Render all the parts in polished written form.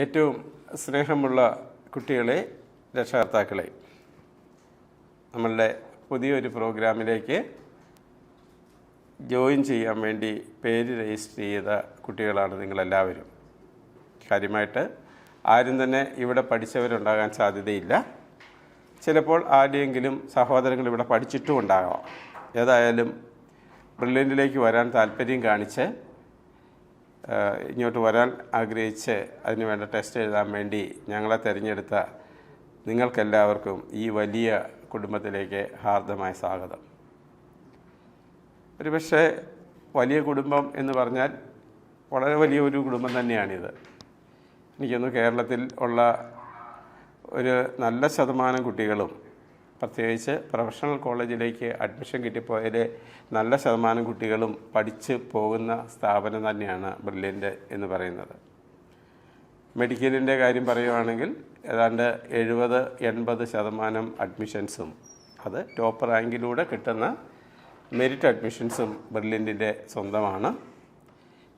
ഏറ്റവും സ്നേഹമുള്ള കുട്ടികളെ, രക്ഷകർത്താക്കളെ, നമ്മളുടെ പുതിയൊരു പ്രോഗ്രാമിലേക്ക് ജോയിൻ ചെയ്യാൻ വേണ്ടി പേര് രജിസ്റ്റർ ചെയ്ത കുട്ടികളാണ് നിങ്ങളെല്ലാവരും. കാര്യമായിട്ട് ആരും തന്നെ ഇവിടെ പഠിച്ചവരുണ്ടാകാൻ സാധ്യതയില്ല. ചിലപ്പോൾ ആരുടെയെങ്കിലും സഹോദരങ്ങൾ ഇവിടെ പഠിച്ചിട്ടും ഉണ്ടാകാം. ഏതായാലും ബ്രില്യൻറ്റിലേക്ക് വരാൻ താല്പര്യം കാണിച്ച് ഇങ്ങോട്ട് വരാൻ ആഗ്രഹിച്ച് അതിന് വേണ്ട ടെസ്റ്റ് എഴുതാൻ വേണ്ടി ഞങ്ങളെ തിരഞ്ഞെടുത്ത നിങ്ങൾക്കെല്ലാവർക്കും ഈ വലിയ കുടുംബത്തിലേക്ക് ഹാർദമായ സ്വാഗതം. ഒരുപക്ഷെ വലിയ കുടുംബം എന്ന് പറഞ്ഞാൽ വളരെ വലിയൊരു കുടുംബം തന്നെയാണിത്. എനിക്കൊന്ന് കേരളത്തിൽ ഉള്ള ഒരു നല്ല ശതമാനം കുട്ടികളും, പ്രത്യേകിച്ച് പ്രൊഫഷണൽ കോളേജിലേക്ക് അഡ്മിഷൻ കിട്ടിപ്പോയതിൽ നല്ല ശതമാനം കുട്ടികളും പഠിച്ച് പോകുന്ന സ്ഥാപനം തന്നെയാണ് ബ്രില്യൻറ്റ് എന്ന് പറയുന്നത്. മെഡിക്കലിൻ്റെ കാര്യം പറയുകയാണെങ്കിൽ ഏതാണ്ട് 70-80% അഡ്മിഷൻസും, അത് ടോപ്പ് റാങ്കിലൂടെ കിട്ടുന്ന മെറിറ്റ് അഡ്മിഷൻസും ബ്രില്യൻറ്റിൻ്റെ സ്വന്തമാണ്.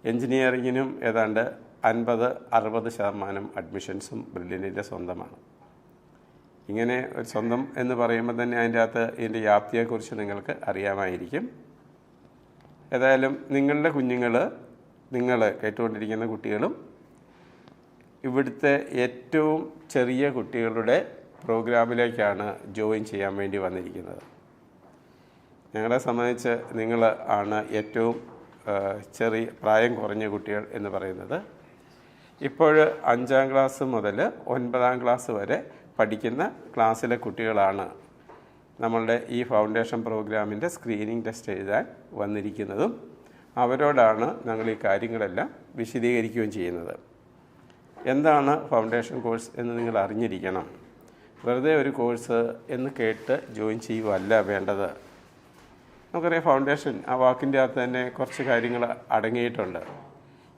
എൻജിനീയറിങ്ങിനും ഏതാണ്ട് 50-60% അഡ്മിഷൻസും ബ്രില്യൻറ്റിൻ്റെ സ്വന്തമാണ്. ഇങ്ങനെ ഒരു സ്വന്തം എന്ന് പറയുമ്പോൾ തന്നെ അതിൻ്റെ അകത്ത് ഇതിൻ്റെ വ്യാപ്തിയെക്കുറിച്ച് നിങ്ങൾക്ക് അറിയാമായിരിക്കും. ഏതായാലും നിങ്ങളുടെ കുഞ്ഞുങ്ങൾ, നിങ്ങൾ കേട്ടുകൊണ്ടിരിക്കുന്ന കുട്ടികളും ഇവിടുത്തെ ഏറ്റവും ചെറിയ കുട്ടികളുടെ പ്രോഗ്രാമിലേക്കാണ് ജോയിൻ ചെയ്യാൻ വേണ്ടി വന്നിരിക്കുന്നത്. ഞങ്ങളെ സംബന്ധിച്ച് നിങ്ങൾ ആണ് ഏറ്റവും ചെറിയ പ്രായം കുറഞ്ഞ കുട്ടികൾ എന്ന് പറയുന്നത്. ഇപ്പോൾ 5ാം ക്ലാസ് മുതൽ 9ാം ക്ലാസ് വരെ പഠിക്കുന്ന ക്ലാസ്സിലെ കുട്ടികളാണ് നമ്മളുടെ ഈ ഫൗണ്ടേഷൻ പ്രോഗ്രാമിൻ്റെ സ്ക്രീനിങ് ടെസ്റ്റ് എഴുതാൻ വന്നിരിക്കുന്നതും അവരോടാണ് ഞങ്ങൾ ഈ കാര്യങ്ങളെല്ലാം വിശദീകരിക്കുകയും ചെയ്യുന്നത്. എന്താണ് ഫൗണ്ടേഷൻ കോഴ്സ് എന്ന് നിങ്ങൾ അറിഞ്ഞിരിക്കണം. വെറുതെ ഒരു കോഴ്സ് എന്ന് കേട്ട് ജോയിൻ ചെയ്യുകയല്ല വേണ്ടത്. നമുക്കറിയാം, ഫൗണ്ടേഷൻ ആ വാക്കിൻ്റെ അകത്ത് തന്നെ കുറച്ച് കാര്യങ്ങൾ അടങ്ങിയിട്ടുണ്ട്.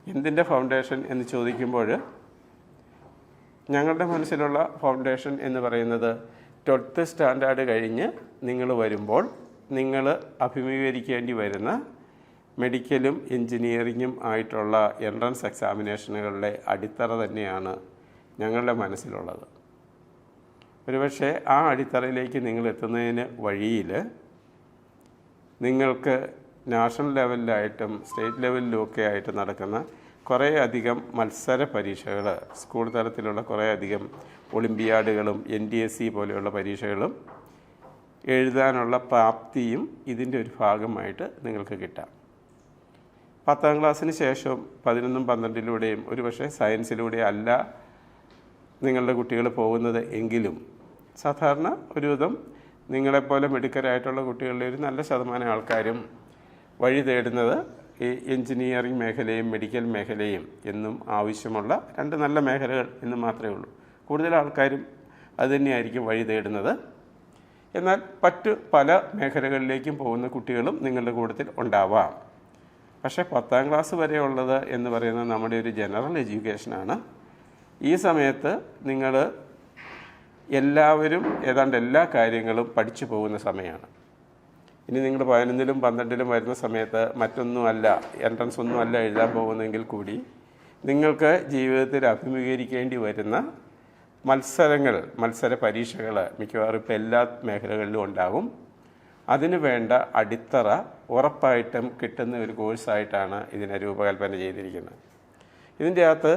എന്തിൻ്റെ ഫൗണ്ടേഷൻ എന്ന് ചോദിക്കുമ്പോൾ ഞങ്ങളുടെ മനസ്സിലുള്ള ഫൗണ്ടേഷൻ എന്ന് പറയുന്നത് 12th സ്റ്റാൻഡേർഡ് കഴിഞ്ഞ് നിങ്ങൾ വരുമ്പോൾ നിങ്ങൾ അഭിമുഖീകരിക്കേണ്ടി വരുന്ന മെഡിക്കലും എൻജിനീയറിങ്ങും ആയിട്ടുള്ള എൻട്രൻസ് എക്സാമിനേഷനുകളുടെ അടിത്തറ തന്നെയാണ് ഞങ്ങളുടെ മനസ്സിലുള്ളത്. ഒരുപക്ഷെ ആ അടിത്തറയിലേക്ക് നിങ്ങൾ എത്തുന്നതിന് വഴിയിൽ നിങ്ങൾക്ക് നാഷണൽ ലെവലിലായിട്ടും സ്റ്റേറ്റ് ലെവലിലുമൊക്കെ ആയിട്ട് നടക്കുന്ന കുറേ അധികം മത്സര പരീക്ഷകൾ, സ്കൂൾ തലത്തിലുള്ള കുറേ അധികം ഒളിമ്പിയാഡുകളും NDSC പോലെയുള്ള പരീക്ഷകളും എഴുതാനുള്ള പ്രാപ്തിയും ഇതിൻ്റെ ഒരു ഭാഗമായിട്ട് നിങ്ങൾക്ക് കിട്ടാം. 10ാം ക്ലാസ്സിന് ശേഷം 11ഉം 12ലൂടെയും ഒരുപക്ഷെ സയൻസിലൂടെ അല്ല നിങ്ങളുടെ കുട്ടികൾ പോകുന്നത് എങ്കിലും സാധാരണ ഒരുവിധം നിങ്ങളെപ്പോലെ മിടുക്കരായിട്ടുള്ള കുട്ടികളുടെ ഒരു നല്ല ശതമാനം ആൾക്കാരും വഴി തേടുന്നത് ഈ എൻജിനീയറിംഗ് മേഖലയും മെഡിക്കൽ മേഖലയും എന്നും ആവശ്യമുള്ള 2 നല്ല മേഖലകൾ എന്ന് മാത്രമേ ഉള്ളൂ. കൂടുതൽ ആൾക്കാരും അതുതന്നെയായിരിക്കും വഴി തേടുന്നത്. എന്നാൽ മറ്റ് പല മേഖലകളിലേക്കും പോകുന്ന കുട്ടികളും നിങ്ങളുടെ കൂട്ടത്തിൽ ഉണ്ടാവാം. പക്ഷേ 10ാം ക്ലാസ് വരെ ഉള്ളത് എന്ന് പറയുന്നത് നമ്മുടെ ഒരു ജനറൽ എഡ്യൂക്കേഷനാണ്. ഈ സമയത്ത് നിങ്ങൾ എല്ലാവരും ഏതാണ്ട് എല്ലാ കാര്യങ്ങളും പഠിച്ചു പോകുന്ന സമയമാണ്. ഇനി നിങ്ങൾ 11ലും 12ലും വരുന്ന സമയത്ത് മറ്റൊന്നുമല്ല, എൻട്രൻസ് ഒന്നുമല്ല എഴുതാൻ പോകുന്നെങ്കിൽ കൂടി നിങ്ങൾക്ക് ജീവിതത്തിൽ അഭിമുഖീകരിക്കേണ്ടി വരുന്ന മത്സര പരീക്ഷകൾ മിക്കവാറും ഇപ്പോൾ എല്ലാ മേഖലകളിലും ഉണ്ടാകും. അതിന് വേണ്ട അടിത്തറ ഉറപ്പായിട്ടും കിട്ടുന്ന ഒരു കോഴ്സായിട്ടാണ് ഇതിനെ രൂപകൽപ്പന ചെയ്തിരിക്കുന്നത്. ഇതിൻ്റെ അകത്ത്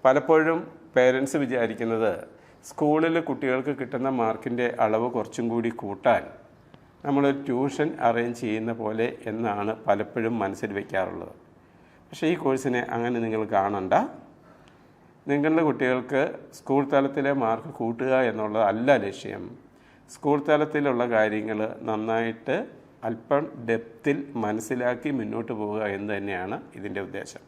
പലപ്പോഴും പേരൻസ് വിചാരിക്കുന്നത് സ്കൂളിൽ കുട്ടികൾക്ക് കിട്ടുന്ന മാർക്കിൻ്റെ അളവ് കുറച്ചും കൂടി കൂട്ടാൻ നമ്മൾ ട്യൂഷൻ അറേഞ്ച് ചെയ്യുന്ന പോലെ എന്നാണ് പലപ്പോഴും മനസ്സിൽ വയ്ക്കാറുള്ളത്. പക്ഷേ ഈ കോഴ്സിനെ അങ്ങനെ നിങ്ങൾ കാണണ്ട. നിങ്ങളുടെ കുട്ടികൾക്ക് സ്കൂൾ തലത്തിലെ മാർക്ക് കൂട്ടുക എന്നുള്ളതല്ല ലക്ഷ്യം. സ്കൂൾ തലത്തിലുള്ള കാര്യങ്ങൾ നന്നായിട്ട് അല്പം ഡെപ്തിൽ മനസ്സിലാക്കി മുന്നോട്ട് പോവുക എന്ന് തന്നെയാണ് ഇതിൻ്റെ ഉദ്ദേശം.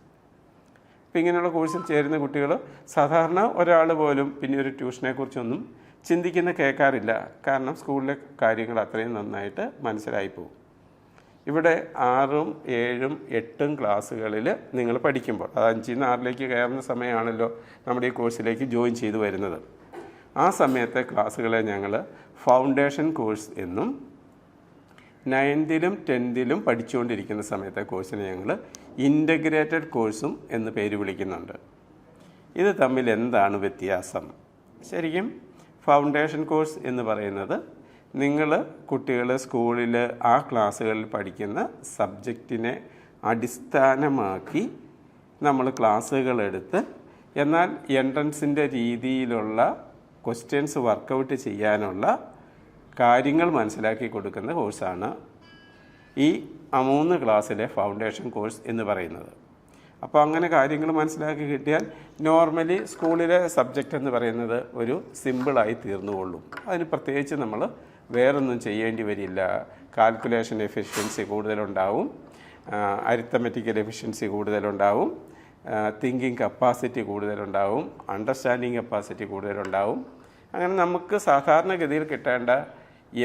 അപ്പോൾ ഇങ്ങനെയുള്ള കോഴ്സിൽ ചേരുന്ന കുട്ടികൾ സാധാരണ ഒരാൾ പോലും പിന്നെ ഒരു ട്യൂഷനെക്കുറിച്ചൊന്നും ചിന്തിക്കുന്ന കേൾക്കാറില്ല. കാരണം സ്കൂളിലെ കാര്യങ്ങൾ അത്രയും നന്നായിട്ട് മനസ്സിലായി പോകും. ഇവിടെ 6ഉം 7ഉം 8ഉം ക്ലാസ്സുകളിൽ നിങ്ങൾ പഠിക്കുമ്പോൾ, അത് 5ൽ നിന്ന് 6ലേക്ക് കയറുന്ന സമയമാണല്ലോ നമ്മുടെ ഈ കോഴ്സിലേക്ക് ജോയിൻ ചെയ്തു വരുന്നത്. ആ സമയത്തെ ക്ലാസ്സുകളെ ഞങ്ങൾ ഫൗണ്ടേഷൻ കോഴ്സ് എന്നും 9ലും 10ലും പഠിച്ചുകൊണ്ടിരിക്കുന്ന സമയത്തെ കോഴ്സിനെ ഞങ്ങൾ ഇൻ്റഗ്രേറ്റഡ് കോഴ്സും എന്ന് പേര് വിളിക്കുന്നുണ്ട്. ഇത് തമ്മിൽ എന്താണ് വ്യത്യാസം? ശരിക്കും ഫൗണ്ടേഷൻ കോഴ്സ് എന്ന് പറയുന്നത് കുട്ടികൾ സ്കൂളിൽ ആ ക്ലാസ്സുകളിൽ പഠിക്കുന്ന സബ്ജക്റ്റിനെ അടിസ്ഥാനമാക്കി നമ്മൾ ക്ലാസ്സുകളെടുത്ത് എന്നാൽ എൻട്രൻസിൻ്റെ രീതിയിലുള്ള ക്വസ്റ്റ്യൻസ് വർക്കൗട്ട് ചെയ്യാനുള്ള കാര്യങ്ങൾ മനസ്സിലാക്കി കൊടുക്കുന്ന കോഴ്സാണ് ഈ 3 ക്ലാസ്സിലെ ഫൗണ്ടേഷൻ കോഴ്സ് എന്ന് പറയുന്നത്. അപ്പോൾ അങ്ങനെ കാര്യങ്ങൾ മനസ്സിലാക്കി കിട്ടിയാൽ നോർമലി സ്കൂളിലെ സബ്ജക്റ്റ് എന്ന് പറയുന്നത് ഒരു സിമ്പിളായി തീർന്നുകൊള്ളും. അതിന് പ്രത്യേകിച്ച് നമ്മൾ വേറൊന്നും ചെയ്യേണ്ടി വരില്ല. കാൽക്കുലേഷൻ എഫിഷ്യൻസി കൂടുതലുണ്ടാവും, അരിത്തമെറ്റിക്കൽ എഫിഷ്യൻസി കൂടുതലുണ്ടാവും, തിങ്കിങ് കപ്പാസിറ്റി കൂടുതലുണ്ടാവും, അണ്ടർസ്റ്റാൻഡിങ് കപ്പാസിറ്റി കൂടുതലുണ്ടാവും. അങ്ങനെ നമുക്ക് സാധാരണഗതിയിൽ കിട്ടേണ്ട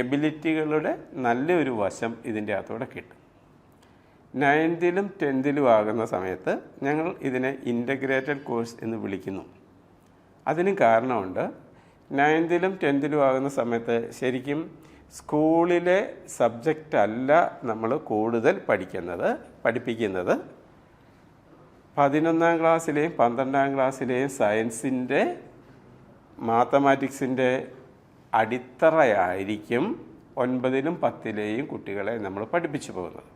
എബിലിറ്റികളുടെ നല്ലൊരു വശം ഇതിൻ്റെ അകത്തൂടെ കിട്ടും. 9th-ലും 10th-ലും ആകുന്ന സമയത്ത് ഞങ്ങൾ ഇതിനെ ഇൻ്റഗ്രേറ്റഡ് കോഴ്സ് എന്ന് വിളിക്കുന്നു. അതിന് കാരണമുണ്ട്. 9th-ലും 10th-ലും ആകുന്ന സമയത്ത് ശരിക്കും സ്കൂളിലെ സബ്ജക്റ്റ് അല്ല നമ്മൾ കൂടുതൽ പഠിപ്പിക്കുന്നത് 11ാം ക്ലാസ്സിലെയും 12ാം ക്ലാസ്സിലെയും സയൻസിൻ്റെ മാത്തമാറ്റിക്സിൻ്റെ അടിത്തറയായിരിക്കും 9ലും 10ലെയും കുട്ടികളെ നമ്മൾ പഠിപ്പിച്ചു പോകുന്നത്.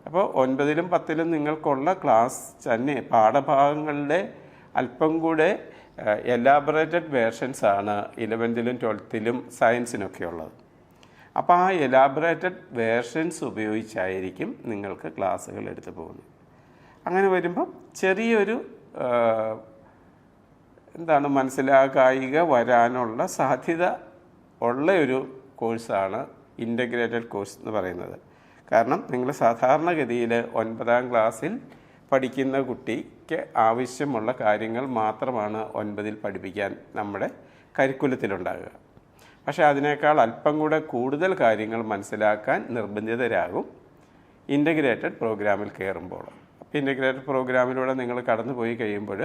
അപ്പോൾ 9ലും 10ലും നിങ്ങൾക്കുള്ള ക്ലാസ് തന്നെ പാഠഭാഗങ്ങളുടെ അല്പം കൂടെ എലാബറേറ്റഡ് വേർഷൻസാണ് 11ലും 12ലും സയൻസിനൊക്കെ ഉള്ളത്. അപ്പോൾ ആ എലാബറേറ്റഡ് വേർഷൻസ് ഉപയോഗിച്ചായിരിക്കും നിങ്ങൾക്ക് ക്ലാസ്സുകൾ എടുത്തു പോകുന്നത്. അങ്ങനെ വരുമ്പം ചെറിയൊരു മനസ്സിലാകായിക വരാനുള്ള സാധ്യത ഉള്ള ഒരു കോഴ്സാണ് ഇൻ്റഗ്രേറ്റഡ് കോഴ്സ് എന്ന് പറയുന്നത്. കാരണം നിങ്ങൾ സാധാരണഗതിയിൽ 9ാം ക്ലാസ്സിൽ പഠിക്കുന്ന കുട്ടിക്ക് ആവശ്യമുള്ള കാര്യങ്ങൾ മാത്രമാണ് 9ൽ പഠിപ്പിക്കാൻ നമ്മുടെ കരിക്കുലത്തിലുണ്ടാകുക. പക്ഷേ അതിനേക്കാൾ അല്പം കൂടെ കൂടുതൽ കാര്യങ്ങൾ മനസ്സിലാക്കാൻ നിർബന്ധിതരാകും ഇൻ്റഗ്രേറ്റഡ് പ്രോഗ്രാമിൽ കയറുമ്പോൾ. അപ്പോൾ ഇൻ്റഗ്രേറ്റഡ് പ്രോഗ്രാമിലൂടെ നിങ്ങൾ കടന്നു പോയി കഴിയുമ്പോൾ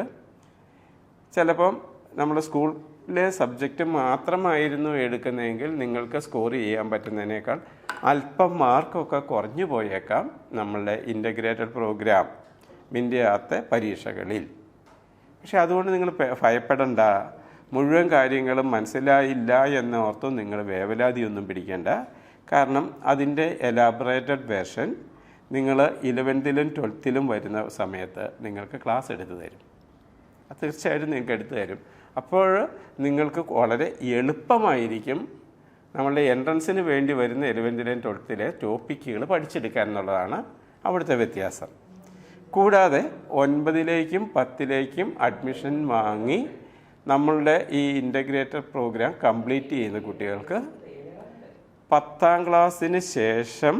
ചിലപ്പം നമ്മൾ സ്കൂളിലെ സബ്ജക്റ്റ് മാത്രമായിരുന്നു എടുക്കുന്നതെങ്കിൽ നിങ്ങൾക്ക് സ്കോർ ചെയ്യാൻ പറ്റുന്നതിനേക്കാൾ അല്പം മാർക്കൊക്കെ കുറഞ്ഞു പോയേക്കാം നമ്മളുടെ ഇൻ്റഗ്രേറ്റഡ് പ്രോഗ്രാമിൻ്റെ അകത്തെ പരീക്ഷകളിൽ. പക്ഷെ അതുകൊണ്ട് നിങ്ങൾ ഭയപ്പെടണ്ട. മുഴുവൻ കാര്യങ്ങളും മനസ്സിലായില്ല എന്നോർത്തും നിങ്ങൾ വേവലാതിയൊന്നും പിടിക്കേണ്ട. കാരണം അതിൻ്റെ എലാബറേറ്റഡ് വേർഷൻ നിങ്ങൾ 11ലും 12ലും വരുന്ന സമയത്ത് നിങ്ങൾക്ക് ക്ലാസ് എടുത്തു തരും. അത് തീർച്ചയായിട്ടും നിങ്ങൾക്ക് എടുത്തു തരും. അപ്പോൾ നിങ്ങൾക്ക് വളരെ എളുപ്പമായിരിക്കും നമ്മളുടെ എൻട്രൻസിന് വേണ്ടി വരുന്ന 11ലും 12ലെ ടോപ്പിക്കുകൾ പഠിച്ചെടുക്കാൻ എന്നുള്ളതാണ് അവിടുത്തെ വ്യത്യാസം. കൂടാതെ 9ലേക്കും 10ലേക്കും അഡ്മിഷൻ വാങ്ങി നമ്മളുടെ ഈ ഇൻ്റഗ്രേറ്റഡ് പ്രോഗ്രാം കംപ്ലീറ്റ് ചെയ്യുന്ന കുട്ടികൾക്ക് 10ാം ക്ലാസ്സിന് ശേഷം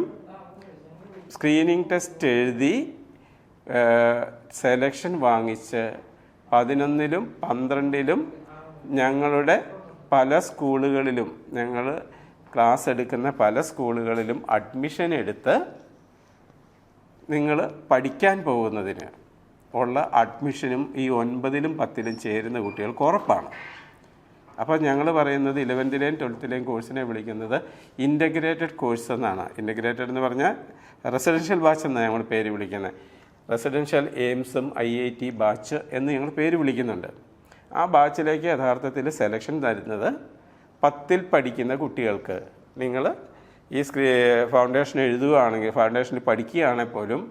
സ്ക്രീനിങ് ടെസ്റ്റ് എഴുതി സെലക്ഷൻ വാങ്ങിച്ച് 11ലും 12ലും ഞങ്ങളുടെ പല സ്കൂളുകളിലും ഞങ്ങൾ ക്ലാസ് എടുക്കുന്ന പല സ്കൂളുകളിലും അഡ്മിഷൻ എടുത്ത് നിങ്ങൾ പഠിക്കാൻ പോകുന്നതിന് ഉള്ള അഡ്മിഷനും ഈ 9ലും 10ലും ചേരുന്ന കുട്ടികൾക്ക് ഉറപ്പാണ്. അപ്പോൾ ഞങ്ങൾ പറയുന്നത് 11ലെയും 12ലെയും കോഴ്സിനെ വിളിക്കുന്നത് ഇൻ്റഗ്രേറ്റഡ് കോഴ്സ് എന്നാണ്. ഇൻ്റഗ്രേറ്റഡ് എന്ന് പറഞ്ഞാൽ റെസിഡൻഷ്യൽ ബാച്ച് എന്നാണ് ഞങ്ങൾ പേര് വിളിക്കുന്നത്. റെസിഡൻഷ്യൽ എയിംസും IIT ബാച്ച് എന്ന് ഞങ്ങൾ പേര് വിളിക്കുന്നുണ്ട്. ആ ബാച്ചിലേക്ക് യഥാർത്ഥത്തിൽ സെലക്ഷൻ തരുന്നത് 10ൽ പഠിക്കുന്ന കുട്ടികൾക്ക്. നിങ്ങൾ ഈ ഫൗണ്ടേഷൻ എഴുതുകയാണെങ്കിൽ, ഫൗണ്ടേഷനിൽ പഠിക്കുകയാണെങ്കിൽ പോലും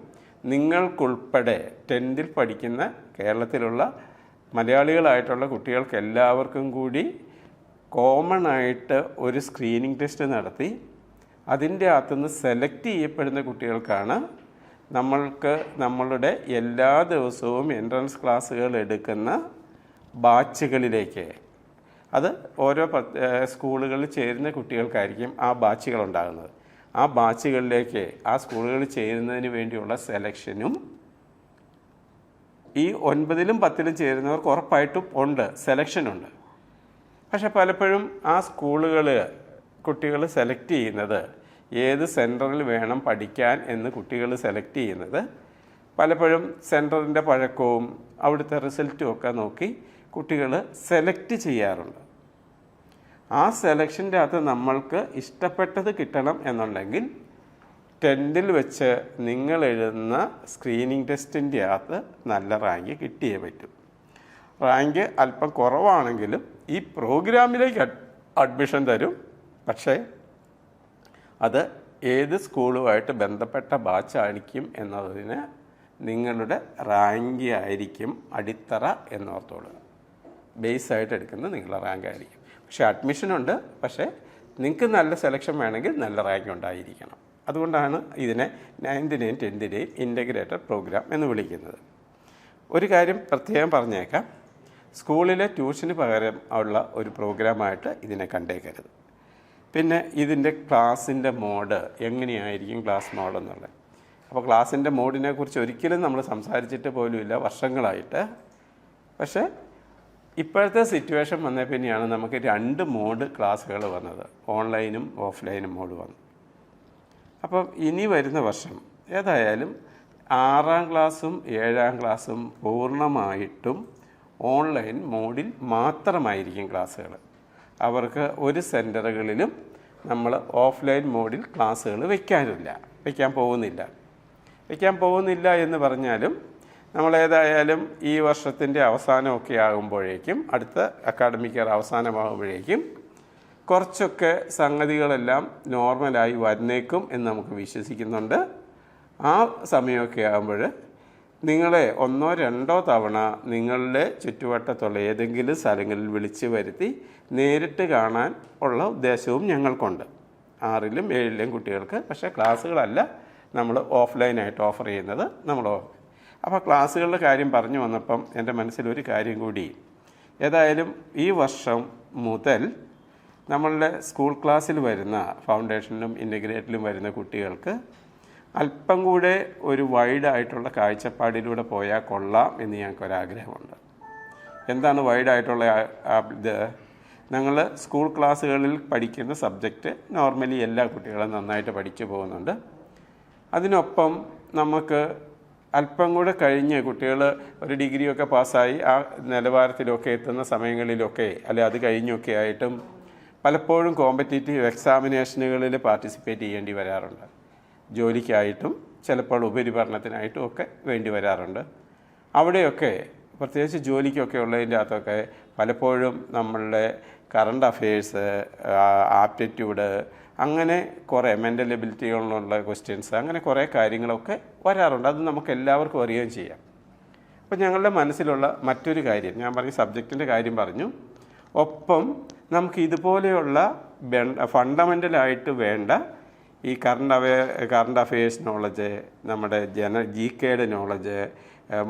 നിങ്ങൾക്കുൾപ്പെടെ 10ൽ പഠിക്കുന്ന കേരളത്തിലുള്ള മലയാളികളായിട്ടുള്ള കുട്ടികൾക്ക് എല്ലാവർക്കും കൂടി കോമൺ ആയിട്ട് ഒരു സ്ക്രീനിങ് ടെസ്റ്റ് നടത്തി അതിൻ്റെ അകത്തുനിന്ന് സെലക്ട് ചെയ്യപ്പെടുന്ന കുട്ടികൾക്കാണ് നമ്മളുടെ എല്ലാ ദിവസവും എൻട്രൻസ് ക്ലാസ്സുകൾ എടുക്കുന്ന ബാച്ചുകളിലേക്ക്, അത് ഓരോ സ്കൂളുകളിൽ ചേരുന്ന കുട്ടികൾക്കായിരിക്കും ആ ബാച്ചുകൾ ഉണ്ടാകുന്നത്. ആ ബാച്ചുകളിലേക്ക് ആ സ്കൂളുകളിൽ ചേരുന്നതിന് വേണ്ടിയുള്ള സെലക്ഷനും ഈ 9ലും 10ലും ചേരുന്നവർക്ക് ഉറപ്പായിട്ടും ഉണ്ട്, സെലക്ഷനുണ്ട്. പക്ഷെ പലപ്പോഴും ആ കുട്ടികൾ സെലക്ട് ചെയ്യുന്നത് ഏത് സെൻറ്ററിൽ വേണം പഠിക്കാൻ എന്ന് കുട്ടികൾ സെലക്ട് ചെയ്യുന്നത് പലപ്പോഴും സെൻറ്ററിൻ്റെ പഴക്കവും അവിടുത്തെ റിസൾട്ടും ഒക്കെ നോക്കി കുട്ടികൾ സെലക്ട് ചെയ്യാറുണ്ട്. ആ സെലക്ഷൻ്റെ അകത്ത് നമ്മൾക്ക് ഇഷ്ടപ്പെട്ടത് കിട്ടണം എന്നുണ്ടെങ്കിൽ 10ൽ വെച്ച് നിങ്ങൾ എഴുതുന്ന സ്ക്രീനിങ് ടെസ്റ്റിൻ്റെ അകത്ത് നല്ല റാങ്ക് കിട്ടിയേ പറ്റും. റാങ്ക് അല്പം കുറവാണെങ്കിലും ഈ പ്രോഗ്രാമിലേക്ക് അഡ്മിഷൻ തരും. പക്ഷേ അത് ഏത് സ്കൂളുമായിട്ട് ബന്ധപ്പെട്ട ബാച്ചായിരിക്കും എന്നതിന് നിങ്ങളുടെ റാങ്ക് ആയിരിക്കും അടിത്തറ എന്നോർത്തോളുക. ബേസായിട്ട് എടുക്കുന്നത് നിങ്ങളുടെ റാങ്ക് ആയിരിക്കും. പക്ഷേ അഡ്മിഷനുണ്ട്. പക്ഷേ നിങ്ങൾക്ക് നല്ല സെലക്ഷൻ വേണമെങ്കിൽ നല്ല റാങ്ക് ഉണ്ടായിരിക്കണം. അതുകൊണ്ടാണ് ഇതിനെ 9th-നെയും 10th-നെയും ഇൻ്റഗ്രേറ്റഡ് പ്രോഗ്രാം എന്ന് വിളിക്കുന്നത്. ഒരു കാര്യം പ്രത്യേകം പറഞ്ഞേക്കാം, സ്കൂളിലെ ട്യൂഷന് പകരം ഉള്ള ഒരു പ്രോഗ്രാമായിട്ട് ഇതിനെ കണ്ടേക്കരുത്. പിന്നെ ഇതിൻ്റെ ക്ലാസ്സിൻ്റെ മോഡ് എങ്ങനെയായിരിക്കും, ക്ലാസ് മോഡ് എന്നുള്ളത്. അപ്പോൾ ക്ലാസ്സിൻ്റെ മോഡിനെ കുറിച്ച് ഒരിക്കലും നമ്മൾ സംസാരിച്ചിട്ട് പോലുമില്ല വർഷങ്ങളായിട്ട്. പക്ഷേ ഇപ്പോഴത്തെ സിറ്റുവേഷൻ വന്ന പിന്നെയാണ് നമുക്ക് 2 മോഡ് ക്ലാസ്സുകൾ വന്നത്, ഓൺലൈനും ഓഫ്ലൈനും മോഡ് വന്നു. അപ്പം ഇനി വരുന്ന വർഷം ഏതായാലും 6ാം ക്ലാസ്സും 7ാം ക്ലാസ്സും പൂർണ്ണമായിട്ടും ഓൺലൈൻ മോഡിൽ മാത്രമായിരിക്കും ക്ലാസ്സുകൾ. അവർക്ക് ഒരു സെൻറ്ററുകളിലും നമ്മൾ ഓഫ്ലൈൻ മോഡിൽ ക്ലാസ്സുകൾ വയ്ക്കാൻ പോകുന്നില്ല എന്ന് പറഞ്ഞാലും നമ്മളേതായാലും ഈ വർഷത്തിൻ്റെ അവസാനമൊക്കെ ആകുമ്പോഴേക്കും, അടുത്ത അക്കാഡമിക് ഇയർ അവസാനമാകുമ്പോഴേക്കും കുറച്ചൊക്കെ സംഗതികളെല്ലാം നോർമലായി വരുന്നേക്കും എന്ന് നമുക്ക് വിശ്വസിക്കുന്നുണ്ട്. ആ സമയമൊക്കെ ആകുമ്പോൾ നിങ്ങളെ 1-2 തവണ നിങ്ങളുടെ ചുറ്റുവട്ടത്തുള്ള ഏതെങ്കിലും സ്ഥലങ്ങളിൽ വിളിച്ച് വരുത്തി നേരിട്ട് കാണാൻ ഉള്ള ഉദ്ദേശവും ഞങ്ങൾക്കുണ്ട്, 6ലും 7ലും കുട്ടികൾക്ക്. പക്ഷേ ക്ലാസ്സുകളല്ല നമ്മൾ ഓഫ്ലൈനായിട്ട് ഓഫർ ചെയ്യുന്നത്. അപ്പോൾ ക്ലാസ്സുകളുടെ കാര്യം പറഞ്ഞു വന്നപ്പം എൻ്റെ മനസ്സിലൊരു കാര്യം കൂടി, ഏതായാലും ഈ വർഷം മുതൽ നമ്മളുടെ സ്കൂൾ ക്ലാസ്സിൽ വരുന്ന ഫൗണ്ടേഷനിലും ഇൻ്റഗ്രേറ്റിലും വരുന്ന കുട്ടികൾക്ക് അല്പം കൂടെ ഒരു വൈഡായിട്ടുള്ള കാഴ്ചപ്പാടിലൂടെ പോയാൽ കൊള്ളാം എന്ന് ഞങ്ങൾക്കൊരാഗ്രഹമുണ്ട്. എന്താണ് വൈഡായിട്ടുള്ള ഇത്? ഞങ്ങൾ സ്കൂൾ ക്ലാസ്സുകളിൽ പഠിക്കുന്ന സബ്ജക്റ്റ് നോർമലി എല്ലാ കുട്ടികളും നന്നായിട്ട് പഠിച്ചു പോകുന്നുണ്ട്. അതിനൊപ്പം നമുക്ക് അല്പം കൂടെ കഴിഞ്ഞ് കുട്ടികൾ ഒരു ഡിഗ്രിയൊക്കെ പാസ്സായി ആ നിലവാരത്തിലൊക്കെ എത്തുന്ന സമയങ്ങളിലൊക്കെ, അല്ലെ അത് കഴിഞ്ഞൊക്കെ ആയിട്ടും പലപ്പോഴും കോമ്പറ്റേറ്റീവ് എക്സാമിനേഷനുകളിൽ പാർട്ടിസിപ്പേറ്റ് ചെയ്യേണ്ടി വരാറുണ്ട്. ജോലിക്കായിട്ടും ചിലപ്പോൾ ഉപരിപഠനത്തിനായിട്ടും ഒക്കെ വേണ്ടി വരാറുണ്ട്. അവിടെയൊക്കെ പ്രത്യേകിച്ച് ജോലിക്കൊക്കെ ഉള്ളതിൻ്റെ അകത്തൊക്കെ പലപ്പോഴും നമ്മളുടെ കറണ്ട് അഫയേഴ്സ്, ആപ്റ്റിറ്റ്യൂഡ്, അങ്ങനെ കുറേ മെൻ്റൽ എബിലിറ്റികളിലുള്ള ക്വസ്റ്റ്യൻസ്, അങ്ങനെ കുറേ കാര്യങ്ങളൊക്കെ വരാറുണ്ട്. അത് നമുക്ക് എല്ലാവർക്കും അറിയുകയും ചെയ്യാം. അപ്പോൾ ഞങ്ങളുടെ മനസ്സിലുള്ള മറ്റൊരു കാര്യം, ഞാൻ പറഞ്ഞ സബ്ജക്റ്റിൻ്റെ കാര്യം പറഞ്ഞു, ഒപ്പം നമുക്ക് ഇതുപോലെയുള്ള ഫണ്ടമെൻ്റലായിട്ട് വേണ്ട ഈ കറണ്ട് അഫയേഴ്സ് നോളജ്, നമ്മുടെ GK നോളജ്,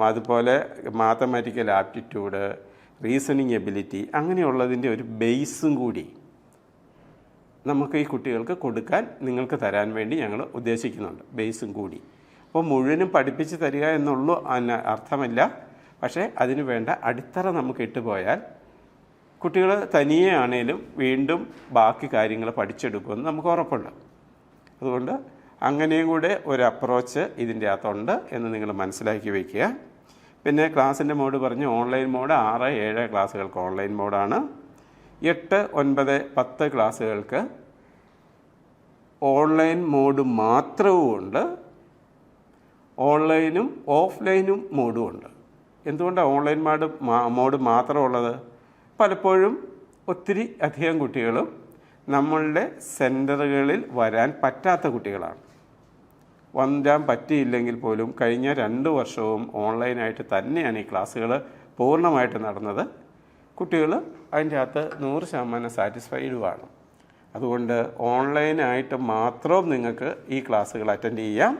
അതുപോലെ മാത്തമാറ്റിക്കൽ ആപ്റ്റിറ്റ്യൂഡ്, റീസണിങ് എബിലിറ്റി, അങ്ങനെയുള്ളതിൻ്റെ ഒരു ബേസും കൂടി നമുക്ക് ഈ കുട്ടികൾക്ക് കൊടുക്കാൻ, നിങ്ങൾക്ക് തരാൻ വേണ്ടി ഞങ്ങൾ ഉദ്ദേശിക്കുന്നുണ്ട്. ബേസും കൂടി. അപ്പോൾ മുഴുവനും പഠിപ്പിച്ച് തരിക എന്നുള്ളൂ അർത്ഥമില്ല. പക്ഷേ അതിന് വേണ്ട അടിത്തറ നമുക്ക് ഇട്ടുപോയാൽ കുട്ടികൾ തനിയെ ആണേലും വീണ്ടും ബാക്കി കാര്യങ്ങൾ പഠിച്ചെടുക്കുമെന്ന് നമുക്ക് ഉറപ്പുണ്ട്. അതുകൊണ്ട് അങ്ങനെയും കൂടെ ഒരു അപ്രോച്ച് ഇതിൻ്റെ അകത്തുണ്ട് എന്ന് നിങ്ങൾ മനസ്സിലാക്കി വയ്ക്കുക. പിന്നെ ക്ലാസ്സിൻ്റെ മോഡ് പറഞ്ഞു, ഓൺലൈൻ മോഡ് 6, 7 ക്ലാസ്സുകൾക്ക് ഓൺലൈൻ മോഡാണ്. 8, 9, 10 ക്ലാസ്സുകൾക്ക് ഓൺലൈൻ മോഡ് മാത്രവും ഉണ്ട്, ഓൺലൈനും ഓഫ്ലൈനും മോഡും ഉണ്ട്. എന്തുകൊണ്ടാണ് ഓൺലൈൻ മോഡ് മാത്രമുള്ളത്? പലപ്പോഴും ഒത്തിരി അധികം കുട്ടികളും നമ്മളുടെ സെൻറ്ററുകളിൽ വരാൻ പറ്റാത്ത കുട്ടികളാണ്. വരാൻ പറ്റിയില്ലെങ്കിൽ പോലും കഴിഞ്ഞ 2 വർഷവും ഓൺലൈനായിട്ട് തന്നെയാണ് ഈ ക്ലാസ്സുകൾ പൂർണ്ണമായിട്ട് നടന്നത്. കുട്ടികൾ അതിൻ്റെ അകത്ത് 100% സാറ്റിസ്ഫൈഡുമാണ്. അതുകൊണ്ട് ഓൺലൈനായിട്ട് മാത്രം നിങ്ങൾക്ക് ഈ ക്ലാസ്സുകൾ അറ്റൻഡ് ചെയ്യാം.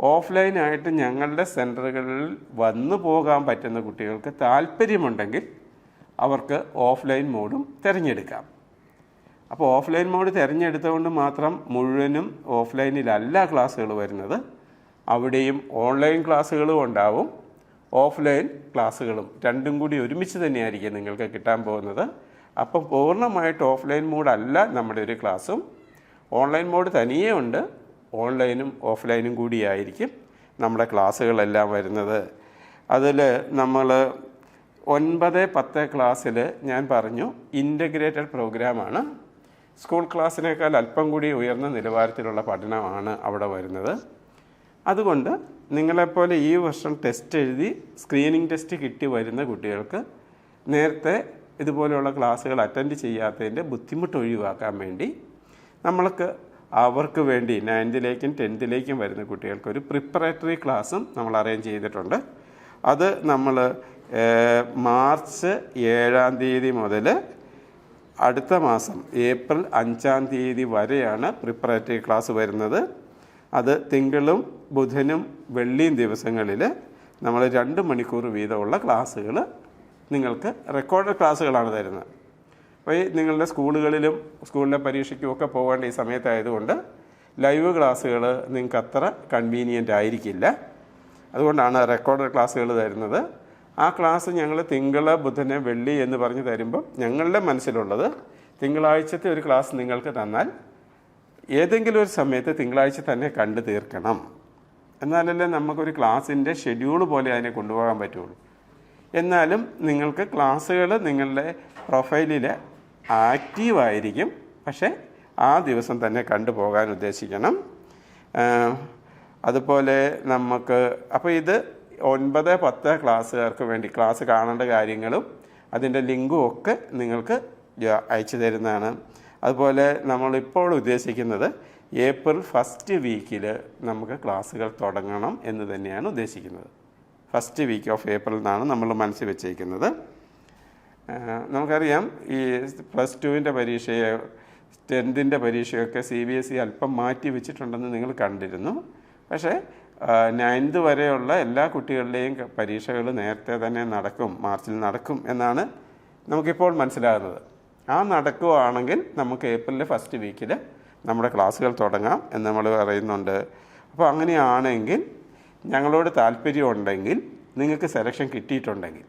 ഓഫ്ലൈനായിട്ട് ഞങ്ങളുടെ സെൻറ്ററുകളിൽ വന്നു പോകാൻ പറ്റുന്ന കുട്ടികൾക്ക് താല്പര്യമുണ്ടെങ്കിൽ അവർക്ക് ഓഫ്ലൈൻ മോഡും തിരഞ്ഞെടുക്കാം. അപ്പോൾ ഓഫ്ലൈൻ മോഡ് തിരഞ്ഞെടുത്തുകൊണ്ട് മാത്രം മുഴുവനും ഓഫ്ലൈനിലല്ല ക്ലാസ്സുകൾ വരുന്നത്. അവിടെയും ഓൺലൈൻ ക്ലാസ്സുകളും ഉണ്ടാവും, ഓഫ്ലൈൻ ക്ലാസ്സുകളും രണ്ടും കൂടി ഒരുമിച്ച് തന്നെയായിരിക്കും നിങ്ങൾക്ക് കിട്ടാൻ പോകുന്നത്. അപ്പം പൂർണ്ണമായിട്ട് ഓഫ്ലൈൻ മോഡല്ല നമ്മുടെ ഒരു ക്ലാസ്സും. ഓൺലൈൻ മോഡ് തനിയേ ഉണ്ട്, ഓൺലൈനും ഓഫ്ലൈനും കൂടിയായിരിക്കും നമ്മുടെ ക്ലാസ്സുകളെല്ലാം വരുന്നത്. അതിൽ നമ്മൾ 9, 10 ക്ലാസ്സിൽ ഞാൻ പറഞ്ഞു ഇൻ്റഗ്രേറ്റഡ് പ്രോഗ്രാമാണ്. സ്കൂൾ ക്ലാസ്സിനേക്കാൾ അല്പം കൂടി ഉയർന്ന നിലവാരത്തിലുള്ള പഠനമാണ് അവിടെ വരുന്നത്. അതുകൊണ്ട് നിങ്ങളെപ്പോലെ ഈ വർഷം ടെസ്റ്റ് എഴുതി സ്ക്രീനിങ് ടെസ്റ്റ് കിട്ടി വരുന്ന കുട്ടികൾക്ക് നേരത്തെ ഇതുപോലെയുള്ള ക്ലാസ്സുകൾ അറ്റൻഡ് ചെയ്യാത്തതിൻ്റെ ബുദ്ധിമുട്ട് ഒഴിവാക്കാൻ വേണ്ടി നമ്മൾക്ക് അവർക്ക് വേണ്ടി 9th-ലേക്കും 10th-ലേക്കും വരുന്ന കുട്ടികൾക്ക് ഒരു പ്രിപ്പറേറ്ററി ക്ലാസ്സും നമ്മൾ അറേഞ്ച് ചെയ്തിട്ടുണ്ട്. അത് നമ്മൾ മാർച്ച് 7-ാം തീയതി മുതൽ അടുത്ത മാസം ഏപ്രിൽ 5-ാം തീയതി വരെയാണ് പ്രിപ്പറേറ്ററി ക്ലാസ് വരുന്നത്. അത് തിങ്കളും ബുധനും വെള്ളിയും ദിവസങ്ങളിൽ നമ്മൾ 2 മണിക്കൂർ വീതമുള്ള ക്ലാസ്സുകൾ നിങ്ങൾക്ക് റെക്കോർഡ് ക്ലാസ്സുകളാണ് തരുന്നത്. അപ്പോൾ ഈ നിങ്ങളുടെ സ്കൂളിലെ പരീക്ഷയ്ക്കും ഒക്കെ പോകേണ്ട ഈ സമയത്തായതുകൊണ്ട് ലൈവ് ക്ലാസ്സുകൾ നിങ്ങൾക്ക് അത്ര കൺവീനിയൻ്റ് ആയിരിക്കില്ല. അതുകൊണ്ടാണ് റെക്കോർഡ് ക്ലാസ്സുകൾ തരുന്നത്. ആ ക്ലാസ് ഞങ്ങൾ തിങ്കൾ ബുധന് വെള്ളി എന്ന് പറഞ്ഞ് തരുമ്പം ഞങ്ങളുടെ മനസ്സിലുള്ളത് തിങ്കളാഴ്ചത്തെ ഒരു ക്ലാസ് നിങ്ങൾക്ക് തന്നാൽ ഏതെങ്കിലും ഒരു സമയത്ത് തിങ്കളാഴ്ച തന്നെ കണ്ടു തീർക്കണം. എന്നാലല്ലേ നമുക്കൊരു ക്ലാസ്സിൻ്റെ ഷെഡ്യൂൾ പോലെ അതിനെ കൊണ്ടുപോകാൻ പറ്റുള്ളൂ. എന്നാലും നിങ്ങൾക്ക് ക്ലാസ്സുകൾ നിങ്ങളുടെ പ്രൊഫൈലിൽ ആക്റ്റീവായിരിക്കും, പക്ഷേ ആ ദിവസം തന്നെ കണ്ടുപോകാൻ ഉദ്ദേശിക്കണം. അതുപോലെ നമുക്ക് അപ്പോൾ ഇത് 9-10 ക്ലാസ്സുകാർക്ക് വേണ്ടി ക്ലാസ് കാണേണ്ട കാര്യങ്ങളും അതിൻ്റെ ലിങ്കും ഒക്കെ നിങ്ങൾക്ക് അയച്ചു തരുന്നതാണ്. അതുപോലെ നമ്മളിപ്പോൾ ഉദ്ദേശിക്കുന്നത് ഏപ്രിൽ 1st വീക്കിൽ നമുക്ക് ക്ലാസ്സുകൾ തുടങ്ങണം എന്ന് തന്നെയാണ് ഉദ്ദേശിക്കുന്നത്. 1st വീക്ക് ഓഫ് ഏപ്രിൽ എന്നാണ് നമ്മൾ മനസ്സിൽ വെച്ചേക്കുന്നത്. നമുക്കറിയാം ഈ +2-ൻ്റെ പരീക്ഷയെ 10th-ൻ്റെ പരീക്ഷയൊക്കെ CBSE അല്പം മാറ്റി വെച്ചിട്ടുണ്ടെന്ന് നിങ്ങൾ കണ്ടിരുന്നു. പക്ഷേ 9th വരെയുള്ള എല്ലാ കുട്ടികളുടെയും പരീക്ഷകൾ നേരത്തെ തന്നെ മാർച്ചിൽ നടക്കും എന്നാണ് നമുക്കിപ്പോൾ മനസ്സിലാകുന്നത്. ആ നടക്കുകയാണെങ്കിൽ നമുക്ക് ഏപ്രിൽ 1st വീക്കിൽ നമ്മുടെ ക്ലാസ്സുകൾ തുടങ്ങാം എന്ന് നമ്മൾ പറയുന്നുണ്ട്. അപ്പോൾ അങ്ങനെയാണെങ്കിൽ ഞങ്ങളോട് താല്പര്യമുണ്ടെങ്കിൽ നിങ്ങൾക്ക് സെലക്ഷൻ കിട്ടിയിട്ടുണ്ടെങ്കിൽ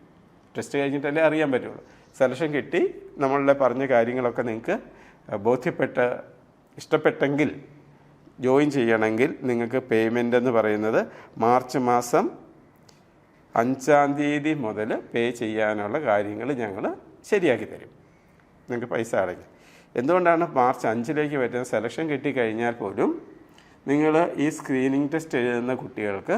ടെസ്റ്റ് കഴിഞ്ഞിട്ടല്ലേ അറിയാൻ പറ്റുള്ളൂ. സെലക്ഷൻ കിട്ടി നമ്മളുടെ പറഞ്ഞ കാര്യങ്ങളൊക്കെ നിങ്ങൾക്ക് ഇഷ്ടപ്പെട്ടെങ്കിൽ ജോയിൻ ചെയ്യണമെങ്കിൽ നിങ്ങൾക്ക് പേയ്മെൻ്റ് എന്ന് പറയുന്നത് മാർച്ച് മാസം 5-ാം തീയതി മുതൽ പേ ചെയ്യാനുള്ള കാര്യങ്ങൾ ഞങ്ങൾ ശരിയാക്കി തരും. നിങ്ങൾക്ക് പൈസ അടയ്ക്കും. എന്തുകൊണ്ടാണ് മാർച്ച് 5-ലേക്ക് വരുന്ന സെലക്ഷൻ കിട്ടിക്കഴിഞ്ഞാൽ പോലും നിങ്ങൾ ഈ സ്ക്രീനിങ് ടെസ്റ്റ് എഴുതുന്ന കുട്ടികൾക്ക്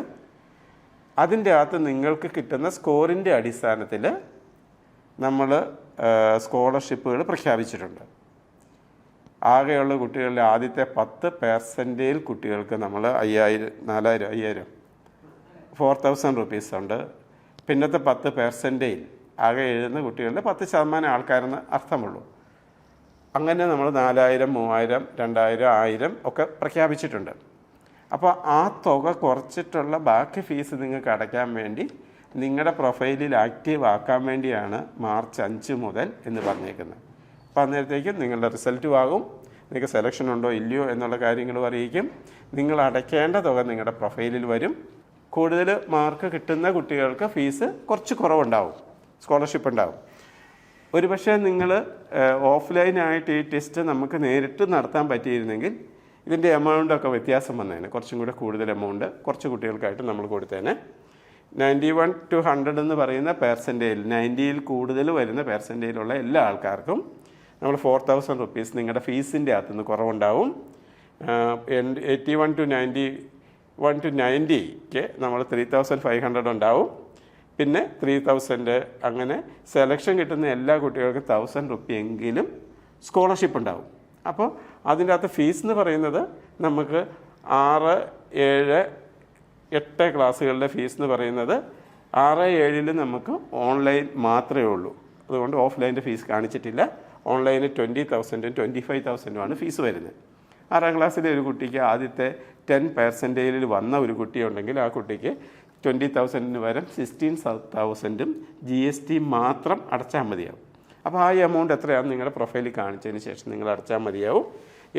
അതിൻ്റെ അകത്ത് നിങ്ങൾക്ക് കിട്ടുന്ന സ്കോറിൻ്റെ അടിസ്ഥാനത്തിൽ നമ്മൾ സ്കോളർഷിപ്പുകൾ പ്രഖ്യാപിച്ചിട്ടുണ്ട്. ആകെയുള്ള കുട്ടികളുടെ ആദ്യത്തെ 10% കുട്ടികൾക്ക് നമ്മൾ 4,000 rupees ഉണ്ട്. പിന്നത്തെ 10% ആകെ എഴുതുന്ന കുട്ടികളുടെ 10% ആൾക്കാരെന്ന് അർത്ഥമുള്ളൂ. അങ്ങനെ നമ്മൾ 4,000, 3,000, 2,000, 1,000 ഒക്കെ പ്രഖ്യാപിച്ചിട്ടുണ്ട്. അപ്പോൾ ആ തുക കുറച്ചിട്ടുള്ള ബാക്കി ഫീസ് നിങ്ങൾക്ക് അടയ്ക്കാൻ വേണ്ടി നിങ്ങളുടെ പ്രൊഫൈലിൽ ആക്റ്റീവ് ആക്കാൻ വേണ്ടിയാണ് മാർച്ച് 5 മുതൽ എന്ന് പറഞ്ഞേക്കുന്നത്. അപ്പോൾ അന്നേരത്തേക്കും നിങ്ങളുടെ റിസൾട്ടും ആകും, നിങ്ങൾക്ക് സെലക്ഷൻ ഉണ്ടോ ഇല്ലയോ എന്നുള്ള കാര്യങ്ങളും അറിയിക്കും. നിങ്ങൾ അടയ്ക്കേണ്ട തുക നിങ്ങളുടെ പ്രൊഫൈലിൽ വരും. കൂടുതൽ മാർക്ക് കിട്ടുന്ന കുട്ടികൾക്ക് ഫീസ് കുറച്ച് കുറവുണ്ടാവും, സ്കോളർഷിപ്പ് ഉണ്ടാവും. ഒരുപക്ഷെ നിങ്ങൾ ഓഫ്ലൈനായിട്ട് ഈ ടെസ്റ്റ് നമുക്ക് നേരിട്ട് നടത്താൻ പറ്റിയിരുന്നെങ്കിൽ ഇതിൻ്റെ എമൗണ്ടൊക്കെ വ്യത്യാസം വന്നേനെ. കുറച്ചും കൂടെ കൂടുതൽ എമൗണ്ട് കുറച്ച് കുട്ടികൾക്കായിട്ട് നമ്മൾ കൊടുത്തേനെ. 91 to 100 എന്ന് പറയുന്ന പെർസെൻറ്റേജിൽ 90ൽ കൂടുതൽ വരുന്ന പെർസെൻറ്റേജിലുള്ള എല്ലാ ആൾക്കാർക്കും നമ്മൾ 4,000 rupees നിങ്ങളുടെ ഫീസിൻ്റെ അകത്തുനിന്ന് കുറവുണ്ടാവും. 81 to 90ക്ക് നമ്മൾ 3,500 ഉണ്ടാവും. പിന്നെ 3,000 അങ്ങനെ സെലക്ഷൻ കിട്ടുന്ന എല്ലാ കുട്ടികൾക്കും 1,000 rupee എങ്കിലും സ്കോളർഷിപ്പ് ഉണ്ടാവും. അപ്പോൾ അതിൻ്റെ അകത്ത് ഫീസ് എന്ന് പറയുന്നത് നമുക്ക് 6, 7, 8 ക്ലാസ്സുകളുടെ ഫീസ് എന്ന് പറയുന്നത് 6, 7ൽ നമുക്ക് ഓൺലൈൻ മാത്രമേ ഉള്ളൂ. അതുകൊണ്ട് ഓഫ്ലൈൻ്റെ ഫീസ് കാണിച്ചിട്ടില്ല. ഓൺലൈനിൽ 20,000 25,000 ഫീസ് വരുന്നത്. 6ാം ക്ലാസ്സിലെ ഒരു കുട്ടിക്ക് ആദ്യത്തെ 10% വന്ന ഒരു കുട്ടിയുണ്ടെങ്കിൽ ആ കുട്ടിക്ക് 20,000 പകരം 16,000 GST മാത്രം അടച്ചാൽ മതിയാവും. അപ്പോൾ ആ എമൗണ്ട് എത്രയാണ് നിങ്ങളുടെ പ്രൊഫൈലിൽ കാണിച്ചതിന് ശേഷം നിങ്ങൾ അടച്ചാൽ മതിയാവും.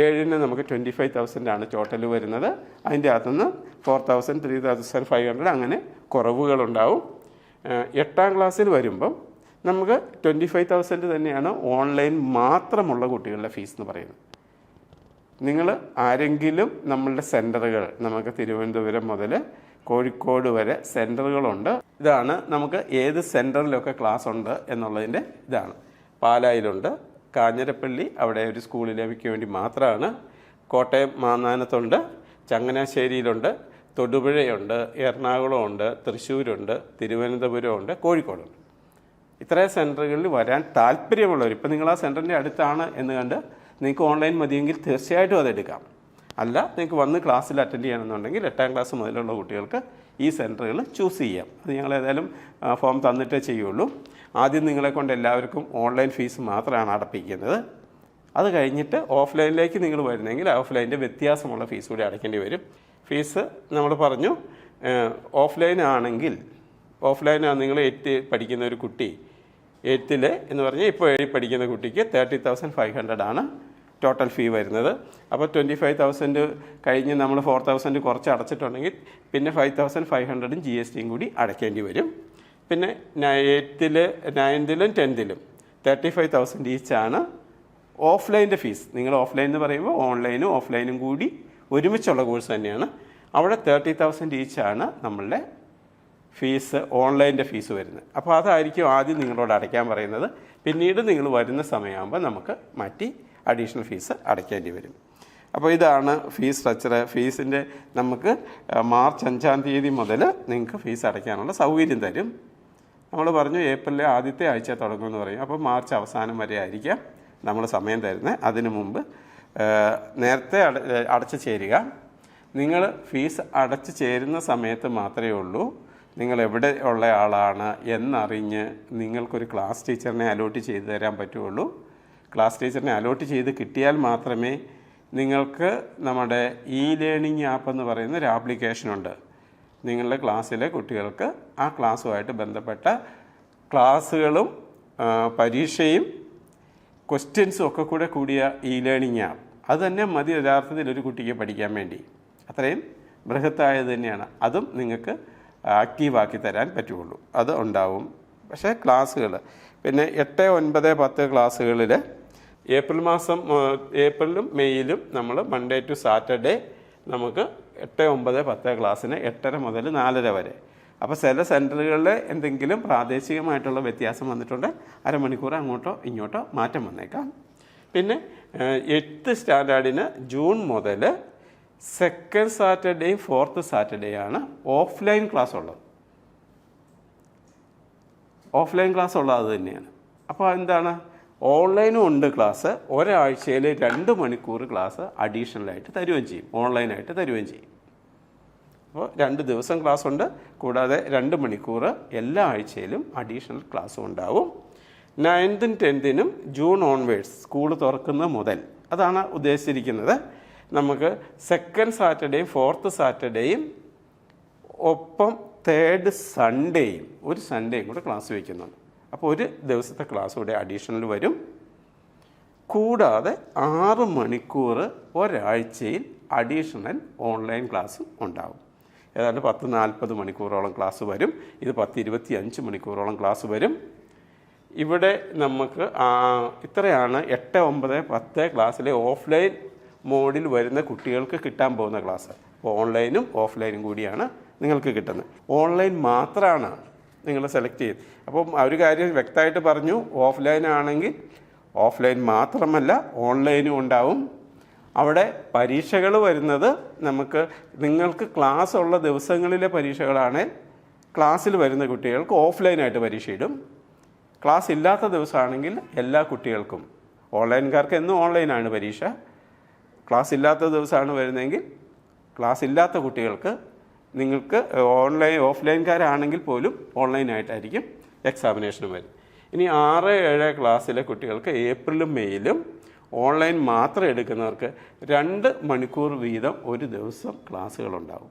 7ന് നമുക്ക് 25,000 ടോട്ടൽ വരുന്നത്. അതിൻ്റെ അകത്തുനിന്ന് 4,000, 3,500 അങ്ങനെ കുറവുകളുണ്ടാവും. 8ാം ക്ലാസ്സിൽ വരുമ്പം നമുക്ക് 25,000 തന്നെയാണ് ഓൺലൈൻ മാത്രമുള്ള കുട്ടികളുടെ ഫീസ് എന്ന് പറയുന്നത്. നിങ്ങൾ ആരെങ്കിലും നമ്മളുടെ സെൻറ്ററുകൾ നമുക്ക് തിരുവനന്തപുരം മുതൽ കോഴിക്കോട് വരെ സെൻറ്ററുകളുണ്ട്. ഇതാണ് നമുക്ക് ഏത് സെൻറ്ററിലൊക്കെ ക്ലാസ് ഉണ്ട് എന്നുള്ളതിൻ്റെ ഇതാണ്. പാലായിലുണ്ട്, കാഞ്ഞിരപ്പള്ളി അവിടെ ഒരു സ്കൂളിലേക്ക് വേണ്ടി മാത്രമാണ്, കോട്ടയം മാന്നാനത്തുണ്ട്, ചങ്ങനാശ്ശേരിയിലുണ്ട്, തൊടുപുഴയുണ്ട്, എറണാകുളമുണ്ട്, തൃശ്ശൂരുണ്ട്, തിരുവനന്തപുരമുണ്ട്, കോഴിക്കോടുണ്ട്. ഇത്രയും സെൻറ്ററുകളിൽ വരാൻ താല്പര്യമുള്ളവർ, ഇപ്പം നിങ്ങൾ ആ സെൻറ്ററിൻ്റെ അടുത്താണ് എന്ന് കണ്ട് നിങ്ങൾക്ക് ഓൺലൈൻ മതിയെങ്കിൽ തീർച്ചയായിട്ടും അതെടുക്കാം. അല്ല, നിങ്ങൾക്ക് വന്ന് ക്ലാസ്സിൽ അറ്റൻഡ് ചെയ്യണമെന്നുണ്ടെങ്കിൽ 8ാം ക്ലാസ് മുതലുള്ള കുട്ടികൾക്ക് ഈ സെൻറ്ററുകൾ ചൂസ് ചെയ്യാം. അത് ഞങ്ങൾ ഏതായാലും ഫോം തന്നിട്ടേ ചെയ്യുള്ളൂ. ആദ്യം നിങ്ങളെ കൊണ്ട് എല്ലാവർക്കും ഓൺലൈൻ ഫീസ് മാത്രമാണ് അടപ്പിക്കുന്നത്. അത് കഴിഞ്ഞിട്ട് ഓഫ്ലൈനിലേക്ക് നിങ്ങൾ വരുന്നെങ്കിൽ ഓഫ്ലൈൻ്റെ വ്യത്യാസമുള്ള ഫീസ് കൂടി അടയ്ക്കേണ്ടി വരും. ഫീസ് നമ്മൾ പറഞ്ഞു, ഓഫ്ലൈൻ ആണെങ്കിൽ നിങ്ങൾ 8th പഠിക്കുന്ന ഒരു കുട്ടി, 8th എന്ന് പറഞ്ഞാൽ ഇപ്പോൾ 7 പഠിക്കുന്ന കുട്ടിക്ക് 30,500 ആണ് ടോട്ടൽ ഫീ വരുന്നത്. അപ്പോൾ 25,000 കഴിഞ്ഞ് നമ്മൾ 4,000 കുറച്ച് അടച്ചിട്ടുണ്ടെങ്കിൽ പിന്നെ 5,500 GSTയും കൂടി അടയ്ക്കേണ്ടി വരും. പിന്നെ 8th, 9th, 10th 35,000 ഈച്ചാണ് ഓഫ്ലൈൻ്റെ ഫീസ്. നിങ്ങൾ ഓഫ്ലൈൻ എന്ന് പറയുമ്പോൾ ഓൺലൈനും ഓഫ്ലൈനും കൂടി ഒരുമിച്ചുള്ള കോഴ്സ് തന്നെയാണ്. അവിടെ 30,000 ഈച്ചാണ് നമ്മളുടെ ഫീസ്, ഓൺലൈൻ്റെ ഫീസ് വരുന്നത്. അപ്പോൾ അതായിരിക്കും ആദ്യം നിങ്ങളോട് അടയ്ക്കാൻ പറയുന്നത്. പിന്നീട് നിങ്ങൾ വരുന്ന സമയമാകുമ്പോൾ നമുക്ക് മാറ്റി അഡീഷണൽ ഫീസ് അടയ്ക്കേണ്ടി വരും. അപ്പോൾ ഇതാണ് ഫീസ് സ്ട്രക്ചർ. ഫീസിൻ്റെ നമുക്ക് മാർച്ച് 5-ാം തീയതി മുതൽ നിങ്ങൾക്ക് ഫീസ് അടയ്ക്കാനുള്ള സൗകര്യം തരും. നമ്മൾ പറഞ്ഞു ഏപ്രിലെ ആദ്യത്തെ ആഴ്ച തുടങ്ങുമെന്ന് പറയും. അപ്പോൾ മാർച്ച് അവസാനം വരെ ആയിരിക്കാം നമ്മൾ സമയം തരുന്നത്. അതിനു മുമ്പ് നേരത്തെ അടച്ചു ചേരുക. നിങ്ങൾ ഫീസ് അടച്ചു ചേരുന്ന സമയത്ത് മാത്രമേ ഉള്ളൂ നിങ്ങൾ എവിടെ ഉള്ള ആളാണ് എന്നറിഞ്ഞ് നിങ്ങൾക്കൊരു ക്ലാസ് ടീച്ചറിനെ അലോട്ട് ചെയ്ത് തരാൻ പറ്റുള്ളൂ. ക്ലാസ് ടീച്ചറിനെ അലോട്ട് ചെയ്ത് കിട്ടിയാൽ മാത്രമേ നിങ്ങൾക്ക് നമ്മുടെ ലേണിംഗ് ആപ്പ് എന്ന് പറയുന്ന ഒരു ആപ്ലിക്കേഷനുണ്ട്. നിങ്ങളുടെ ക്ലാസ്സിലെ കുട്ടികൾക്ക് ആ ക്ലാസ്സുമായിട്ട് ബന്ധപ്പെട്ട ക്ലാസ്സുകളും പരീക്ഷയും ക്വസ്റ്റ്യൻസും ഒക്കെ കൂടിയ ലേണിംഗ് ആപ്പ്. അത് തന്നെ മതി യഥാർത്ഥത്തിൽ ഒരു കുട്ടിക്ക് പഠിക്കാൻ വേണ്ടി. അത്രയും ബൃഹത്തായത് തന്നെയാണ്. അതും നിങ്ങൾക്ക് ആക്റ്റീവാക്കി തരാൻ പറ്റുള്ളൂ. അത് ഉണ്ടാവും. പക്ഷേ ക്ലാസ്സുകൾ പിന്നെ 8, 9, 10 ക്ലാസ്സുകളിൽ ഏപ്രിലും മെയ്യിലും നമ്മൾ മൺഡേ ടു സാറ്റർഡേ നമുക്ക് 8, 9, 10 ക്ലാസ്സിന് 8:30 മുതൽ 4:30 വരെ. അപ്പോൾ ചില സെൻറ്ററുകളിൽ എന്തെങ്കിലും പ്രാദേശികമായിട്ടുള്ള വ്യത്യാസം വന്നിട്ടുണ്ട്. അരമണിക്കൂർ അങ്ങോട്ടോ ഇങ്ങോട്ടോ മാറ്റം വന്നേക്കാം. പിന്നെ 8th സ്റ്റാൻഡേർഡിന് ജൂൺ മുതൽ 2nd സാറ്റർഡേയും 4th സാറ്റർഡേയാണ് ഓഫ്ലൈൻ ക്ലാസ് ഉള്ളത്. ഓഫ്ലൈൻ ക്ലാസ് ഉള്ളത് അത് തന്നെയാണ്. അപ്പോൾ എന്താണ്, ഓൺലൈനും ഉണ്ട് ക്ലാസ്. ഒരാഴ്ചയിൽ 2 മണിക്കൂർ ക്ലാസ് അഡീഷണലായിട്ട് തരുകയും ചെയ്യും, ഓൺലൈനായിട്ട് തരുകയും ചെയ്യും. അപ്പോൾ 2 ദിവസം ക്ലാസ് ഉണ്ട്. കൂടാതെ 2 മണിക്കൂർ എല്ലാ ആഴ്ചയിലും അഡീഷണൽ ക്ലാസ്സും ഉണ്ടാവും. 9th, 10th June onwards school തുറക്കുന്ന മുതൽ അതാണ് ഉദ്ദേശിച്ചിരിക്കുന്നത്. നമുക്ക് 2nd സാറ്റർഡേയും 4th സാറ്റർഡേയും ഒപ്പം 3rd സൺഡേയും ഒരു സൺഡേയും കൂടെ ക്ലാസ് വയ്ക്കുന്നുണ്ട്. അപ്പോൾ ഒരു ദിവസത്തെ ക്ലാസ് കൂടെ അഡീഷണൽ വരും. കൂടാതെ 6 മണിക്കൂർ ഒരാഴ്ചയിൽ അഡീഷണൽ ഓൺലൈൻ ക്ലാസ്സും ഉണ്ടാവും. ഏതാണ്ട് 10-40 മണിക്കൂറോളം ക്ലാസ് വരും. ഇത് 10-25 മണിക്കൂറോളം ക്ലാസ് വരും. ഇവിടെ നമുക്ക് ഇത്രയാണ് 8, 9, 10 ക്ലാസ്സിലെ ഓഫ്ലൈൻ മോഡിൽ വരുന്ന കുട്ടികൾക്ക് കിട്ടാൻ പോകുന്ന ക്ലാസ്. ഓൺലൈനും ഓഫ്ലൈനും കൂടിയാണ് നിങ്ങൾക്ക് കിട്ടുന്നത്. ഓൺലൈൻ മാത്രമാണ് നിങ്ങൾ സെലക്ട് ചെയ്ത്. അപ്പം ഒരു കാര്യം വ്യക്തമായിട്ട് പറഞ്ഞു, ഓഫ്ലൈൻ ആണെങ്കിൽ ഓഫ്ലൈൻ മാത്രമല്ല ഓൺലൈനും ഉണ്ടാവും. അവിടെ പരീക്ഷകൾ വരുന്നത് നിങ്ങൾക്ക് ക്ലാസ് ഉള്ള ദിവസങ്ങളിലെ പരീക്ഷകളാണെങ്കിൽ ക്ലാസ്സിൽ വരുന്ന കുട്ടികൾക്ക് ഓഫ്ലൈനായിട്ട് പരീക്ഷ ഇടും. ക്ലാസ് ഇല്ലാത്ത ദിവസമാണെങ്കിൽ എല്ലാ കുട്ടികൾക്കും, ഓൺലൈൻകാർക്ക് എന്നും ഓൺലൈനാണ് പരീക്ഷ. ക്ലാസ് ഇല്ലാത്ത ദിവസമാണ് വരുന്നതെങ്കിൽ ക്ലാസ് ഇല്ലാത്ത കുട്ടികൾക്ക് നിങ്ങൾക്ക് ഓഫ്ലൈൻകാരാണെങ്കിൽ പോലും ഓൺലൈനായിട്ടായിരിക്കും എക്സാമിനേഷൻ വരും. ഇനി 6, 7 ക്ലാസ്സിലെ കുട്ടികൾക്ക് ഏപ്രിലും മെയ്യിലും ഓൺലൈൻ മാത്രം എടുക്കുന്നവർക്ക് 2 മണിക്കൂർ വീതം ഒരു ദിവസം ക്ലാസ്സുകളുണ്ടാവും.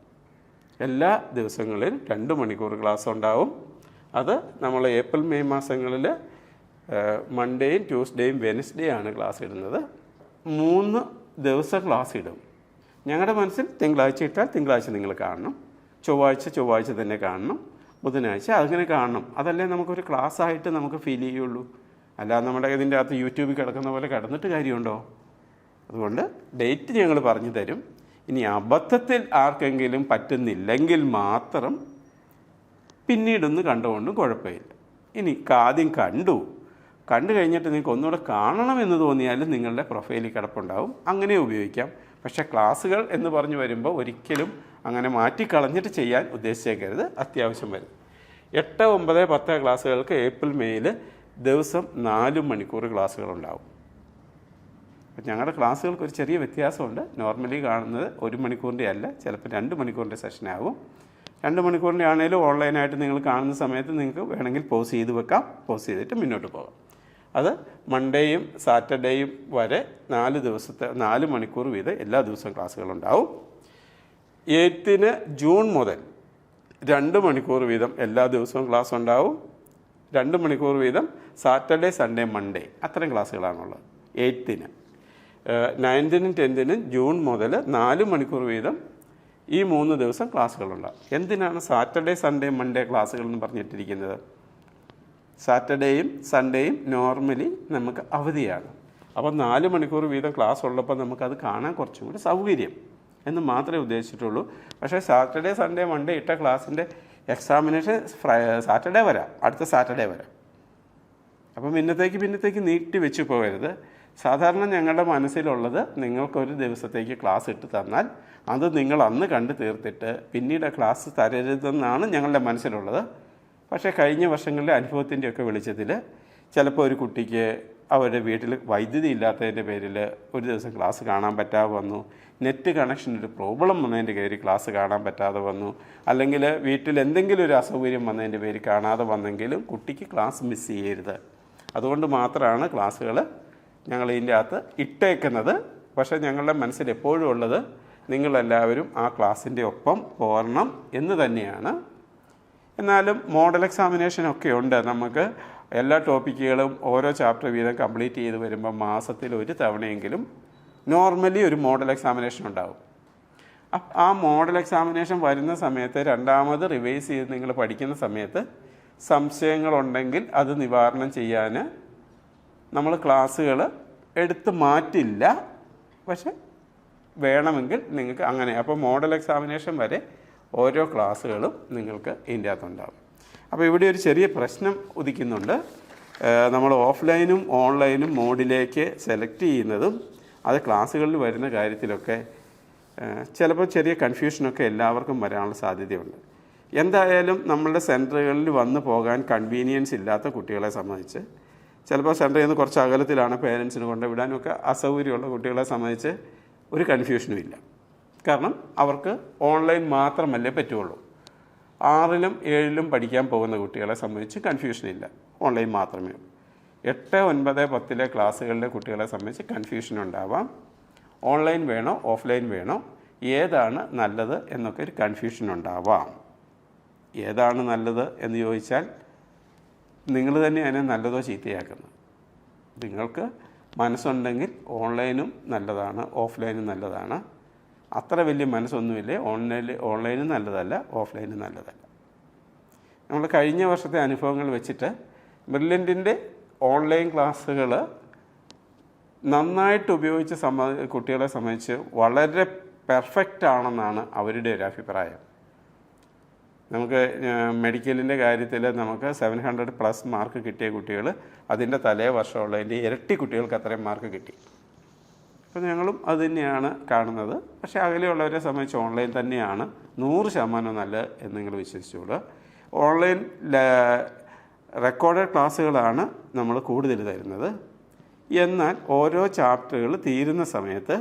എല്ലാ ദിവസങ്ങളിലും 2 മണിക്കൂർ ക്ലാസ് ഉണ്ടാവും. അത് നമ്മൾ ഏപ്രിൽ മെയ് മാസങ്ങളിൽ മൺഡേയും ട്യൂസ്ഡേയും വെനസ്ഡേ ആണ് ക്ലാസ് ഇടുന്നത്. 3 ദിവസം ക്ലാസ് ഇടും. ഞങ്ങളുടെ മനസ്സിൽ തിങ്കളാഴ്ച ഇട്ടാൽ തിങ്കളാഴ്ച നിങ്ങൾ കാണണം, ചൊവ്വാഴ്ച തന്നെ കാണണം, ബുധനാഴ്ച അങ്ങനെ കാണണം. അതല്ലേ നമുക്കൊരു ക്ലാസ് ആയിട്ട് നമുക്ക് ഫീൽ ചെയ്യുള്ളൂ. അല്ലാതെ നമ്മുടെ ഇതിൻ്റെ അകത്ത് യൂട്യൂബിൽ കിടക്കുന്ന പോലെ കിടന്നിട്ട് കാര്യമുണ്ടോ? അതുകൊണ്ട് ഡേറ്റ് ഞങ്ങൾ പറഞ്ഞു തരും. ഇനി അബദ്ധത്തിൽ ആർക്കെങ്കിലും പറ്റുന്നില്ലെങ്കിൽ മാത്രം പിന്നീടൊന്ന് കണ്ടുകൊണ്ടും കുഴപ്പമില്ല. ഇനി ആദ്യം കണ്ടു കഴിഞ്ഞിട്ട് നിങ്ങൾക്ക് ഒന്നുകൂടെ കാണണമെന്ന് തോന്നിയാലും നിങ്ങളുടെ പ്രൊഫൈലിൽ കിടപ്പുണ്ടാവും, അങ്ങനെ ഉപയോഗിക്കാം. പക്ഷേ ക്ലാസ്സുകൾ എന്ന് പറഞ്ഞു വരുമ്പോൾ ഒരിക്കലും അങ്ങനെ മാറ്റിക്കളഞ്ഞിട്ട് ചെയ്യാൻ ഉദ്ദേശിച്ചേക്കരുത്, അത്യാവശ്യം വരും. 8, 9, 10 ക്ലാസ്സുകൾക്ക് ഏപ്രിൽ മെയ്യിൽ ദിവസം 4 മണിക്കൂർ ക്ലാസ്സുകളുണ്ടാവും. അപ്പം ഞങ്ങളുടെ ക്ലാസ്സുകൾക്ക് ഒരു ചെറിയ വ്യത്യാസമുണ്ട്. നോർമലി കാണുന്നത് 1 മണിക്കൂറിൻ്റെ അല്ല, ചിലപ്പോൾ 2 മണിക്കൂറിൻ്റെ സെഷനാകും. 2 മണിക്കൂറിൻ്റെ ആണെങ്കിലും ഓൺലൈനായിട്ട് നിങ്ങൾ കാണുന്ന സമയത്ത് നിങ്ങൾക്ക് വേണമെങ്കിൽ പോസ് ചെയ്ത് വെക്കാം, പോസ് ചെയ്തിട്ട് മുന്നോട്ട് പോകാം. അത് മൺഡേയും സാറ്റർഡേയും വരെ 4 മണിക്കൂർ വീതം എല്ലാ ദിവസവും ക്ലാസ്സുകളുണ്ടാവും. 8 ജൂൺ മുതൽ 2 മണിക്കൂർ വീതം എല്ലാ ദിവസവും ക്ലാസ് ഉണ്ടാവും. 2 മണിക്കൂർ വീതം സാറ്റർഡേ, സൺഡേ, മൺഡേ അത്രയും ക്ലാസ്സുകളാണുള്ളത് 8. 9നും 10നും ജൂൺ മുതൽ 4 മണിക്കൂർ വീതം ഈ 3 ദിവസം ക്ലാസ്സുകളുണ്ടാകും. എന്തിനാണ് സാറ്റർഡേ, സൺഡേ, മൺഡേ ക്ലാസ്സുകൾ എന്ന് പറഞ്ഞിട്ടിരിക്കുന്നത്? സാറ്റർഡേയും സൺഡേയും നോർമലി നമുക്ക് അവധിയാണ്. അപ്പോൾ 4 മണിക്കൂർ വീതം ക്ലാസ് ഉള്ളപ്പോൾ നമുക്കത് കാണാൻ കുറച്ചും കൂടി സൗകര്യം എന്ന് മാത്രമേ ഉദ്ദേശിച്ചിട്ടുള്ളൂ. പക്ഷേ സാറ്റർഡേ, സൺഡേ, മൺഡേ ഇട്ട ക്ലാസ്സിൻ്റെ എക്സാമിനേഷൻ സാറ്റർഡേ വരാം, അടുത്ത സാറ്റർഡേ വരാം. അപ്പം പിന്നത്തേക്ക് നീട്ടി വെച്ച് പോകരുത്. സാധാരണ ഞങ്ങളുടെ മനസ്സിലുള്ളത് നിങ്ങൾക്കൊരു ദിവസത്തേക്ക് ക്ലാസ് ഇട്ട് തന്നാൽ അത് നിങ്ങൾ അന്ന് കണ്ട് തീർത്തിട്ട് പിന്നീട് ക്ലാസ് തരരുതെന്നാണ് ഞങ്ങളുടെ മനസ്സിലുള്ളത്. പക്ഷേ കഴിഞ്ഞ വർഷങ്ങളിലെ അനുഭവത്തിൻ്റെയൊക്കെ വെളിച്ചത്തിൽ ചിലപ്പോൾ ഒരു കുട്ടിക്ക് അവരുടെ വീട്ടിൽ വൈദ്യുതി ഇല്ലാത്തതിൻ്റെ പേരിൽ ഒരു ദിവസം ക്ലാസ് കാണാൻ പറ്റാതെ വന്നു, നെറ്റ് കണക്ഷനൊരു പ്രോബ്ലം വന്നതിൻ്റെ പേരിൽ ക്ലാസ് കാണാൻ പറ്റാതെ വന്നു, അല്ലെങ്കിൽ വീട്ടിൽ എന്തെങ്കിലും ഒരു അസൗകര്യം വന്നതിൻ്റെ പേരിൽ കാണാതെ വന്നെങ്കിലും കുട്ടിക്ക് ക്ലാസ് മിസ് ചെയ്യരുത്. അതുകൊണ്ട് മാത്രമാണ് ക്ലാസ്സുകൾ ഞങ്ങൾ ഇതിൻ്റെ അകത്ത് ഇട്ടേക്കുന്നത്. പക്ഷേ ഞങ്ങളുടെ മനസ്സിൽ എപ്പോഴും ഉള്ളത് നിങ്ങളെല്ലാവരും ആ ക്ലാസ്സിൻ്റെ ഒപ്പം പോരണം എന്ന് തന്നെയാണ്. എന്നാലും മോഡൽ എക്സാമിനേഷനൊക്കെ ഉണ്ട്. നമുക്ക് എല്ലാ ടോപ്പിക്കുകളും ഓരോ ചാപ്റ്റർ വീതം കംപ്ലീറ്റ് ചെയ്ത് വരുമ്പോൾ മാസത്തിൽ ഒരു തവണയെങ്കിലും നോർമലി ഒരു മോഡൽ എക്സാമിനേഷൻ ഉണ്ടാവും. ആ മോഡൽ എക്സാമിനേഷൻ വരുന്ന സമയത്ത് രണ്ടാമത് റിവൈസ് ചെയ്ത് നിങ്ങൾ പഠിക്കുന്ന സമയത്ത് സംശയങ്ങളുണ്ടെങ്കിൽ അത് നിവാരണം ചെയ്യാൻ നമ്മൾ ക്ലാസ്സുകൾ എടുത്ത് മാറ്റില്ല. പക്ഷെ വേണമെങ്കിൽ നിങ്ങൾക്ക് അങ്ങനെ, അപ്പോൾ മോഡൽ എക്സാമിനേഷൻ വരെ ഓരോ ക്ലാസ്സുകളും നിങ്ങൾക്ക് ഇതിൻ്റെ അകത്തുണ്ടാകും. അപ്പോൾ ഇവിടെ ഒരു ചെറിയ പ്രശ്നം ഉദിക്കുന്നുണ്ട്. നമ്മൾ ഓഫ്ലൈനും ഓൺലൈനും മോഡിലേക്ക് സെലക്ട് ചെയ്യുന്നതും അത് ക്ലാസ്സുകളിൽ വരുന്ന കാര്യത്തിലൊക്കെ ചിലപ്പോൾ ചെറിയ കൺഫ്യൂഷനൊക്കെ എല്ലാവർക്കും വരാനുള്ള സാധ്യതയുണ്ട്. എന്തായാലും നമ്മളുടെ സെൻറ്ററുകളിൽ വന്നു പോകാൻ കൺവീനിയൻസ് ഇല്ലാത്ത കുട്ടികളെ സംബന്ധിച്ച്, ചിലപ്പോൾ സെൻറ്ററിൽ നിന്ന് കുറച്ച് അകലത്തിലാണ് പേരൻസിന് കൊണ്ടുവിടാനൊക്കെ അസൗകര്യമുള്ള കുട്ടികളെ സംബന്ധിച്ച് ഒരു കൺഫ്യൂഷനും ഇല്ല. കാരണം അവർക്ക് ഓൺലൈൻ മാത്രമല്ലേ പറ്റുള്ളൂ. 6ലും 7ലും പഠിക്കാൻ പോകുന്ന കുട്ടികളെ സംബന്ധിച്ച് കൺഫ്യൂഷനില്ല, ഓൺലൈൻ മാത്രമേ ഉള്ളൂ. 8, 9, 10 ക്ലാസ്സുകളിലെ കുട്ടികളെ സംബന്ധിച്ച് കൺഫ്യൂഷൻ ഉണ്ടാവാം. ഓൺലൈൻ വേണോ ഓഫ്ലൈൻ വേണോ, ഏതാണ് നല്ലത് എന്നൊക്കെ ഒരു കൺഫ്യൂഷൻ ഉണ്ടാവാം. ഏതാണ് നല്ലത് എന്ന് ചോദിച്ചാൽ നിങ്ങൾ തന്നെ അതിനെ നല്ലതോ ചീത്തയാക്കുന്നത്. നിങ്ങൾക്ക് മനസ്സുണ്ടെങ്കിൽ ഓൺലൈനും നല്ലതാണ്, ഓഫ്ലൈനും നല്ലതാണ്. അത്ര വലിയ മനസ്സൊന്നുമില്ലേ, ഓൺലൈനും നല്ലതല്ല, ഓഫ്ലൈനും നല്ലതല്ല. നമ്മൾ കഴിഞ്ഞ വർഷത്തെ അനുഭവങ്ങൾ വെച്ചിട്ട് ബ്രില്യൻറ്റിൻ്റെ ഓൺലൈൻ ക്ലാസ്സുകൾ നന്നായിട്ട് ഉപയോഗിച്ച് കുട്ടികളെ സംബന്ധിച്ച് വളരെ പെർഫെക്റ്റ് ആണെന്നാണ് അവരുടെ ഒരു അഭിപ്രായം. നമുക്ക് മെഡിക്കലിൻ്റെ കാര്യത്തിൽ നമുക്ക് 700+ മാർക്ക് കിട്ടിയ കുട്ടികൾ അതിൻ്റെ തലേ വർഷമുള്ളതിൻ്റെ ഇരട്ടി കുട്ടികൾക്ക് അത്രയും മാർക്ക് കിട്ടി. അപ്പോൾ ഞങ്ങളും അത് തന്നെയാണ് കാണുന്നത്. പക്ഷേ അകലെയുള്ളവരെ സംബന്ധിച്ച് ഓൺലൈൻ തന്നെയാണ് 100% നല്ലത് എന്ന് നിങ്ങൾ വിശ്വസിച്ചോളൂ. ഓൺലൈൻ റെക്കോർഡഡ് ക്ലാസ്സുകളാണ് നമ്മൾ കൂടുതൽ തരുന്നത്. എന്നാൽ ഓരോ ചാപ്റ്ററുകൾ തീരുന്ന സമയത്ത്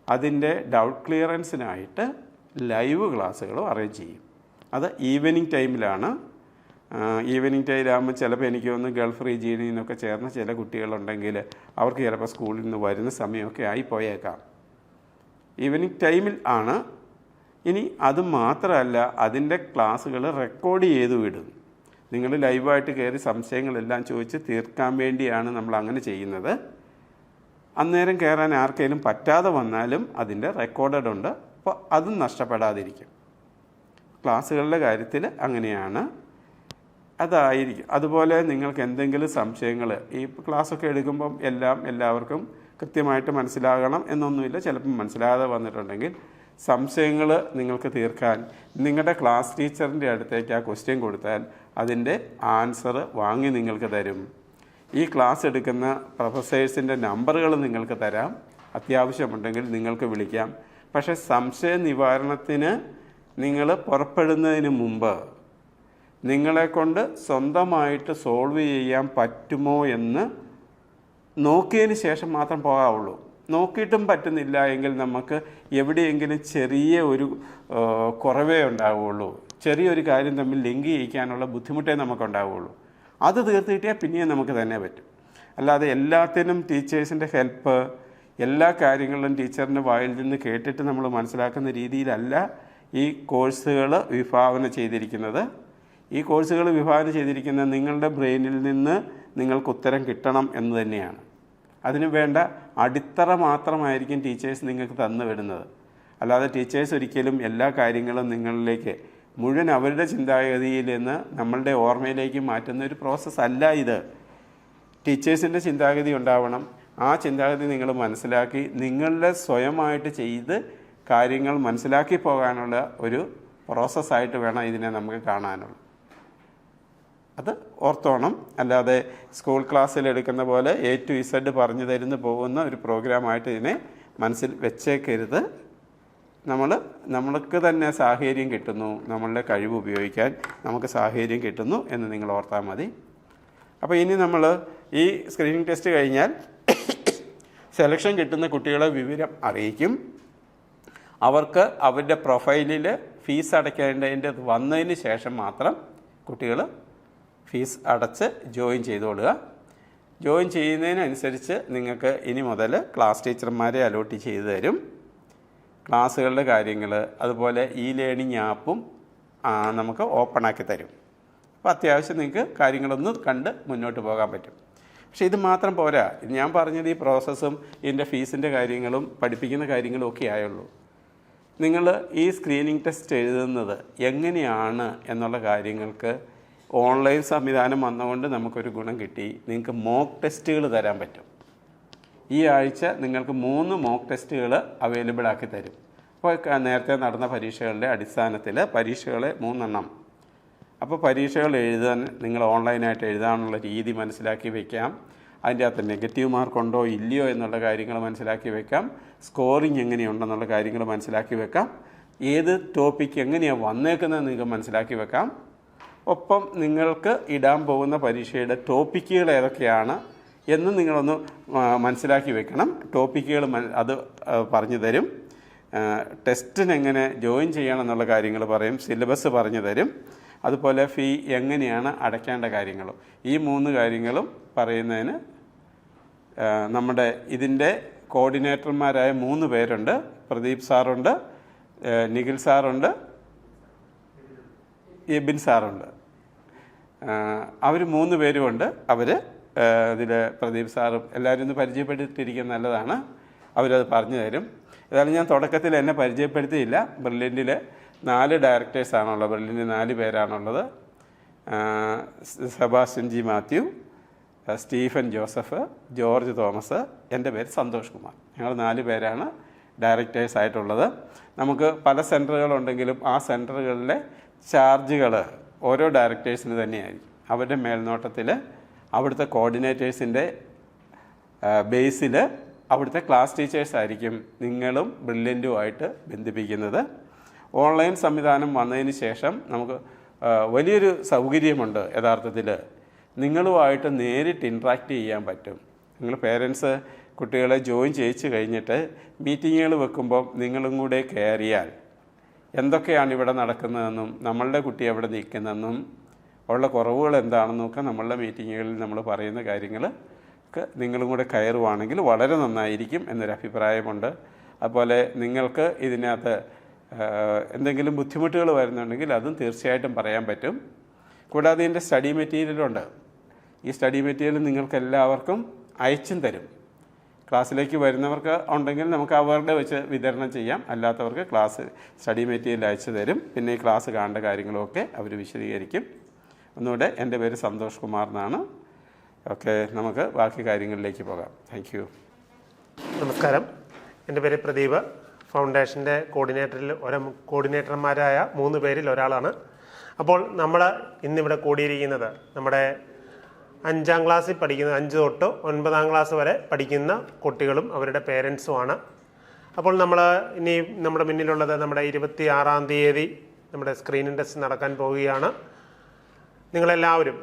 അതിൻ്റെ ഡൗട്ട് ക്ലിയറൻസിനായിട്ട് ലൈവ് ക്ലാസ്സുകളും അറേഞ്ച് ചെയ്യും. അത് ഈവനിങ് ടൈമിലാണ്. ഈവനിങ് ടൈമിലാകുമ്പോൾ ചിലപ്പോൾ എനിക്ക് തോന്നുന്നു ഗൾഫ് റീജിയനിൽ നിന്നൊക്കെ ചേർന്ന ചില കുട്ടികളുണ്ടെങ്കിൽ അവർക്ക് ചിലപ്പോൾ സ്കൂളിൽ നിന്ന് വരുന്ന സമയമൊക്കെ ആയിപ്പോയേക്കാം. ഈവനിങ് ടൈമിൽ ആണ്. ഇനി അത് മാത്രമല്ല, അതിൻ്റെ ക്ലാസ്സുകൾ റെക്കോർഡ് ചെയ്ത് വിടും. നിങ്ങൾ ലൈവായിട്ട് കയറി സംശയങ്ങളെല്ലാം ചോദിച്ച് തീർക്കാൻ വേണ്ടിയാണ് നമ്മൾ അങ്ങനെ ചെയ്യുന്നത്. അന്നേരം കയറാൻ ആർക്കെങ്കിലും പറ്റാതെ വന്നാലും അതിൻ്റെ റെക്കോർഡഡ് ഉണ്ട്. അപ്പോൾ അതും നഷ്ടപ്പെടാതിരിക്കും. ക്ലാസ്സുകളുടെ കാര്യത്തിൽ അങ്ങനെയാണ്, അതായിരിക്കും. അതുപോലെ നിങ്ങൾക്ക് എന്തെങ്കിലും സംശയങ്ങൾ, ഈ ക്ലാസ്സൊക്കെ എടുക്കുമ്പം എല്ലാവർക്കും കൃത്യമായിട്ട് മനസ്സിലാകണം എന്നൊന്നുമില്ല. ചിലപ്പം മനസ്സിലാകാതെ വന്നിട്ടുണ്ടെങ്കിൽ സംശയങ്ങൾ നിങ്ങൾക്ക് തീർക്കാൻ നിങ്ങളുടെ ക്ലാസ് ടീച്ചറിൻ്റെ അടുത്തേക്ക് ആ ക്വസ്റ്റ്യൻ കൊടുത്താൽ അതിൻ്റെ ആൻസർ വാങ്ങി നിങ്ങൾക്ക് തരും. ഈ ക്ലാസ് എടുക്കുന്ന പ്രൊഫസേഴ്സിൻ്റെ നമ്പറുകൾ നിങ്ങൾക്ക് തരാം. അത്യാവശ്യമുണ്ടെങ്കിൽ നിങ്ങൾക്ക് വിളിക്കാം. പക്ഷേ സംശയ നിവാരണത്തിന് നിങ്ങൾ പുറപ്പെടുന്നതിന് മുമ്പ് നിങ്ങളെക്കൊണ്ട് സ്വന്തമായിട്ട് സോൾവ് ചെയ്യാൻ പറ്റുമോ എന്ന് നോക്കിയതിന് ശേഷം മാത്രം പോകാവുള്ളൂ. നോക്കിയിട്ടും പറ്റുന്നില്ല എങ്കിൽ നമുക്ക് എവിടെയെങ്കിലും ചെറിയ ഒരു കുറവേ ഉണ്ടാവുകയുള്ളൂ. ചെറിയൊരു കാര്യം തമ്മിൽ ലിങ്ക് ചെയ്യിക്കാനുള്ള ബുദ്ധിമുട്ടേ നമുക്കുണ്ടാവുകയുള്ളൂ. അത് തീർത്ത് കിട്ടിയാൽ പിന്നെയും നമുക്ക് തന്നെ പറ്റും. അല്ലാതെ എല്ലാത്തിനും ടീച്ചേഴ്സിൻ്റെ ഹെൽപ്പ്, എല്ലാ കാര്യങ്ങളിലും ടീച്ചറിൻ്റെ വായിൽ നിന്ന് കേട്ടിട്ട് നമ്മൾ മനസ്സിലാക്കുന്ന രീതിയിലല്ല ഈ കോഴ്സുകൾ വിഭാവന ചെയ്തിരിക്കുന്നത്. ഈ കോഴ്സുകൾ വിഭാവന ചെയ്തിരിക്കുന്നത് നിങ്ങളുടെ ബ്രെയിനിൽ നിന്ന് നിങ്ങൾക്ക് ഉത്തരം കിട്ടണം എന്ന് തന്നെയാണ്. അതിന് വേണ്ട അടിത്തറ മാത്രമായിരിക്കും ടീച്ചേഴ്സ് നിങ്ങൾക്ക് തന്നു വിടുന്നത്. അല്ലാതെ ടീച്ചേഴ്സ് ഒരിക്കലും എല്ലാ കാര്യങ്ങളും നിങ്ങളിലേക്ക് മുഴുവൻ അവരുടെ ചിന്താഗതിയിൽ നിന്ന് നമ്മളുടെ ഓർമ്മയിലേക്ക് മാറ്റുന്ന ഒരു പ്രോസസ്സ് അല്ല ഇത്. ടീച്ചേഴ്സിൻ്റെ ചിന്താഗതി ഉണ്ടാവണം. ആ ചിന്താഗതി നിങ്ങൾ മനസ്സിലാക്കി നിങ്ങളുടെ സ്വയമായിട്ട് ചെയ്ത് കാര്യങ്ങൾ മനസ്സിലാക്കി പോകാനുള്ള ഒരു പ്രോസസ്സായിട്ട് വേണം ഇതിനെ നമുക്ക് കാണാനുള്ളൂ. അത് ഓർത്തോണം. അല്ലാതെ സ്കൂൾ ക്ലാസ്സിൽ എടുക്കുന്ന പോലെ A to Z പറഞ്ഞു തരുന്നു പോകുന്ന ഒരു പ്രോഗ്രാമായിട്ട് ഇതിനെ മനസ്സിൽ വെച്ചേക്കരുത്. നമ്മൾക്ക് തന്നെ സാഹചര്യം കിട്ടുന്നു, നമ്മളുടെ കഴിവ് ഉപയോഗിക്കാൻ നമുക്ക് സാഹചര്യം കിട്ടുന്നു എന്ന് നിങ്ങൾ ഓർത്താൽ മതി. അപ്പോൾ ഇനി നമ്മൾ ഈ സ്ക്രീനിങ് ടെസ്റ്റ് കഴിഞ്ഞാൽ സെലക്ഷൻ കിട്ടുന്ന കുട്ടികളെ വിവരം അറിയിക്കും. അവർക്ക് അവരുടെ പ്രൊഫൈലിൽ ഫീസ് അടയ്ക്കേണ്ടതിൻ്റെ വന്നതിന് ശേഷം മാത്രം കുട്ടികൾ ഫീസ് അടച്ച് ജോയിൻ ചെയ്തോളുക. ജോയിൻ ചെയ്യുന്നതിനനുസരിച്ച് നിങ്ങൾക്ക് ഇനി മുതൽ ക്ലാസ് ടീച്ചർമാരെ അലോട്ട് ചെയ്തു തരും. ക്ലാസ്സുകളുടെ കാര്യങ്ങൾ അതുപോലെ ലേണിംഗ് ആപ്പും നമുക്ക് ഓപ്പണാക്കി തരും. അപ്പോൾ അത്യാവശ്യം നിങ്ങൾക്ക് കാര്യങ്ങളൊന്ന് കണ്ട് മുന്നോട്ട് പോകാൻ പറ്റും. പക്ഷേ ഇത് മാത്രം പോരാ. ഞാൻ പറഞ്ഞത് ഈ പ്രോസസ്സും ഇതിൻ്റെ ഫീസിൻ്റെ കാര്യങ്ങളും പഠിപ്പിക്കുന്ന കാര്യങ്ങളും ഒക്കെ ആയുള്ളൂ. നിങ്ങൾ ഈ സ്ക്രീനിങ് ടെസ്റ്റ് എഴുതുന്നത് എങ്ങനെയാണ് എന്നുള്ള കാര്യങ്ങൾക്ക് ഓൺലൈൻ സംവിധാനം വന്നുകൊണ്ട് നമുക്കൊരു ഗുണം കിട്ടി. നിങ്ങൾക്ക് മോക്ക് ടെസ്റ്റുകൾ തരാൻ പറ്റും. ഈ ആഴ്ച നിങ്ങൾക്ക് 3 മോക്ക് ടെസ്റ്റുകൾ അവൈലബിൾ ആക്കി തരും. അപ്പോൾ നേരത്തെ നടന്ന പരീക്ഷകളുടെ അടിസ്ഥാനത്തിൽ പരീക്ഷകളെ 3 എണ്ണം. അപ്പോൾ പരീക്ഷകൾ എഴുതാൻ നിങ്ങൾ ഓൺലൈനായിട്ട് എഴുതാനുള്ള രീതി മനസ്സിലാക്കി വയ്ക്കാം. അതിൻ്റെ അകത്ത് നെഗറ്റീവ് മാർക്കുണ്ടോ ഇല്ലയോ എന്നുള്ള കാര്യങ്ങൾ മനസ്സിലാക്കി വെക്കാം. സ്കോറിങ് എങ്ങനെയുണ്ടെന്നുള്ള കാര്യങ്ങൾ മനസ്സിലാക്കി വെക്കാം. ഏത് ടോപ്പിക്ക് എങ്ങനെയാണ് വന്നേക്കുന്നത് നിങ്ങൾക്ക് മനസ്സിലാക്കി വെക്കാം. ഒപ്പം നിങ്ങൾക്ക് ഇടാൻ പോകുന്ന പരീക്ഷയുടെ ടോപ്പിക്കുകൾ ഏതൊക്കെയാണ് എന്ന് നിങ്ങളൊന്ന് മനസ്സിലാക്കി വെക്കണം. ടോപ്പിക്കുകൾ അത് പറഞ്ഞു തരും. ടെസ്റ്റിനെങ്ങനെ ജോയിൻ ചെയ്യണം എന്നുള്ള കാര്യങ്ങൾ പറയും. സിലബസ് പറഞ്ഞു തരും. അതുപോലെ ഫീ എങ്ങനെയാണ് അടയ്ക്കേണ്ട കാര്യങ്ങളും ഈ 3 കാര്യങ്ങളും പറയുന്നതിന് നമ്മുടെ ഇതിൻ്റെ കോർഡിനേറ്റർമാരായ 3 പേരുണ്ട്. പ്രദീപ് സാറുണ്ട്, നിഖിൽ സാറുണ്ട്, എബിൻ സാറുണ്ട്. അവർ 3 പേരുമുണ്ട്. അവർ ഇതിൽ പ്രദീപ് സാറും എല്ലാവരും ഒന്ന് പരിചയപ്പെടുത്തിയിരിക്കുന്നത് നല്ലതാണ്. അവരത് പറഞ്ഞു തരും. ഏതായാലും ഞാൻ തുടക്കത്തിൽ എന്നെ പരിചയപ്പെടുത്തിയില്ല. ബ്രില്യൻറ്റിൽ 4 ഡയറക്ടേഴ്സാണുള്ളത്. ബ്രില്യൻറ്റിൽ 4 പേരാണുള്ളത്. സെബാസ്റ്റ്യൻ ജി മാത്യു, സ്റ്റീഫൻ ജോസഫ്, ജോർജ് തോമസ്, എൻ്റെ പേര് സന്തോഷ് കുമാർ. ഞങ്ങൾ 4 പേരാണ് ഡയറക്ടേഴ്സായിട്ടുള്ളത്. നമുക്ക് പല സെൻറ്ററുകളുണ്ടെങ്കിലും ആ സെൻറ്ററുകളിലെ ചാർജുകൾ ഓരോ ഡയറക്ടേഴ്സിന് തന്നെയായിരിക്കും. അവരുടെ മേൽനോട്ടത്തിൽ അവിടുത്തെ കോർഡിനേറ്റേഴ്സിൻ്റെ ബേസിൽ അവിടുത്തെ ക്ലാസ് ടീച്ചേഴ്സായിരിക്കും നിങ്ങളും ബ്രില്യൻറ്റുമായിട്ട് ബന്ധിപ്പിക്കുന്നത്. ഓൺലൈൻ സംവിധാനം വന്നതിന് ശേഷം നമുക്ക് വലിയൊരു സൗകര്യമുണ്ട്. യഥാർത്ഥത്തിൽ നിങ്ങളുമായിട്ട് നേരിട്ട് ഇൻട്രാക്ട് ചെയ്യാൻ പറ്റും. നിങ്ങൾ പേരൻസ് കുട്ടികളെ ജോയിൻ ചെയ്യിച്ച് കഴിഞ്ഞിട്ട് മീറ്റിങ്ങുകൾ വെക്കുമ്പോൾ നിങ്ങളും കൂടെ കയറിയാൽ എന്തൊക്കെയാണ് ഇവിടെ നടക്കുന്നതെന്നും നമ്മളുടെ കുട്ടി എവിടെ നിൽക്കുന്നതെന്നും ഉള്ള കുറവുകൾ എന്താണെന്നൊക്കെ നമ്മളുടെ മീറ്റിങ്ങുകളിൽ നമ്മൾ പറയുന്ന കാര്യങ്ങൾ നിങ്ങളും കൂടെ കയറുവാണെങ്കിൽ വളരെ നന്നായിരിക്കും എന്നൊരു അഭിപ്രായമുണ്ട്. അതുപോലെ നിങ്ങൾക്ക് ഇതിനകത്ത് എന്തെങ്കിലും ബുദ്ധിമുട്ടുകൾ വരുന്നുണ്ടെങ്കിൽ അതും തീർച്ചയായിട്ടും പറയാൻ പറ്റും. കൂടാതെ ഇതിൻ്റെ സ്റ്റഡി മെറ്റീരിയലുണ്ട്. ഈ സ്റ്റഡി മെറ്റീരിയൽ നിങ്ങൾക്ക് എല്ലാവർക്കും അയച്ചും തരും. ക്ലാസ്സിലേക്ക് വരുന്നവർക്ക് ഉണ്ടെങ്കിൽ നമുക്ക് അവരുടെ വെച്ച് വിതരണം ചെയ്യാം. അല്ലാത്തവർക്ക് സ്റ്റഡി മെറ്റീരിയൽ അയച്ചു തരും. പിന്നെ ഈ ക്ലാസ് കാണേണ്ട കാര്യങ്ങളൊക്കെ അവർ വിശദീകരിക്കും. ഒന്നുകൂടെ എൻ്റെ പേര് സന്തോഷ് കുമാർ എന്നാണ്. ഓക്കെ, നമുക്ക് ബാക്കി കാര്യങ്ങളിലേക്ക് പോകാം. Thank you. നമസ്കാരം. എൻ്റെ പേര് പ്രദീപ്. ഫൗണ്ടേഷൻ്റെ കോർഡിനേറ്റർമാരായ 3 പേരിൽ ഒരാളാണ്. അപ്പോൾ നമ്മൾ ഇന്നിവിടെ കൂടിയിരിക്കുന്നത് നമ്മുടെ 5ാം ക്ലാസ്സിൽ പഠിക്കുന്ന 5 തൊട്ട് 9ാം ക്ലാസ് വരെ പഠിക്കുന്ന കുട്ടികളും അവരുടെ പേരൻസുമാണ്. അപ്പോൾ നമ്മൾ ഇനി നമ്മുടെ മുന്നിലുള്ളത് നമ്മുടെ 26-ാം തീയതി നമ്മുടെ സ്ക്രീനിംഗ് ടെസ്റ്റ് നടക്കാൻ പോവുകയാണ്. നിങ്ങളെല്ലാവരും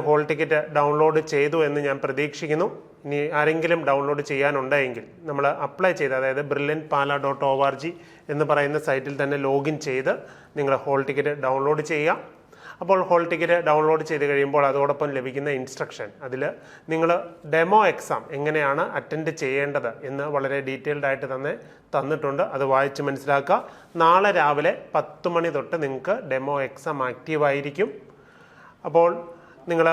ഹോൾ ടിക്കറ്റ് ഡൗൺലോഡ് ചെയ്തു എന്ന് ഞാൻ പ്രതീക്ഷിക്കുന്നു. ഇനി ആരെങ്കിലും ഡൗൺലോഡ് ചെയ്യാനുണ്ടെങ്കിൽ നമ്മൾ അപ്ലൈ ചെയ്ത്, അതായത് brilliantpala.org എന്ന് പറയുന്ന സൈറ്റിൽ തന്നെ ലോഗിൻ ചെയ്ത് നിങ്ങൾ ഹോൾ ടിക്കറ്റ് ഡൗൺലോഡ് ചെയ്യുക. അപ്പോൾ ഹോൾ ടിക്കറ്റ് ഡൗൺലോഡ് ചെയ്ത് കഴിയുമ്പോൾ അതോടൊപ്പം ലഭിക്കുന്ന ഇൻസ്ട്രക്ഷൻ, അതിൽ നിങ്ങൾ ഡെമോ എക്സാം എങ്ങനെയാണ് അറ്റൻഡ് ചെയ്യേണ്ടത് എന്ന് വളരെ ഡീറ്റെയിൽഡ് ആയിട്ട് തന്നെ തന്നിട്ടുണ്ട്. അത് വായിച്ച് മനസ്സിലാക്കുക. നാളെ രാവിലെ 10 മണി തൊട്ട് നിങ്ങൾക്ക് ഡെമോ എക്സാം ആക്റ്റീവായിരിക്കും. അപ്പോൾ നിങ്ങൾ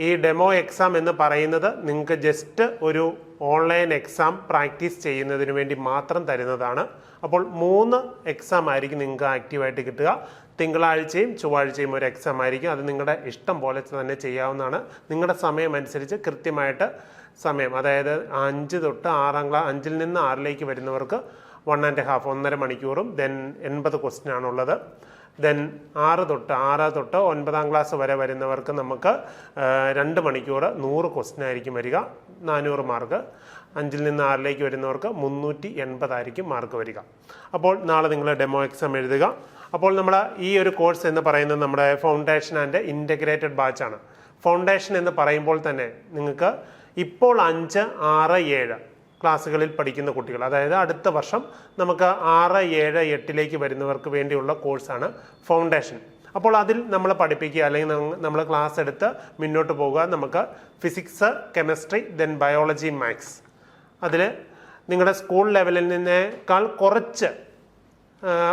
ഈ ഡെമോ എക്സാം എന്ന് പറയുന്നത് നിങ്ങൾക്ക് ജസ്റ്റ് ഒരു ഓൺലൈൻ എക്സാം പ്രാക്ടീസ് ചെയ്യുന്നതിന് വേണ്ടി മാത്രം തരുന്നതാണ്. അപ്പോൾ 3 എക്സാം ആയിരിക്കും നിങ്ങൾക്ക് ആക്റ്റീവായിട്ട് കിട്ടുക. തിങ്കളാഴ്ചയും ചൊവ്വാഴ്ചയും ഒരു എക്സാം ആയിരിക്കും. അത് നിങ്ങളുടെ ഇഷ്ടം പോലെ തന്നെ ചെയ്യാവുന്നതാണ്. നിങ്ങളുടെ സമയം അനുസരിച്ച് കൃത്യമായിട്ട് സമയം, അതായത് 5 തൊട്ട് 5ൽ നിന്ന് 6ലേക്ക് വരുന്നവർക്ക് 1.5 1.5 മണിക്കൂറും ദെൻ 80 ക്വസ്റ്റ്യൻ ആണുള്ളത്. ദെൻ 6 തൊട്ട് 9ാം ക്ലാസ് വരെ വരുന്നവർക്ക് നമുക്ക് 2 മണിക്കൂർ 100 ക്വസ്റ്റ്യൻ ആയിരിക്കും വരിക, 400 മാർക്ക്. 5ൽ നിന്ന് 6ലേക്ക് വരുന്നവർക്ക് 380 ആയിരിക്കും മാർക്ക് വരിക. അപ്പോൾ നാളെ നിങ്ങൾ ഡെമോ എക്സാം എഴുതുക. അപ്പോൾ നമ്മൾ ഈ ഒരു കോഴ്സ് എന്ന് പറയുന്നത് നമ്മുടെ ഫൗണ്ടേഷൻ ആൻഡ് ഇൻ്റഗ്രേറ്റഡ് ബാച്ചാണ്. ഫൗണ്ടേഷൻ എന്ന് പറയുമ്പോൾ തന്നെ നിങ്ങൾക്ക് ഇപ്പോൾ 5, 6, 7 ക്ലാസ്സുകളിൽ പഠിക്കുന്ന കുട്ടികൾ, അതായത് അടുത്ത വർഷം നമുക്ക് 6, 7, 8ലേക്ക് വരുന്നവർക്ക് വേണ്ടിയുള്ള കോഴ്സാണ് ഫൗണ്ടേഷൻ. അപ്പോൾ അതിൽ നമ്മൾ പഠിപ്പിക്കുക, അല്ലെങ്കിൽ നമ്മൾ ക്ലാസ് എടുത്ത് മുന്നോട്ട് പോകുക. നമുക്ക് physics, chemistry, then biology, maths. അതിൽ നിങ്ങളുടെ സ്കൂൾ ലെവലിൽ നിന്നേക്കാൾ കുറച്ച്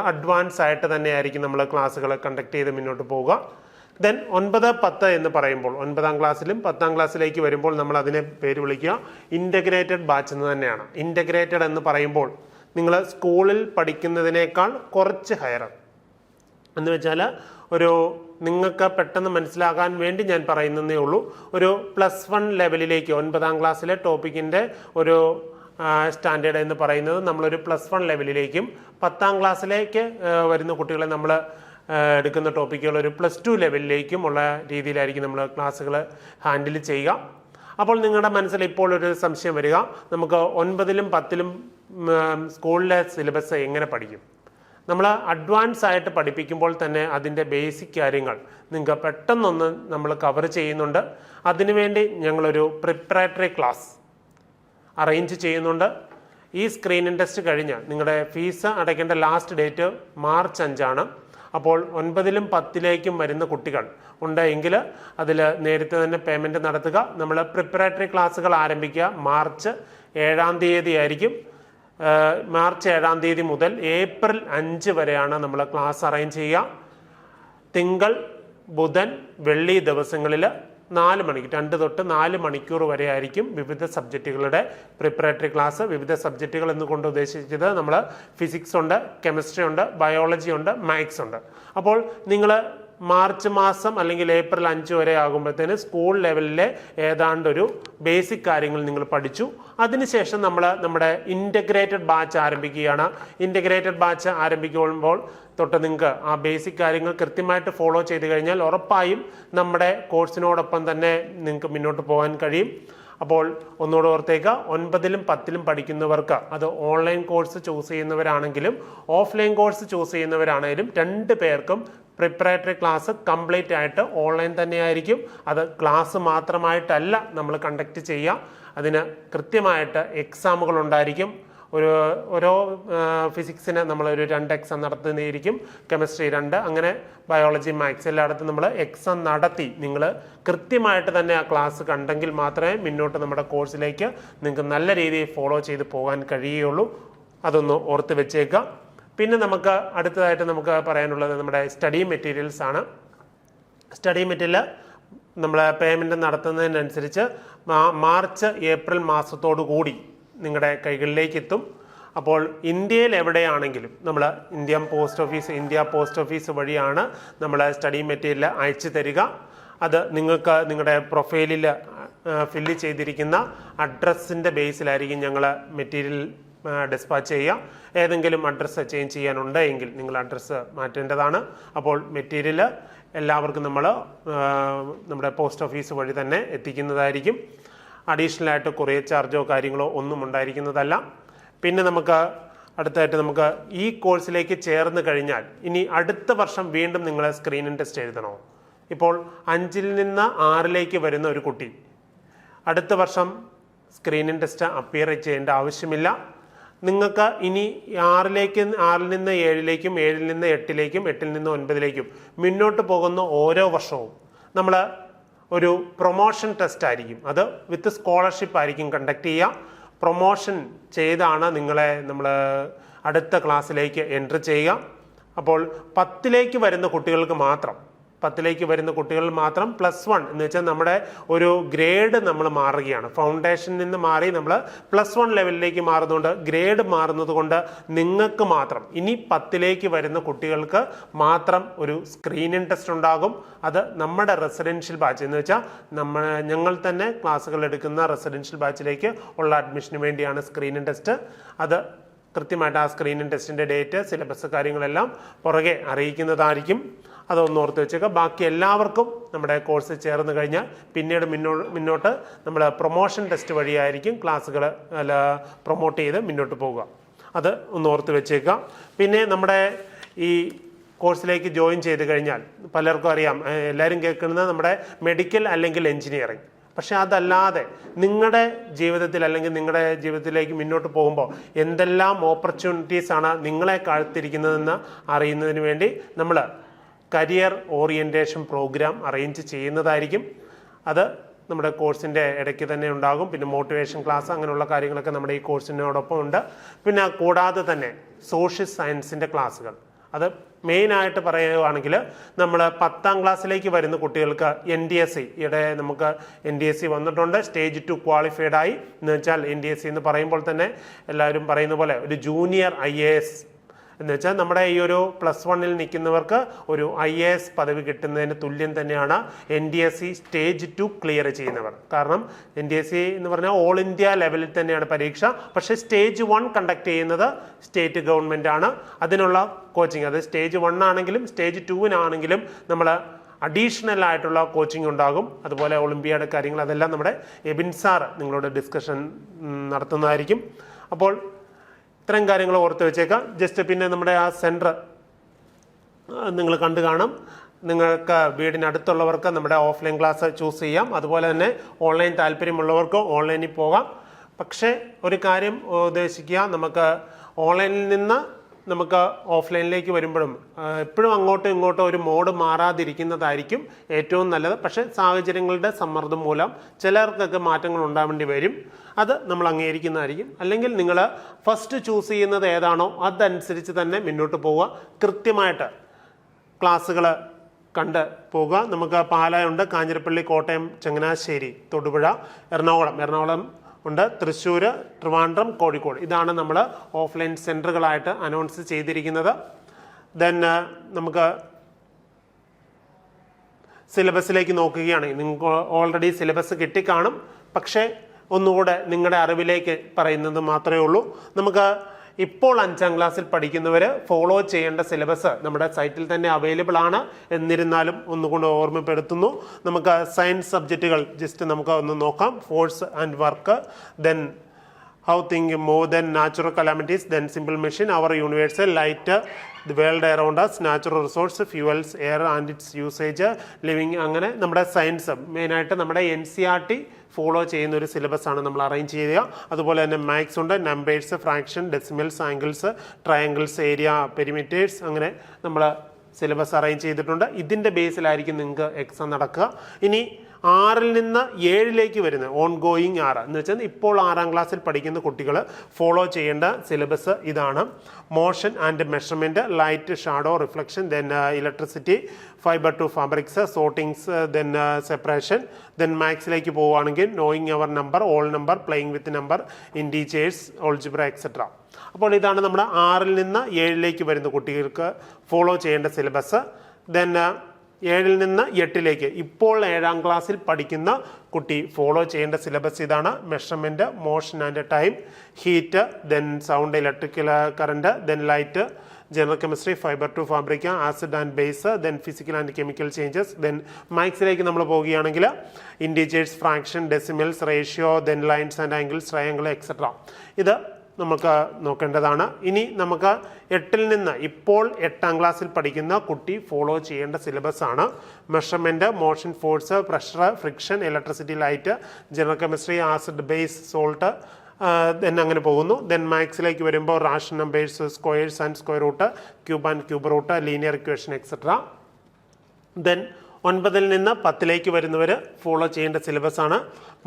അഡ്വാൻസ് ആയിട്ട് തന്നെയായിരിക്കും നമ്മൾ ക്ലാസ്സുകൾ കണ്ടക്ട് ചെയ്ത് മുന്നോട്ട് പോവുക. ദെൻ 9, 10 എന്ന് പറയുമ്പോൾ 9ാം ക്ലാസ്സിലും 10ാം ക്ലാസ്സിലേക്ക് വരുമ്പോൾ നമ്മൾ അതിനെ പേര് വിളിക്കുക ഇൻ്റഗ്രേറ്റഡ് ബാച്ച് എന്ന് തന്നെയാണ്. ഇൻ്റഗ്രേറ്റഡ് എന്ന് പറയുമ്പോൾ നിങ്ങൾ സ്കൂളിൽ പഠിക്കുന്നതിനേക്കാൾ കുറച്ച് ഹയർ എന്ന് വെച്ചാൽ നിങ്ങൾക്ക് പെട്ടെന്ന് മനസ്സിലാകാൻ വേണ്ടി ഞാൻ പറയുന്നതേ ഉള്ളൂ. ഒരു +1 ലെവലിലേക്ക് 9ാം ക്ലാസ്സിലെ ടോപ്പിക്കിൻ്റെ ഒരു സ്റ്റാൻഡേർഡ് എന്ന് പറയുന്നത് നമ്മളൊരു +1 ലെവലിലേക്കും 10ാം ക്ലാസ്സിലേക്ക് വരുന്ന കുട്ടികളെ നമ്മൾ എടുക്കുന്ന ടോപ്പിക്കുകൾ ഒരു +2 ലെവലിലേക്കും ഉള്ള രീതിയിലായിരിക്കും നമ്മൾ ക്ലാസ്സുകൾ ഹാൻഡിൽ ചെയ്യുക. അപ്പോൾ നിങ്ങളുടെ മനസ്സിൽ ഇപ്പോൾ ഒരു സംശയം വരിക, നമുക്ക് 9ലും 10ലും സ്കൂളിലെ സിലബസ് എങ്ങനെ പഠിക്കും? നമ്മൾ അഡ്വാൻസ് ആയിട്ട് പഠിപ്പിക്കുമ്പോൾ തന്നെ അതിൻ്റെ ബേസിക് കാര്യങ്ങൾ നിങ്ങൾക്ക് പെട്ടെന്നൊന്ന് നമ്മൾ കവർ ചെയ്യുന്നുണ്ട്. അതിനുവേണ്ടി ഞങ്ങളൊരു പ്രിപ്പറേറ്ററി ക്ലാസ് അറേഞ്ച് ചെയ്യുന്നുണ്ട്. ഈ സ്ക്രീനിംഗ് ടെസ്റ്റ് കഴിഞ്ഞ് നിങ്ങളുടെ ഫീസ് അടയ്ക്കേണ്ട ലാസ്റ്റ് ഡേറ്റ് മാർച്ച് 5 അപ്പോൾ 9ലും 10ലേക്കും വരുന്ന കുട്ടികൾ ഉണ്ടെങ്കിൽ അതിൽ നേരത്തെ തന്നെ പേയ്മെൻറ്റ് നടത്തുക. നമ്മൾ പ്രിപ്പറേറ്ററി ക്ലാസ്സുകൾ ആരംഭിക്കുക മാർച്ച് 7-ാം തീയതി ആയിരിക്കും. മാർച്ച് 7-ാം തീയതി മുതൽ ഏപ്രിൽ 5 വരെയാണ് നമ്മൾ ക്ലാസ് അറേഞ്ച് ചെയ്യുക. തിങ്കൾ, ബുധൻ, വെള്ളി ദിവസങ്ങളിൽ 4 മണിക്ക് 2 തൊട്ട് 4 മണിക്കൂർ വരെ ആയിരിക്കും വിവിധ സബ്ജക്റ്റുകളുടെ പ്രിപ്പറേറ്ററി ക്ലാസ്. വിവിധ സബ്ജക്റ്റുകൾ എന്നുകൊണ്ട് ഉദ്ദേശിച്ചത് നമ്മൾ ഫിസിക്സ് ഉണ്ട്, കെമിസ്ട്രി ഉണ്ട്, ബയോളജി ഉണ്ട്, മാത്സ് ഉണ്ട്. അപ്പോൾ നിങ്ങൾ മാർച്ച് മാസം അല്ലെങ്കിൽ ഏപ്രിൽ 5 വരെ ആകുമ്പോഴത്തേന് സ്കൂൾ ലെവലിലെ ഏതാണ്ടൊരു ബേസിക് കാര്യങ്ങൾ നിങ്ങൾ പഠിച്ചു. അതിനുശേഷം നമ്മൾ നമ്മുടെ ഇൻ്റഗ്രേറ്റഡ് ബാച്ച് ആരംഭിക്കുകയാണ്. ഇൻ്റഗ്രേറ്റഡ് ബാച്ച് ആരംഭിക്കുമ്പോൾ തൊട്ട് നിങ്ങൾക്ക് ആ ബേസിക് കാര്യങ്ങൾ കൃത്യമായിട്ട് ഫോളോ ചെയ്ത് കഴിഞ്ഞാൽ ഉറപ്പായും നമ്മുടെ കോഴ്സിനോടൊപ്പം തന്നെ നിങ്ങൾക്ക് മുന്നോട്ട് പോകാൻ കഴിയും. അപ്പോൾ ഒന്നുകൂടെ ഓർത്തേക്കുക, 9ലും 10ലും പഠിക്കുന്നവർക്ക് അത് ഓൺലൈൻ കോഴ്സ് ചൂസ് ചെയ്യുന്നവരാണെങ്കിലും ഓഫ്ലൈൻ കോഴ്സ് ചൂസ് ചെയ്യുന്നവരാണെങ്കിലും 2 പേർക്കും പ്രിപ്പറേറ്ററി ക്ലാസ് കംപ്ലീറ്റ് ആയിട്ട് ഓൺലൈൻ തന്നെയായിരിക്കും. അത് ക്ലാസ് മാത്രമായിട്ടല്ല നമ്മൾ കണ്ടക്ട് ചെയ്യുക, അതിന് കൃത്യമായിട്ട് എക്സാമുകൾ ഉണ്ടായിരിക്കും. ഓരോ ഫിസിക്സിന് നമ്മളൊരു 2 എക്സാം നടത്തുന്നതായിരിക്കും, കെമിസ്ട്രി 2, അങ്ങനെ ബയോളജി, മാത്സ് എല്ലായിടത്തും നമ്മൾ എക്സാം നടത്തി നിങ്ങൾ കൃത്യമായിട്ട് തന്നെ ആ ക്ലാസ് കണ്ടെങ്കിൽ മാത്രമേ മുന്നോട്ട് നമ്മുടെ കോഴ്സിലേക്ക് നിങ്ങൾക്ക് നല്ല രീതിയിൽ ഫോളോ ചെയ്ത് പോകാൻ കഴിയുകയുള്ളൂ. അതൊന്ന് ഓർത്ത് വെച്ചേക്കുക. പിന്നെ നമുക്ക് അടുത്തതായിട്ട് നമുക്ക് പറയാനുള്ളത് നമ്മുടെ സ്റ്റഡി മെറ്റീരിയൽസ് ആണ്. സ്റ്റഡി മെറ്റീരിയൽ നമ്മൾ പേയ്മെൻറ്റ് നടത്തുന്നതിനനുസരിച്ച് മാർച്ച് ഏപ്രിൽ മാസത്തോടു കൂടി നിങ്ങളുടെ കൈകളിലേക്ക് എത്തും. അപ്പോൾ ഇന്ത്യയിൽ എവിടെയാണെങ്കിലും നമ്മൾ ഇന്ത്യ പോസ്റ്റ് ഓഫീസ് വഴിയാണ് നമ്മൾ സ്റ്റഡി മെറ്റീരിയൽ അയച്ചു തരിക. അത് നിങ്ങൾക്ക് നിങ്ങളുടെ പ്രൊഫൈലിൽ ഫില്ല് ചെയ്തിരിക്കുന്ന അഡ്രസ്സിൻ്റെ ബേസിലായിരിക്കും ഞങ്ങൾ മെറ്റീരിയൽ ഡിസ്പാച്ച് ചെയ്യുക. ഏതെങ്കിലും അഡ്രസ്സ് ചേഞ്ച് ചെയ്യാനുണ്ടെങ്കിൽ നിങ്ങൾ അഡ്രസ്സ് മാറ്റേണ്ടതാണ്. അപ്പോൾ മെറ്റീരിയൽ എല്ലാവർക്കും നമ്മൾ നമ്മുടെ പോസ്റ്റ് ഓഫീസ് വഴി തന്നെ എത്തിക്കുന്നതായിരിക്കും. അഡീഷണൽ ആയിട്ട് കൊറിയർ ചാർജോ കാര്യങ്ങളോ ഒന്നും ഉണ്ടായിരിക്കുന്നതല്ല. പിന്നെ നമുക്ക് അടുത്തായിട്ട് നമുക്ക് ഈ കോഴ്സിലേക്ക് ചേർന്ന് കഴിഞ്ഞാൽ ഇനി അടുത്ത വർഷം വീണ്ടും നിങ്ങൾ സ്ക്രീനിങ് ടെസ്റ്റ് എഴുതണോ? ഇപ്പോൾ 5-ൽ നിന്ന് 6-ലേക്ക് വരുന്ന ഒരു കുട്ടി അടുത്ത വർഷം സ്ക്രീനിങ് ടെസ്റ്റ് അപ്പിയർ ചെയ്യേണ്ട ആവശ്യമില്ല. നിങ്ങൾക്ക് ഇനി 6-ൽ നിന്ന് 7-ലേക്കും 7-ൽ നിന്ന് 8-ലേക്കും 8-ൽ നിന്ന് 9-ലേക്കും മുന്നോട്ട് പോകുന്ന ഓരോ വർഷവും നമ്മൾ ഒരു പ്രൊമോഷൻ ടെസ്റ്റ് ആയിരിക്കും. അത് വിത്ത് സ്കോളർഷിപ്പ് ആയിരിക്കും കണ്ടക്ട് ചെയ്യുക. പ്രൊമോഷൻ ചെയ്താണ് നിങ്ങളെ നമ്മൾ അടുത്ത ക്ലാസ്സിലേക്ക് എൻട്രി ചെയ്യുക. അപ്പോൾ 10-ലേക്ക് വരുന്ന കുട്ടികൾക്ക് മാത്രം +1 എന്ന് വെച്ചാൽ നമ്മുടെ ഒരു ഗ്രേഡ് നമ്മൾ മാറുകയാണ്. ഫൗണ്ടേഷനിൽ നിന്ന് മാറി നമ്മൾ +1 ലെവലിലേക്ക് മാറുന്നതുകൊണ്ട് ഗ്രേഡ് മാറുന്നത് കൊണ്ട് നിങ്ങൾക്ക് മാത്രം ഇനി 10-ലേക്ക് വരുന്ന കുട്ടികൾക്ക് മാത്രം ഒരു സ്ക്രീനിങ് ടെസ്റ്റ് ഉണ്ടാകും. അത് നമ്മുടെ റെസിഡൻഷ്യൽ ബാച്ച് എന്ന് വെച്ചാൽ ഞങ്ങൾ തന്നെ ക്ലാസ്സുകൾ എടുക്കുന്ന റെസിഡൻഷ്യൽ ബാച്ചിലേക്ക് ഉള്ള അഡ്മിഷന് വേണ്ടിയാണ് സ്ക്രീനിങ് ടെസ്റ്റ്. അത് കൃത്യമായിട്ട് ആ സ്ക്രീനിങ് ടെസ്റ്റിൻ്റെ ഡേറ്റ്, സിലബസ് കാര്യങ്ങളെല്ലാം പുറകെ അറിയിക്കുന്നതായിരിക്കും. അതൊന്ന് ഓർത്ത് വെച്ചേക്കുക. ബാക്കി എല്ലാവർക്കും നമ്മുടെ കോഴ്സ് ചേർന്ന് കഴിഞ്ഞാൽ പിന്നീട് മുന്നോട്ട് നമ്മൾ പ്രൊമോഷൻ ടെസ്റ്റ് വഴിയായിരിക്കും ക്ലാസ്സുകൾ പ്രൊമോട്ട് ചെയ്ത് മുന്നോട്ട് പോവുക. അത് ഒന്ന് ഓർത്ത് വെച്ചേക്കുക. പിന്നെ നമ്മുടെ ഈ കോഴ്സിലേക്ക് ജോയിൻ ചെയ്ത് കഴിഞ്ഞാൽ പലർക്കും അറിയാം, എല്ലാവരും കേൾക്കുന്നത് നമ്മുടെ മെഡിക്കൽ അല്ലെങ്കിൽ എഞ്ചിനീയറിംഗ്. പക്ഷെ അതല്ലാതെ നിങ്ങളുടെ ജീവിതത്തിൽ അല്ലെങ്കിൽ നിങ്ങളുടെ ജീവിതത്തിലേക്ക് മുന്നോട്ട് പോകുമ്പോൾ എന്തെല്ലാം ഓപ്പർച്യൂണിറ്റീസ് ആണ് നിങ്ങളെ കാത്തിരിക്കുന്നതെന്ന് അറിയുന്നതിന് വേണ്ടി നമ്മൾ കരിയർ ഓറിയൻറ്റേഷൻ പ്രോഗ്രാം അറേഞ്ച് ചെയ്യുന്നതായിരിക്കും. അത് നമ്മുടെ കോഴ്സിൻ്റെ ഇടയ്ക്ക് തന്നെ ഉണ്ടാകും. പിന്നെ മോട്ടിവേഷൻ ക്ലാസ് അങ്ങനെയുള്ള കാര്യങ്ങളൊക്കെ നമ്മുടെ ഈ കോഴ്സിനോടൊപ്പം ഉണ്ട്. പിന്നെ കൂടാതെ തന്നെ സോഷ്യൽ സയൻസിൻ്റെ ക്ലാസ്സുകൾ, അത് മെയിനായിട്ട് പറയുകയാണെങ്കിൽ നമ്മൾ 10ാം ക്ലാസ്സിലേക്ക് വരുന്ന കുട്ടികൾക്ക് NDSC ഇവിടെ നമുക്ക് NDSC വന്നിട്ടുണ്ട്. സ്റ്റേജ് 2 ക്വാളിഫൈഡ് ആയി എന്ന് വെച്ചാൽ NDSC എന്ന് പറയുമ്പോൾ തന്നെ എല്ലാവരും പറയുന്ന പോലെ ഒരു ജൂനിയർ IAS എന്ന് വെച്ചാൽ നമ്മുടെ ഈ ഒരു +1-ൽ നിൽക്കുന്നവർക്ക് ഒരു IAS പദവി കിട്ടുന്നതിന് തുല്യം തന്നെയാണ് NDSC സ്റ്റേജ് 2 ക്ലിയർ ചെയ്യുന്നവർ. കാരണം NDSC എന്ന് പറഞ്ഞാൽ ഓൾ ഇന്ത്യ ലെവലിൽ തന്നെയാണ് പരീക്ഷ. പക്ഷേ സ്റ്റേജ് 1 കണ്ടക്ട് ചെയ്യുന്നത് സ്റ്റേറ്റ് ഗവൺമെൻറ് ആണ്. അതിനുള്ള കോച്ചിങ്, അത് സ്റ്റേജ് 1 ആണെങ്കിലും സ്റ്റേജ് 2-നാണെങ്കിലും നമ്മൾ അഡീഷണൽ ആയിട്ടുള്ള കോച്ചിങ് ഉണ്ടാകും. അതുപോലെ ഒളിമ്പിയാഡ് കാര്യങ്ങൾ അതെല്ലാം നമ്മുടെ എബിൻ സാർ നിങ്ങളോട് ഡിസ്കഷൻ നടത്തുന്നതായിരിക്കും. അപ്പോൾ ഇത്രയും കാര്യങ്ങൾ ഓർത്ത് വെച്ചേക്കാം. ജസ്റ്റ് പിന്നെ നമ്മുടെ ആ സെൻറ്റർ നിങ്ങൾ കണ്ടു കാണും. നിങ്ങൾക്ക് വീടിനടുത്തുള്ളവർക്ക് നമ്മുടെ ഓഫ്ലൈൻ ക്ലാസ് ചൂസ് ചെയ്യാം. അതുപോലെ തന്നെ ഓൺലൈൻ താല്പര്യമുള്ളവർക്ക് ഓൺലൈനിൽ പോകാം. പക്ഷേ ഒരു കാര്യം ഉദ്ദേശിക്കുക, നമുക്ക് ഓൺലൈനിൽ നിന്ന് നമുക്ക് ഓഫ്ലൈനിലേക്ക് വരുമ്പോഴും എപ്പോഴും അങ്ങോട്ടും ഇങ്ങോട്ടും ഒരു മോഡ് മാറാതിരിക്കുന്നതായിരിക്കും ഏറ്റവും നല്ലത്. പക്ഷേ സാഹചര്യങ്ങളുടെ സമ്മർദ്ദം മൂലം ചിലർക്കൊക്കെ മാറ്റങ്ങൾ ഉണ്ടാവേണ്ടി വരും. അത് നമ്മൾ അംഗീകരിക്കുന്നതായിരിക്കും. അല്ലെങ്കിൽ നിങ്ങൾ ഫസ്റ്റ് ചൂസ് ചെയ്യുന്നത് ഏതാണോ അതനുസരിച്ച് തന്നെ മുന്നോട്ട് പോവുക. കൃത്യമായിട്ട് ക്ലാസ്സുകൾ കണ്ട് പോകുക. നമുക്ക് പാലായുണ്ട്, കാഞ്ഞിരപ്പള്ളി, കോട്ടയം, ചങ്ങനാശ്ശേരി, തൊടുപുഴ, എറണാകുളം ഉണ്ട്, തൃശ്ശൂർ, ട്രിവാൻഡ്രം, കോഴിക്കോട്. ഇതാണ് നമ്മൾ ഓഫ്ലൈൻ സെൻറ്ററുകളായിട്ട് അനൗൺസ് ചെയ്തിരിക്കുന്നത്. ദെൻ നമുക്ക് സിലബസിലേക്ക് നോക്കുകയാണെങ്കിൽ നിങ്ങൾക്ക് ഓൾറെഡി സിലബസ് കിട്ടിക്കാണും. പക്ഷേ ഒന്നുകൂടെ നിങ്ങളുടെ അറിവിലേക്ക് പറയുന്നത് മാത്രമേ ഉള്ളൂ. നമുക്ക് ഇപ്പോൾ 5ാം ക്ലാസ്സിൽ പഠിക്കുന്നവർ ഫോളോ ചെയ്യേണ്ട സിലബസ് നമ്മുടെ സൈറ്റിൽ തന്നെ അവൈലബിൾ ആണ്. എന്നിരുന്നാലും ഒന്നുകൊണ്ട് ഓർമ്മപ്പെടുത്തുന്നു. നമുക്ക് സയൻസ് സബ്ജക്റ്റുകൾ ജസ്റ്റ് നമുക്ക് ഒന്ന് നോക്കാം. Force and work, then how think more than natural calamities, then simple machine, our universal light, the world around us, natural resource, fuels, air and its usage, living. അങ്ങനെ നമ്മുടെ സയൻസ് മെയിനായിട്ട് നമ്മുടെ NCERT follow ചെയ്യുന്ന ഒരു syllabus ആണ് നമ്മൾ arrange ചെയ്യുക. അതുപോലെ തന്നെ മാത്സ് ഉണ്ട്, numbers, fraction, decimals, angles, triangles, area, perimeters, അങ്ങനെ നമ്മൾ സിലബസ് അറേഞ്ച് ചെയ്തിട്ടുണ്ട്. ഇതിൻ്റെ ബേസിലായിരിക്കും നിങ്ങൾക്ക് എക്സാം നടക്കുക. ഇനി 6-ൽ നിന്ന് 7-ലേക്ക് വരുന്ന ഓൺഗോയിങ് 6 എന്ന് വെച്ചാൽ ഇപ്പോൾ 6ാം ക്ലാസ്സിൽ പഠിക്കുന്ന കുട്ടികൾ ഫോളോ ചെയ്യേണ്ട സിലബസ് ഇതാണ്. Motion and measurement, light, shadow, reflection, then electricity, fibre to fabrics, sortings, then separation. Then മാത്സിലേക്ക് പോവുകയാണെങ്കിൽ knowing our number, whole number, playing with number, integers, algebra, etcetera. അപ്പോൾ ഇതാണ് നമ്മുടെ 6-ൽ നിന്ന് 7-ലേക്ക് വരുന്ന കുട്ടികൾക്ക് ഫോളോ ചെയ്യേണ്ട സിലബസ്. ദെൻ 7-ൽ നിന്ന് 8-ലേക്ക് ഇപ്പോൾ 7ാം ക്ലാസ്സിൽ പഠിക്കുന്ന കുട്ടി ഫോളോ ചെയ്യേണ്ട സിലബസ് ഇതാണ്. Measurement, motion and time, heat, then sound, electrical current, then light, general chemistry, fibre to fabric, acid and base, then physical and chemical changes, then മാത്സിലേക്ക് നമ്മൾ പോവുകയാണെങ്കിൽ integers, fraction, decimals, ratio, then lines and angles, triangle etcetera. ഇത് നമുക്ക് നോക്കേണ്ടതാണ്. ഇനി നമുക്ക് 8ൽ നിന്ന് ഇപ്പോൾ 8ാം ക്ലാസ്സിൽ പഠിക്കുന്ന കുട്ടി ഫോളോ ചെയ്യേണ്ട സിലബസ് ആണ്. Measurement, motion force, pressure, friction, electricity, light, general chemistry, acid, base, salt, then അങ്ങനെ പോകുന്നു. ദെൻ മാത്സിലേക്ക് വരുമ്പോൾ rational numbers, squares and square root, cube and cube root, linear equation etcetera. Then 9ൽ നിന്ന് 10ലേക്ക് വരുന്നവർ ഫോളോ ചെയ്യേണ്ട സിലബസ് ആണ്.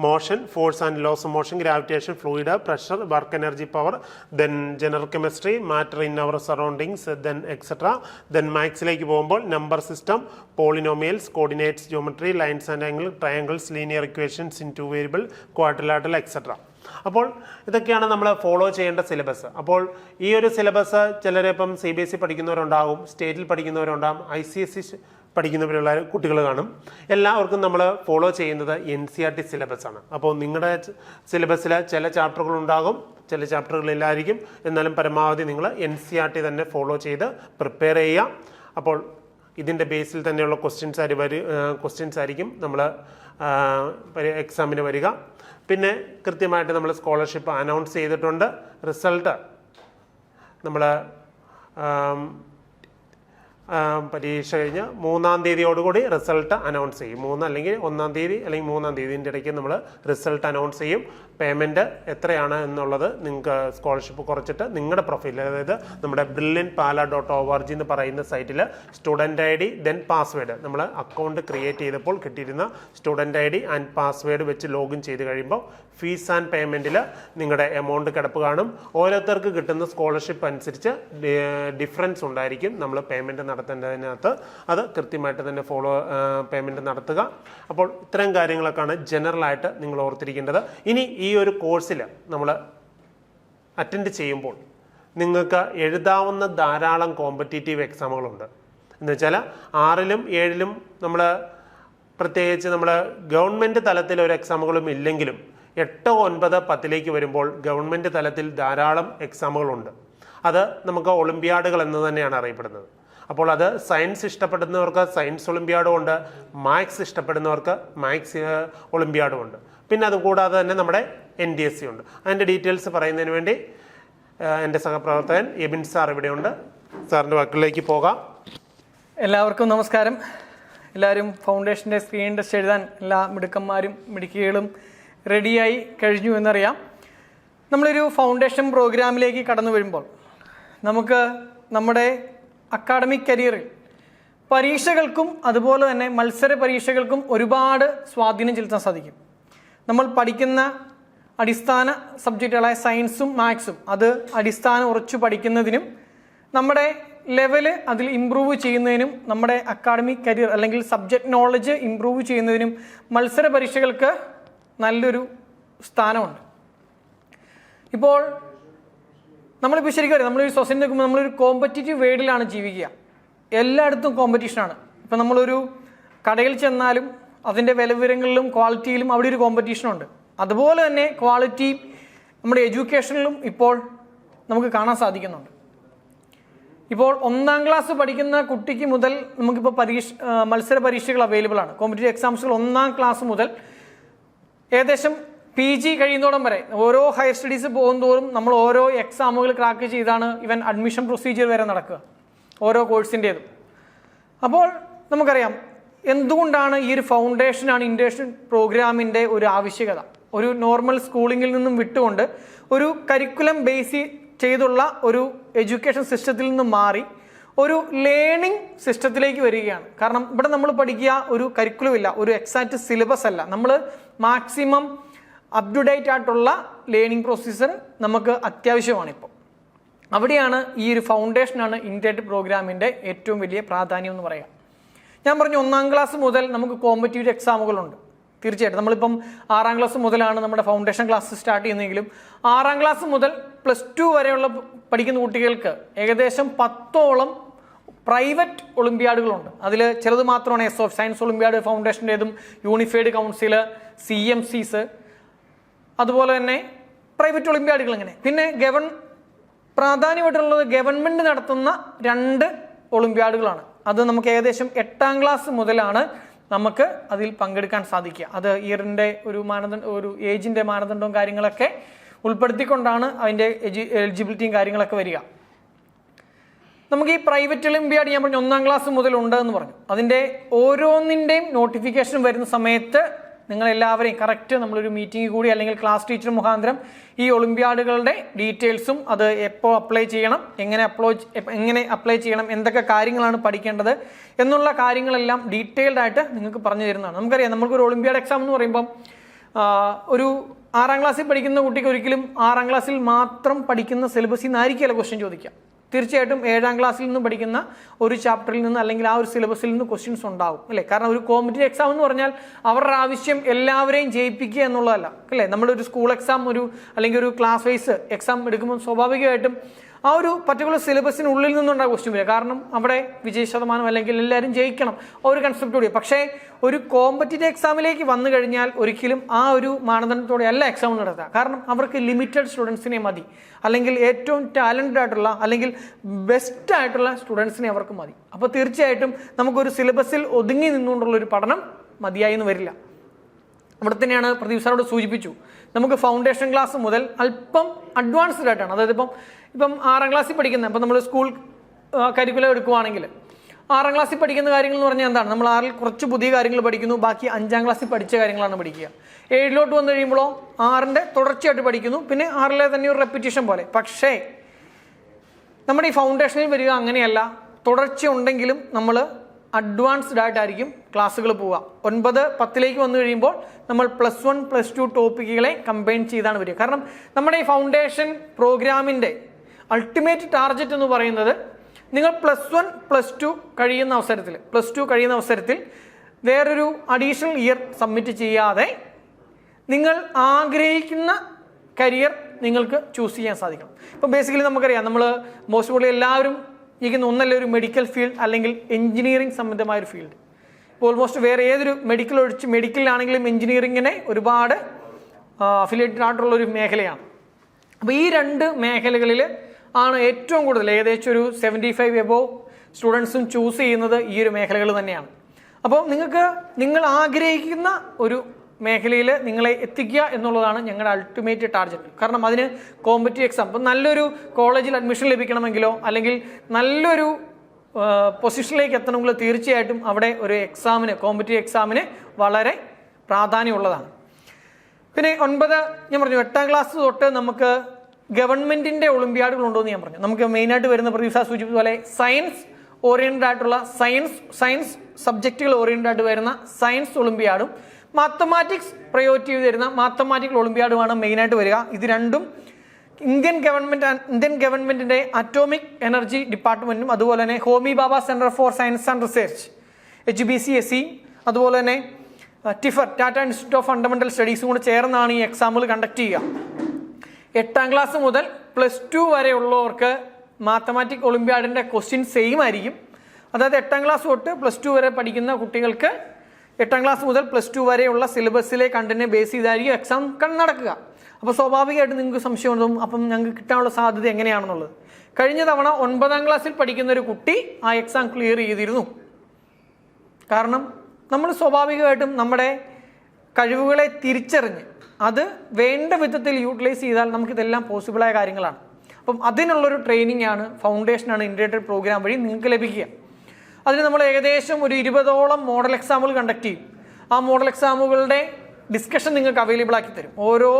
Motion, force and laws of motion, gravitation, fluid, pressure, work energy, power, then general chemistry, matter in our surroundings, then etcetera. Then മാത്സിലേക്ക് പോകുമ്പോൾ number system, polynomials, coordinates, geometry, lines and angle, triangles, linear equations in 2 variable, quadrilateral etcetera. അപ്പോൾ ഇതൊക്കെയാണ് നമ്മൾ follow ചെയ്യേണ്ട syllabus. അപ്പോൾ ഈ ഒരു syllabus ചിലരിപ്പം CBSE പഠിക്കുന്നവരുണ്ടാകും, സ്റ്റേറ്റിൽ പഠിക്കുന്നവരുണ്ടാകും, ICSE പഠിക്കുന്നവരുള്ള കുട്ടികൾ കാണും. എല്ലാവർക്കും നമ്മൾ ഫോളോ ചെയ്യുന്നത് NCERT സിലബസ് ആണ്. അപ്പോൾ നിങ്ങളുടെ സിലബസിൽ ചില ചാപ്റ്ററുകൾ ഉണ്ടാകും, ചില ചാപ്റ്ററുകളില്ലായിരിക്കും. എന്നാലും പരമാവധി നിങ്ങൾ NCERT തന്നെ ഫോളോ ചെയ്ത് പ്രിപ്പയർ ചെയ്യുക. അപ്പോൾ ഇതിൻ്റെ ബേസിൽ തന്നെയുള്ള ക്വസ്റ്റ്യൻസ് ആയിരിക്കും നമ്മൾ എക്സാമിന് വരിക. പിന്നെ കൃത്യമായിട്ട് നമ്മൾ സ്കോളർഷിപ്പ് അനൗൺസ് ചെയ്തിട്ടുണ്ട്. റിസൾട്ട് നമ്മൾ പരീക്ഷ കഴിഞ്ഞ് 3-ാം തീയതിയോടുകൂടി റിസൾട്ട് അനൗൺസ് ചെയ്യും. 3 അല്ലെങ്കിൽ 1-ാം തീയതി അല്ലെങ്കിൽ 3-ാം തീയതിൻ്റെ ഇടയ്ക്ക് നമ്മൾ റിസൾട്ട് അനൗൺസ് ചെയ്യും. പേയ്മെൻറ്റ് എത്രയാണ് എന്നുള്ളത് നിങ്ങൾക്ക് സ്കോളർഷിപ്പ് കുറച്ചിട്ട് നിങ്ങളുടെ പ്രൊഫൈലിൽ, അതായത് നമ്മുടെ brilliantpala.org എന്ന് പറയുന്ന സൈറ്റിൽ സ്റ്റുഡൻറ്റ് ID ദെൻ പാസ്വേഡ്, നമ്മൾ അക്കൗണ്ട് ക്രിയേറ്റ് ചെയ്തപ്പോൾ കിട്ടിയിരുന്ന സ്റ്റുഡൻറ്റ് ID ആൻഡ് പാസ്വേഡ് വെച്ച് ലോഗിൻ ചെയ്ത് കഴിയുമ്പോൾ ഫീസ് ആൻഡ് പേയ്മെൻറ്റിൽ നിങ്ങളുടെ എമൗണ്ട് കിടപ്പ് കാണും. ഓരോരുത്തർക്ക് കിട്ടുന്ന സ്കോളർഷിപ്പ് അനുസരിച്ച് ഡിഫറൻസ് ഉണ്ടായിരിക്കും. നമ്മൾ പേയ്മെൻറ്റ് നടത്തേണ്ടതിനകത്ത് അത് കൃത്യമായിട്ട് തന്നെ പേയ്മെൻറ്റ് നടത്തുക. അപ്പോൾ ഇത്തരം കാര്യങ്ങളൊക്കെയാണ് ജനറലായിട്ട് നിങ്ങൾ ഓർത്തിരിക്കേണ്ടത്. ഇനി ഈ ഒരു കോഴ്സിൽ നമ്മൾ അറ്റൻഡ് ചെയ്യുമ്പോൾ നിങ്ങൾക്ക് എഴുതാവുന്ന ധാരാളം കോമ്പറ്റീറ്റീവ് എക്സാമുകളുണ്ട്. എന്ന് വെച്ചാൽ 6ലും 7ലും നമ്മൾ പ്രത്യേകിച്ച് നമ്മൾ ഗവൺമെൻറ് തലത്തിൽ ഒരു എക്സാമുകളും ഇല്ലെങ്കിലും 8, 9, 10ലേക്ക് വരുമ്പോൾ ഗവൺമെൻറ് തലത്തിൽ ധാരാളം എക്സാമുകളുണ്ട്. അത് നമുക്ക് ഒളിമ്പ്യാഡുകൾ എന്ന് തന്നെയാണ് അറിയപ്പെടുന്നത്. അപ്പോൾ അത് സയൻസ് ഇഷ്ടപ്പെടുന്നവർക്ക് സയൻസ് ഒളിമ്പ്യാഡും ഉണ്ട്, മാത്സ് ഇഷ്ടപ്പെടുന്നവർക്ക് മാത്സ് ഒളിമ്പ്യാഡും ഉണ്ട്. പിന്നെ അതുകൂടാതെ തന്നെ നമ്മുടെ NDSC ഉണ്ട്. അതിൻ്റെ ഡീറ്റെയിൽസ് പറയുന്നതിന് വേണ്ടി എൻ്റെ സഹപ്രവർത്തകൻ എബിൻ സാർ ഇവിടെയുണ്ട്. സാറിൻ്റെ വാക്കുകളിലേക്ക് പോകാം. എല്ലാവർക്കും നമസ്കാരം. എല്ലാവരും ഫൗണ്ടേഷൻ്റെ സ്ക്രീൻ ടെസ്റ്റ് എഴുതാൻ എല്ലാ മിടുക്കന്മാരും മിടുക്കികളും റെഡിയായി കഴിഞ്ഞു എന്നറിയാം. നമ്മളൊരു ഫൗണ്ടേഷൻ പ്രോഗ്രാമിലേക്ക് കടന്നു വരുമ്പോൾ നമുക്ക് നമ്മുടെ അക്കാഡമിക് കരിയറിൽ പരീക്ഷകൾക്കും അതുപോലെ തന്നെ മത്സര പരീക്ഷകൾക്കും ഒരുപാട് സ്വാധീനം ചെലുത്താൻ സാധിക്കും. നമ്മൾ പഠിക്കുന്ന അടിസ്ഥാന സബ്ജക്റ്റുകളായ സയൻസും മാത്സും അത് അടിസ്ഥാനം ഉറച്ചു പഠിക്കുന്നതിനും നമ്മുടെ ലെവല് അതിൽ ഇമ്പ്രൂവ് ചെയ്യുന്നതിനും നമ്മുടെ അക്കാഡമിക് കരിയർ അല്ലെങ്കിൽ സബ്ജക്റ്റ് നോളജ് ഇമ്പ്രൂവ് ചെയ്യുന്നതിനും മത്സര പരീക്ഷകൾക്ക് നല്ലൊരു സ്ഥാനമുണ്ട്. ഇപ്പോൾ നമ്മളിപ്പോൾ ശരിക്കും അറിയാം, നമ്മളൊരു സൊസൈറ്റി നോക്കുമ്പോൾ നമ്മളൊരു കോമ്പറ്റീറ്റീവ് വേൾഡിലാണ് ജീവിക്കുക. എല്ലായിടത്തും കോമ്പറ്റീഷനാണ്. ഇപ്പം നമ്മളൊരു കടയിൽ ചെന്നാലും അതിൻ്റെ വിലവിവരങ്ങളിലും ക്വാളിറ്റിയിലും അവിടെ ഒരു കോമ്പറ്റീഷനുണ്ട്. അതുപോലെ തന്നെ ക്വാളിറ്റി നമ്മുടെ എഡ്യൂക്കേഷനിലും ഇപ്പോൾ നമുക്ക് കാണാൻ സാധിക്കുന്നുണ്ട്. ഇപ്പോൾ 1-ാം ക്ലാസ് പഠിക്കുന്ന കുട്ടിക്ക് മുതൽ നമുക്കിപ്പോൾ മത്സര പരീക്ഷകൾ അവൈലബിൾ ആണ്. കോമ്പറ്റീറ്റീവ് എക്സാംസുകൾ 1-ാം ക്ലാസ് മുതൽ ഏകദേശം PG കഴിയുന്നോടം വരെ ഓരോ ഹയർ സ്റ്റഡീസ് പോകുന്തോറും നമ്മൾ ഓരോ എക്സാമുകൾ ക്രാക്ക് ചെയ്താണ് ഇവൻ അഡ്മിഷൻ പ്രൊസീജിയർ വരെ നടക്കുക ഓരോ കോഴ്സിൻ്റേതും. അപ്പോൾ നമുക്കറിയാം എന്തുകൊണ്ടാണ് ഈ ഒരു ഫൗണ്ടേഷനാണ് ഇൻറ്റേൺഷിപ്പ് പ്രോഗ്രാമിൻ്റെ ഒരു ആവശ്യകത. ഒരു നോർമൽ സ്കൂളിങ്ങിൽ നിന്നും വിട്ടുകൊണ്ട് ഒരു കരിക്കുലം ബേസ് ചെയ്തുള്ള ഒരു എഡ്യൂക്കേഷൻ സിസ്റ്റത്തിൽ നിന്ന് മാറി ഒരു ലേണിംഗ് സിസ്റ്റത്തിലേക്ക് വരികയാണ്. കാരണം ഇവിടെ നമ്മൾ പഠിക്കുക ഒരു കരിക്കുലം ഇല്ല, ഒരു എക്സാക്റ്റ് സിലബസ് അല്ല, നമ്മൾ മാക്സിമം അപ് ടു ഡേറ്റ് ആയിട്ടുള്ള ലേണിംഗ് പ്രൊസീസർ നമുക്ക് അത്യാവശ്യമാണ്. ഇപ്പോൾ അവിടെയാണ് ഈ ഒരു ഫൗണ്ടേഷനാണ് ഇൻറ്റേൺഷിപ്പ് പ്രോഗ്രാമിൻ്റെ ഏറ്റവും വലിയ പ്രാധാന്യം എന്ന് പറയാം. ഞാൻ പറഞ്ഞു 1-ാം ക്ലാസ് മുതൽ നമുക്ക് കോമ്പറ്റീറ്റീവ് എക്സാമുകളുണ്ട്. തീർച്ചയായിട്ടും നമ്മളിപ്പം 6-ാം ക്ലാസ് മുതലാണ് നമ്മുടെ ഫൗണ്ടേഷൻ ക്ലാസ് സ്റ്റാർട്ട് ചെയ്യുന്നതെങ്കിലും 6-ാം ക്ലാസ് മുതൽ +2 വരെയുള്ള പഠിക്കുന്ന കുട്ടികൾക്ക് ഏകദേശം 10ഓളം പ്രൈവറ്റ് ഒളിമ്പ്യാഡുകളുണ്ട്. അതിൽ ചിലത് മാത്രമാണ് സയൻസ് ഒളിമ്പ്യാഡ് ഫൗണ്ടേഷൻ്റേതും യൂണിഫൈഡ് കൗൺസിൽ, CMCs, അതുപോലെ തന്നെ പ്രൈവറ്റ് ഒളിമ്പ്യാഡുകൾ. ഇങ്ങനെ പിന്നെ പ്രാധാന്യമായിട്ടുള്ളത് ഗവൺമെൻറ് നടത്തുന്ന 2 ഒളിമ്പ്യാഡുകളാണ്. അത് നമുക്ക് ഏകദേശം 8ാം ക്ലാസ് മുതലാണ് നമുക്ക് അതിൽ പങ്കെടുക്കാൻ സാധിക്കുക. അത് ഇയറിൻ്റെ ഒരു ഏജിൻ്റെ മാനദണ്ഡവും കാര്യങ്ങളൊക്കെ ഉൾപ്പെടുത്തിക്കൊണ്ടാണ് അതിൻ്റെ എലിജിബിലിറ്റിയും കാര്യങ്ങളൊക്കെ വരിക. നമുക്ക് ഈ പ്രൈവറ്റ് ഒളിമ്പ്യാഡ് ഞാൻ പറഞ്ഞു 1ാം ക്ലാസ് മുതൽ ഉണ്ടെന്ന് പറഞ്ഞു. അതിൻ്റെ ഓരോന്നിൻ്റെയും നോട്ടിഫിക്കേഷൻ വരുന്ന സമയത്ത് നിങ്ങളെല്ലാവരെയും കറക്റ്റ് നമ്മളൊരു മീറ്റിംഗ് കൂടി അല്ലെങ്കിൽ ക്ലാസ് ടീച്ചർ മുഖാന്തരം ഈ ഒളിമ്പ്യാഡുകളുടെ ഡീറ്റെയിൽസും അത് എപ്പോൾ അപ്ലൈ ചെയ്യണം, എങ്ങനെ അപ്ലൈ ചെയ്യണം, എന്തൊക്കെ കാര്യങ്ങളാണ് പഠിക്കേണ്ടത് എന്നുള്ള കാര്യങ്ങളെല്ലാം ഡീറ്റെയിൽഡ് ആയിട്ട് നിങ്ങൾക്ക് പറഞ്ഞു തരുന്നതാണ്. നമുക്കറിയാം, നമുക്കൊരു ഒളിമ്പ്യാഡ് എക്സാം എന്ന് പറയുമ്പം ഒരു 6ാം ക്ലാസ്സിൽ പഠിക്കുന്ന കുട്ടിക്ക് ഒരിക്കലും 6ാം ക്ലാസ്സിൽ മാത്രം പഠിക്കുന്ന സിലബസിൽ നിന്നായിരിക്കില്ല ക്വസ്റ്റ്യൻ ചോദിക്കുക. തീർച്ചയായിട്ടും 7ാം ക്ലാസ്സിൽ നിന്ന് പഠിക്കുന്ന ഒരു ചാപ്റ്ററിൽ നിന്ന് അല്ലെങ്കിൽ ആ ഒരു സിലബസിൽ നിന്ന് ക്വസ്റ്റ്യൻസ് ഉണ്ടാവും അല്ലേ. കാരണം ഒരു കോമ്പറ്റീവ് എക്സാം എന്ന് പറഞ്ഞാൽ അവരുടെ ആവശ്യം എല്ലാവരെയും ജയിപ്പിക്കുക എന്നുള്ളതല്ല അല്ലേ. നമ്മളൊരു സ്കൂൾ എക്സാം അല്ലെങ്കിൽ ഒരു ക്ലാസ് വൈസ് എക്സാം എടുക്കുമ്പോൾ സ്വാഭാവികമായിട്ടും ആ ഒരു പർട്ടിക്കുലർ സിലബസിനുള്ളിൽ നിന്നുണ്ടാകും ക്വസ്റ്റ്യൻ വരിക. കാരണം അവിടെ വിജയ ശതമാനം അല്ലെങ്കിൽ എല്ലാവരും ജയിക്കണം ആ ഒരു കൺസെപ്റ്റോടെ. പക്ഷേ ഒരു കോമ്പറ്റീറ്റീവ് എക്സാമിലേക്ക് വന്നു കഴിഞ്ഞാൽ ഒരിക്കലും ആ ഒരു മാനദണ്ഡത്തോടെ അല്ല എക്സാം നടത്തുക. കാരണം അവർക്ക് ലിമിറ്റഡ് സ്റ്റുഡൻസിനെ മതി, അല്ലെങ്കിൽ ഏറ്റവും ടാലൻറ്റഡ് ആയിട്ടുള്ള അല്ലെങ്കിൽ ബെസ്റ്റ് ആയിട്ടുള്ള സ്റ്റുഡൻസിനെ അവർക്ക് മതി. അപ്പോൾ തീർച്ചയായിട്ടും നമുക്കൊരു സിലബസിൽ ഒതുങ്ങി നിന്നുകൊണ്ടുള്ളൊരു പഠനം മതിയായി എന്ന് വരില്ല. അവിടെ തന്നെയാണ് പ്രദീപ് സാറോട് സൂചിപ്പിച്ചു, നമുക്ക് ഫൗണ്ടേഷൻ ക്ലാസ് മുതൽ അല്പം അഡ്വാൻസ്ഡ് ആയിട്ടാണ്. അതായത് ഇപ്പം 6ാം ക്ലാസ്സിൽ പഠിക്കുന്ന, ഇപ്പം നമ്മൾ സ്കൂൾ കരിക്കുലം എടുക്കുവാണെങ്കിൽ 6ാം ക്ലാസ്സിൽ പഠിക്കുന്ന കാര്യങ്ങൾ എന്ന് പറഞ്ഞാൽ എന്താണ്, നമ്മൾ 6ൽ കുറച്ച് പുതിയ കാര്യങ്ങൾ പഠിക്കുന്നു, ബാക്കി 5ാം ക്ലാസ്സിൽ പഠിച്ച കാര്യങ്ങളാണ് പഠിക്കുക. 7ലോട്ട് വന്നു കഴിയുമ്പോഴോ 6ൻ്റെ തുടർച്ചയായിട്ട് പഠിക്കുന്നു, പിന്നെ 6ലെ തന്നെ ഒരു റെപ്പിറ്റീഷൻ പോലെ. പക്ഷേ നമ്മുടെ ഈ ഫൗണ്ടേഷനിൽ വരിക അങ്ങനെയല്ല. തുടർച്ച ഉണ്ടെങ്കിലും നമ്മൾ അഡ്വാൻസ്ഡ് ആയിട്ടായിരിക്കും ക്ലാസ്സുകൾ പോവുക. 9, 10ലേക്ക് വന്നു കഴിയുമ്പോൾ നമ്മൾ +1, +2 ടോപ്പിക്കുകളെ കമ്പൈൻ ചെയ്താണ് വരിക. കാരണം നമ്മുടെ ഈ ഫൗണ്ടേഷൻ പ്രോഗ്രാമിൻ്റെ അൾട്ടിമേറ്റ് ടാർഗറ്റ് എന്ന് പറയുന്നത് നിങ്ങൾ +1, +2 കഴിയുന്ന അവസരത്തിൽ വേറൊരു അഡീഷണൽ ഇയർ സബ്മിറ്റ് ചെയ്യാതെ നിങ്ങൾ ആഗ്രഹിക്കുന്ന കരിയർ നിങ്ങൾക്ക് ചൂസ് ചെയ്യാൻ സാധിക്കണം. ഇപ്പോൾ ബേസിക്കലി നമുക്കറിയാം, നമ്മൾ മോസ്റ്റ് പ്രോബ്ലി എല്ലാവരും ഇരിക്കുന്ന ഒന്നല്ല ഒരു മെഡിക്കൽ ഫീൽഡ് അല്ലെങ്കിൽ എഞ്ചിനീയറിംഗ് സംബന്ധമായൊരു ഫീൽഡ്. ഇപ്പോൾ ഓൾമോസ്റ്റ് വേറെ ഏതൊരു മെഡിക്കലാണെങ്കിലും എഞ്ചിനീയറിങ്ങിനെ ഒരുപാട് അഫിലിയേറ്റഡ് ആയിട്ടുള്ളൊരു മേഖലയാണ്. അപ്പോൾ ഈ 2 മേഖലകളിൽ ആണ് ഏറ്റവും കൂടുതൽ, ഏകദേശം ഒരു 75 എബോവ് സ്റ്റുഡൻസും ചൂസ് ചെയ്യുന്നത് ഈ ഒരു മേഖലകൾ തന്നെയാണ്. അപ്പോൾ നിങ്ങൾ ആഗ്രഹിക്കുന്ന ഒരു മേഖലയിൽ നിങ്ങളെ എത്തിക്കുക എന്നുള്ളതാണ് ഞങ്ങളുടെ അൾട്ടിമേറ്റ് ടാർഗറ്റ്. കാരണം അതിന് കോമ്പറ്റീവ് എക്സാം, ഇപ്പം നല്ലൊരു കോളേജിൽ അഡ്മിഷൻ ലഭിക്കണമെങ്കിലോ അല്ലെങ്കിൽ നല്ലൊരു പൊസിഷനിലേക്ക് എത്തണമെങ്കിലോ തീർച്ചയായിട്ടും അവിടെ ഒരു കോമ്പറ്റീവ് എക്സാമിന് വളരെ പ്രാധാന്യമുള്ളതാണ്. പിന്നെ 9 ഞാൻ പറഞ്ഞു 8ാം ക്ലാസ് തൊട്ട് നമുക്ക് ഗവൺമെൻറ്റിൻ്റെ ഒളിമ്പ്യാഡുകളുണ്ടോയെന്ന് ഞാൻ പറഞ്ഞു. നമുക്ക് മെയിനായിട്ട് വരുന്ന പ്രതീക്ഷ സൂചിപ്പിച്ചതുപോലെ സയൻസ് ഓറിയൻറ്റഡ് ആയിട്ടുള്ള സയൻസ് സബ്ജക്റ്റുകൾ ഓറിയൻറ്റഡ് ആയിട്ട് വരുന്ന സയൻസ് ഒളിമ്പ്യാഡും മാത്തമാറ്റിക്സ് പ്രയോറിറ്റി ചെയ്ത് തരുന്ന മാത്തമാറ്റിക്കൽ ഒളിമ്പ്യാഡുമാണ് മെയിനായിട്ട് വരിക. ഇത് രണ്ടും ഇന്ത്യൻ ഗവൺമെൻറ്റിൻ്റെ അറ്റോമിക് എനർജി ഡിപ്പാർട്ട്മെൻറ്റും അതുപോലെ തന്നെ Homi Bhabha centre for science and research HBCSE അതുപോലെ തന്നെ ടിഫർ ടാറ്റ ഇൻസ്റ്റിറ്റ്യൂട്ട് ഓഫ് ഫണ്ടമെൻ്റൽ സ്റ്റഡീസും കൂടെ ചേർന്നാണ് ഈ എക്സാമുകൾ കണ്ടക്ട് ചെയ്യുക. 8ാം ക്ലാസ് മുതൽ +2 വരെ ഉള്ളവർക്ക് മാത്തമാറ്റിക് ഒളിമ്പ്യാഡിൻ്റെ ക്വസ്റ്റ്യൻ സെയിം ആയിരിക്കും. അതായത് 8ാം ക്ലാസ് തൊട്ട് +2 വരെ പഠിക്കുന്ന കുട്ടികൾക്ക് 8ാം ക്ലാസ് മുതൽ +2 വരെയുള്ള സിലബസിലെ കണ്ടന്റിനെ ബേസ് ചെയ്തായിരിക്കും എക്സാം നടക്കുക. അപ്പോൾ സ്വാഭാവികമായിട്ട് നിങ്ങൾക്ക് സംശയം ഉണ്ടാവും, അപ്പം ഞങ്ങൾക്ക് കിട്ടാനുള്ള സാധ്യത എങ്ങനെയാണെന്നുള്ളത്. കഴിഞ്ഞ തവണ 9ാം ക്ലാസ്സിൽ പഠിക്കുന്ന ഒരു കുട്ടി ആ എക്സാം ക്ലിയർ ചെയ്തിരുന്നു. കാരണം നമ്മൾ സ്വാഭാവികമായിട്ടും നമ്മുടെ കഴിവുകളെ തിരിച്ചറിഞ്ഞ് അത് വേണ്ട വിധത്തിൽ യൂട്ടിലൈസ് ചെയ്താൽ നമുക്കിതെല്ലാം പോസിബിളായ കാര്യങ്ങളാണ്. അപ്പം അതിനുള്ളൊരു ട്രെയിനിങ് ആണ്, ഫൗണ്ടേഷനാണ് ഇൻറ്റഗ്രേറ്റഡ് പ്രോഗ്രാം വഴി നിങ്ങൾക്ക് ലഭിക്കുക. അതിന് നമ്മൾ ഏകദേശം ഒരു 20ഓളം മോഡൽ എക്സാമുകൾ കണ്ടക്ട് ചെയ്യും. ആ മോഡൽ എക്സാമുകളുടെ ഡിസ്കഷൻ നിങ്ങൾക്ക് അവൈലബിൾ ആക്കി തരും. ഓരോ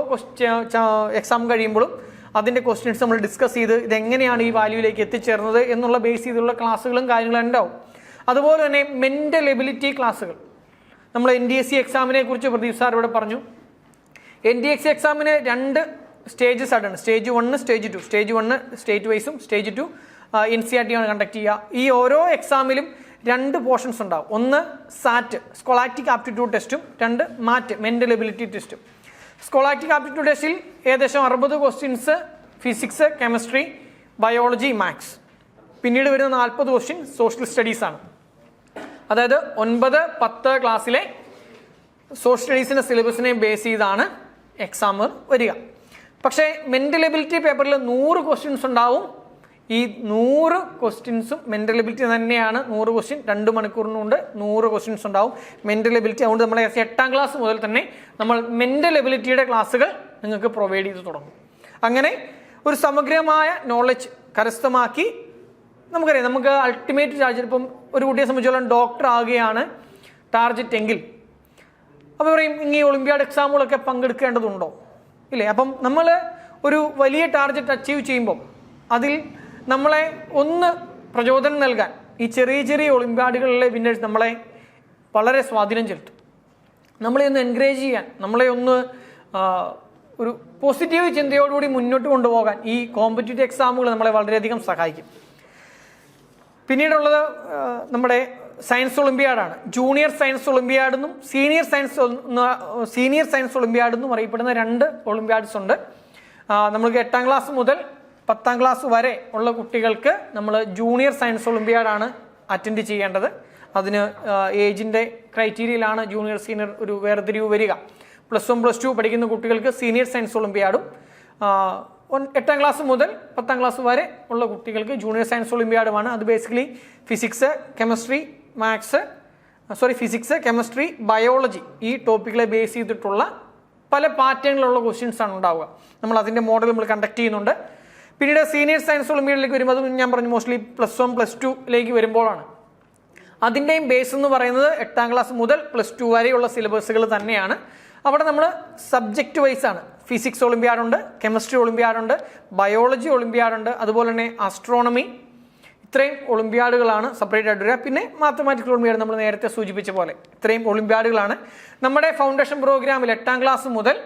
എക്സാം കഴിയുമ്പോഴും അതിൻ്റെ ക്വസ്റ്റ്യൻസ് നമ്മൾ ഡിസ്കസ് ചെയ്ത് ഇതെങ്ങനെയാണ് ഈ വാല്യൂയിലേക്ക് എത്തിച്ചേർന്നത് എന്നുള്ള ബേസ് ചെയ്തുള്ള ക്ലാസ്സുകളും കാര്യങ്ങളും ഉണ്ടാവും. അതുപോലെ തന്നെ മെൻ്റൽ എബിലിറ്റി ക്ലാസ്സുകൾ. നമ്മൾ NDSC എക്സാമിനെ കുറിച്ച് പ്രദീപ് സാർ ഇവിടെ പറഞ്ഞു. NDSC എക്സാമിന് 2 സ്റ്റേജസ് ആയിട്ടാണ്, സ്റ്റേജ് 1, സ്റ്റേജ് 2. സ്റ്റേജ് 1 സ്റ്റേറ്റ് വൈസും സ്റ്റേജ് 2 NCERT ആണ് കണ്ടക്ട് ചെയ്യുക. ഈ ഓരോ എക്സാമിലും 2 പോർഷൻസ് ഉണ്ടാവും. ഒന്ന് സാറ്റ് സ്കോളാസ്റ്റിക് ആപ്റ്റിറ്റ്യൂഡ് ടെസ്റ്റും, 2 മാറ്റ് മെൻ്റൽ എബിലിറ്റി ടെസ്റ്റും. സ്കോളാസ്റ്റിക് ആപ്റ്റിറ്റ്യൂഡ് ടെസ്റ്റിൽ ഏകദേശം 60 questions physics, chemistry, biology, maths. പിന്നീട് വരുന്ന 40 ക്വസ്റ്റ്യൻ സോഷ്യൽ സ്റ്റഡീസാണ്. അതായത് 9, 10 ക്ലാസ്സിലെ സോഷ്യൽ സ്റ്റഡീസിൻ്റെ സിലബസിനെ ബേസ് ചെയ്താണ് എക്സാം വരിക. പക്ഷേ മെൻ്റൽ എബിലിറ്റി പേപ്പറിൽ 100 ക്വസ്റ്റ്യൻസ് ഉണ്ടാവും. ഈ 100 ക്വസ്റ്റ്യൻസും മെൻ്റൽ എബിലിറ്റി തന്നെയാണ്. 100 ക്വസ്റ്റ്യൻ 2 മണിക്കൂറിനുണ്ട് 100 ക്വസ്റ്റ്യൻസ് ഉണ്ടാവും മെൻ്റൽ എബിലിറ്റി. അതുകൊണ്ട് നമ്മൾ 8ാം ക്ലാസ് മുതൽ തന്നെ നമ്മൾ മെൻ്റൽ എബിലിറ്റിയുടെ ക്ലാസ്സുകൾ നിങ്ങൾക്ക് പ്രൊവൈഡ് ചെയ്ത് തുടങ്ങും. അങ്ങനെ ഒരു സമഗ്രമായ നോളജ് കരസ്ഥമാക്കി നമുക്കറിയാം, നമുക്ക് അൾട്ടിമേറ്റ് ടാർഗറ്റ്, ഇപ്പം ഒരു കുട്ടിയെ സംബന്ധിച്ചോളം ഡോക്ടർ ആകുകയാണ് ടാർഗറ്റ് എങ്കിൽ അപ്പോൾ പറയും ഇനി ഒളിമ്പ്യാഡ് എക്സാമുകളൊക്കെ പങ്കെടുക്കേണ്ടതുണ്ടോ ഇല്ലേ? അപ്പം നമ്മൾ ഒരു വലിയ ടാർഗറ്റ് അച്ചീവ് ചെയ്യുമ്പം അതിൽ നമ്മളെ ഒന്ന് പ്രചോദനം നൽകാൻ ഈ ചെറിയ ചെറിയ ഒളിമ്പ്യാഡുകളിലെ വിന്നേഴ്സ് നമ്മളെ വളരെ സ്വാധീനം ചെലുത്തും. നമ്മളെ ഒന്ന് എൻകറേജ് ചെയ്യാൻ, നമ്മളെ ഒന്ന് ഒരു പോസിറ്റീവ് ചിന്തയോടുകൂടി മുന്നോട്ട് കൊണ്ടുപോകാൻ ഈ കോമ്പറ്റീറ്റീവ് എക്സാമുകൾ നമ്മളെ വളരെയധികം സഹായിക്കും. പിന്നീടുള്ളത് നമ്മുടെ സയൻസ് ഒളിമ്പ്യാഡാണ്. ജൂനിയർ സയൻസ് ഒളിമ്പ്യാഡ് എന്നും സീനിയർ സയൻസ് ഒളിമ്പ്യാഡ് എന്നും അറിയപ്പെടുന്ന 2 ഒളിമ്പ്യാഡ്സ് ഉണ്ട്. നമ്മൾക്ക് 8ാം ക്ലാസ് മുതൽ 10ാം ക്ലാസ് വരെ ഉള്ള കുട്ടികൾക്ക് നമ്മൾ ജൂനിയർ സയൻസ് ഒളിമ്പ്യാഡാണ് അറ്റൻഡ് ചെയ്യേണ്ടത്. അതിന് ഏജിൻ്റെ ക്രൈറ്റീരിയയിലാണ് ജൂനിയർ സീനിയർ ഒരു വേർതിരിവ് വരിക. +1 +2 പഠിക്കുന്ന കുട്ടികൾക്ക് സീനിയർ സയൻസ് ഒളിമ്പ്യാഡും 8ാം ക്ലാസ് മുതൽ 10ാം ക്ലാസ് വരെ ഉള്ള കുട്ടികൾക്ക് ജൂനിയർ സയൻസ് ഒളിമ്പ്യാഡുമാണ്. അത് ബേസിക്കലി ഫിസിക്സ്, കെമിസ്ട്രി, ബയോളജി ഈ ടോപ്പിക്കുകളെ ബേസ് ചെയ്തിട്ടുള്ള പല പാറ്റേണിലുള്ള ക്വസ്റ്റ്യൻസ് ആണ് ഉണ്ടാവുക. നമ്മൾ അതിൻ്റെ മോഡൽ നമ്മൾ കണ്ടക്ട് ചെയ്യുന്നുണ്ട്. പിന്നീട് സീനിയർ സയൻസ് ഒളിമ്പ്യാഡിലേക്ക് വരുമ്പോൾ അതും ഞാൻ പറഞ്ഞു മോസ്റ്റ്ലി +1 +2 വരുമ്പോഴാണ്. അതിൻ്റെയും ബേസ് എന്ന് പറയുന്നത് 8ാം ക്ലാസ് മുതൽ +2 വരെയുള്ള സിലബസുകൾ തന്നെയാണ്. അവിടെ നമ്മൾ സബ്ജക്റ്റ് വൈസ് ആണ്. ഫിസിക്സ് ഒളിമ്പ്യാഡുണ്ട്, കെമിസ്ട്രി ഒളിമ്പ്യാഡുണ്ട്, ബയോളജി ഒളിമ്പ്യാഡുണ്ട്, അതുപോലെ തന്നെ ആസ്ട്രോണമി, ഇത്രയും ഒളിമ്പ്യാഡുകളാണ് സെപ്പറേറ്റ് ആയിട്ട് വരിക. പിന്നെ മാത്തമാറ്റിക്കൽ ഒളിമ്പ്യാഡ് നമ്മൾ നേരത്തെ സൂചിപ്പിച്ച പോലെ ഇത്രയും ഒളിമ്പ്യാഡുകളാണ് നമ്മുടെ ഫൗണ്ടേഷൻ പ്രോഗ്രാമിൽ. 8ാം ക്ലാസ് മുതൽ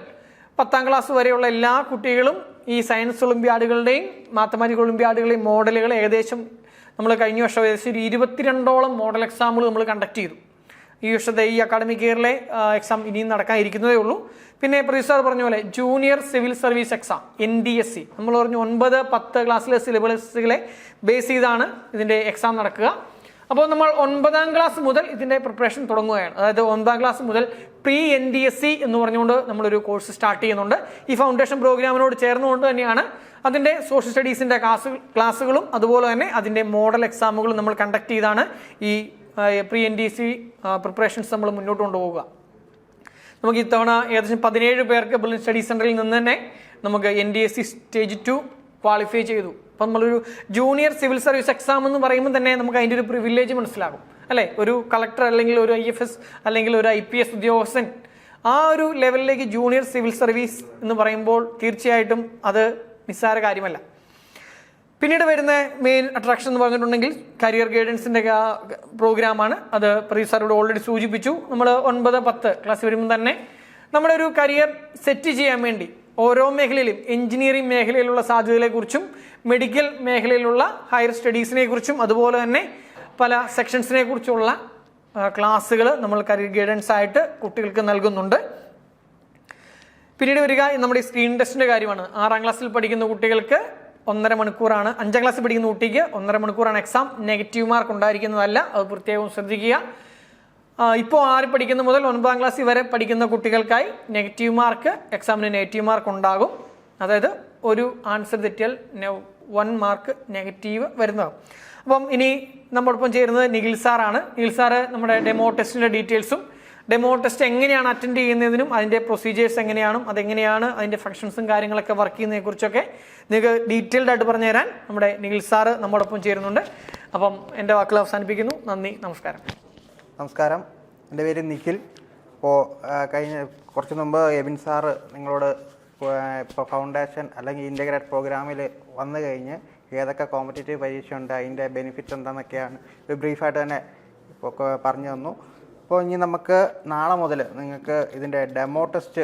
10ാം ക്ലാസ് വരെയുള്ള എല്ലാ കുട്ടികളും ഈ സയൻസ് ഒളിമ്പ്യാഡുകളുടെയും മാത്തമാറ്റിക്കൽ ഒളിമ്പ്യാഡുകളുടെയും മോഡലുകൾ ഏകദേശം നമ്മൾ കഴിഞ്ഞ വർഷം ഏകദേശം 22ഓളം മോഡൽ എക്സാമുകൾ നമ്മൾ കണ്ടക്ട് ചെയ്തു. ഈ വർഷത്തെ ഈ അക്കാഡമിക് ഇയറിലെ എക്സാം ഇനിയും നടക്കാനിരിക്കുന്നതേ ഉള്ളൂ. പിന്നെ പ്രൊഫസർ പറഞ്ഞ പോലെ junior civil service exam NDSC നമ്മൾ പറഞ്ഞു 9-10 ക്ലാസ്സിലെ സിലബസുകളെ ബേസ് ചെയ്താണ് ഇതിൻ്റെ എക്സാം നടക്കുക. അപ്പോൾ നമ്മൾ 9ാം ക്ലാസ് മുതൽ ഇതിൻ്റെ പ്രിപ്പറേഷൻ തുടങ്ങുകയാണ്. അതായത് 9ാം ക്ലാസ് മുതൽ പ്രീ NDSC എന്ന് പറഞ്ഞുകൊണ്ട് നമ്മളൊരു കോഴ്സ് സ്റ്റാർട്ട് ചെയ്യുന്നുണ്ട്. ഈ ഫൗണ്ടേഷൻ പ്രോഗ്രാമിനോട് ചേർന്നുകൊണ്ട് തന്നെയാണ് അതിൻ്റെ സോഷ്യൽ സ്റ്റഡീസിൻ്റെ ക്ലാസ്സുകളും അതുപോലെ തന്നെ അതിൻ്റെ മോഡൽ എക്സാമുകളും നമ്മൾ കണ്ടക്ട് ചെയ്താണ് ഈ പ്രീ NDSC പ്രിപ്പറേഷൻസ് നമ്മൾ മുന്നോട്ട് കൊണ്ടുപോവുക. നമുക്ക് ഇത്തവണ ഏകദേശം 17 പേർക്ക് ബ്രില്യൻ സ്റ്റഡി സെൻറ്ററിൽ നിന്ന് തന്നെ നമുക്ക് NDSC സ്റ്റേജ് 2 ക്വാളിഫൈ ചെയ്തു. അപ്പം നമ്മളൊരു ജൂനിയർ സിവിൽ സർവീസ് എക്സാം എന്ന് പറയുമ്പോൾ തന്നെ നമുക്ക് അതിൻ്റെ ഒരു പ്രിവിലേജ് മനസ്സിലാകും അല്ലേ? ഒരു കളക്ടർ അല്ലെങ്കിൽ ഒരു IFS അല്ലെങ്കിൽ ഒരു IPS ഉദ്യോഗസ്ഥൻ ആ ഒരു ലെവലിലേക്ക് ജൂനിയർ സിവിൽ സർവീസ് എന്ന് പറയുമ്പോൾ തീർച്ചയായിട്ടും അത് നിസ്സാര കാര്യമല്ല. പിന്നീട് വരുന്ന മെയിൻ അട്രാക്ഷൻ എന്ന് പറഞ്ഞിട്ടുണ്ടെങ്കിൽ കരിയർ ഗൈഡൻസിൻ്റെ പ്രോഗ്രാമാണ്. അത് സാറോട് ഓൾറെഡി സൂചിപ്പിച്ചു. നമ്മൾ 9-10 ക്ലാസ് വരുമ്പോൾ തന്നെ നമ്മുടെ ഒരു കരിയർ സെറ്റ് ചെയ്യാൻ വേണ്ടി ഓരോ മേഖലയിലും എഞ്ചിനീയറിംഗ് മേഖലയിലുള്ള സാധ്യതകളെക്കുറിച്ചും മെഡിക്കൽ മേഖലയിലുള്ള ഹയർ സ്റ്റഡീസിനെ കുറിച്ചും അതുപോലെ തന്നെ പല സെക്ഷൻസിനെ കുറിച്ചുള്ള ക്ലാസ്സുകൾ നമ്മൾ കരിയർ ഗൈഡൻസ് ആയിട്ട് കുട്ടികൾക്ക് നൽകുന്നുണ്ട്. പിന്നീട് വരിക നമ്മുടെ സ്ക്രീൻ ടെസ്റ്റിൻ്റെ കാര്യമാണ്. 6ാം ക്ലാസ്സിൽ പഠിക്കുന്ന കുട്ടികൾക്ക് 1.5 മണിക്കൂറാണ്. 5ാം ക്ലാസ്സിൽ പഠിക്കുന്ന കുട്ടിക്ക് 1.5 മണിക്കൂറാണ് എക്സാം. നെഗറ്റീവ് മാർക്ക് ഉണ്ടായിരിക്കുന്നതല്ല, അത് പ്രത്യേകം ശ്രദ്ധിക്കുക. ഇപ്പോൾ 6 പഠിക്കുന്ന മുതൽ 9ാം ക്ലാസ്സിൽ വരെ പഠിക്കുന്ന കുട്ടികൾക്കായി നെഗറ്റീവ് മാർക്ക്, എക്സാമിന് നെഗറ്റീവ് മാർക്ക് ഉണ്ടാകും. അതായത് ഒരു ആൻസർ തെറ്റിയാൽ 1 മാർക്ക് നെഗറ്റീവ് വരുന്നതാകും. അപ്പം ഇനി നമ്മോടൊപ്പം ചേരുന്നത് നിഖിൽ സാറാണ്. നിഖിൽ സാറ് നമ്മുടെ ഡെമോ ടെസ്റ്റിൻ്റെ ഡീറ്റെയിൽസും ഡെമോ ടെസ്റ്റ് എങ്ങനെയാണ് അറ്റൻഡ് ചെയ്യുന്നതിനും അതിൻ്റെ പ്രൊസീജിയേഴ്സ് അതെങ്ങനെയാണ് അതിൻ്റെ ഫങ്ഷൻസും കാര്യങ്ങളൊക്കെ വർക്ക് ചെയ്യുന്നതിനെ കുറിച്ചൊക്കെ നിങ്ങൾക്ക് ഡീറ്റെയിൽഡ് ആയിട്ട് പറഞ്ഞു തരാൻ നമ്മുടെ നിഖിൽ സാറ് നമ്മോടൊപ്പം ചേരുന്നുണ്ട്. അപ്പം എൻ്റെ വാക്കുകൾ അവസാനിപ്പിക്കുന്നു. നന്ദി, നമസ്കാരം. നമസ്കാരം, എൻ്റെ പേര് നിഖിൽ. ഇപ്പോൾ കഴിഞ്ഞ കുറച്ച് മുമ്പ് എബിൻ സാറ് നിങ്ങളോട് ഇപ്പോൾ ഫൗണ്ടേഷൻ അല്ലെങ്കിൽ ഇൻ്റഗ്രേറ്റ് പ്രോഗ്രാമിൽ വന്നു കഴിഞ്ഞ് ഏതൊക്കെ കോമ്പറ്റേറ്റീവ് പരീക്ഷയുണ്ട്, അതിൻ്റെ ബെനിഫിറ്റ് എന്താണെന്നൊക്കെയാണ് ഒരു ബ്രീഫായിട്ട് തന്നെ ഇപ്പോൾ പറഞ്ഞു തന്നു. അപ്പോൾ ഇനി നമുക്ക് നാളെ മുതൽ നിങ്ങൾക്ക് ഇതിൻ്റെ ഡെമോ ടെസ്റ്റ്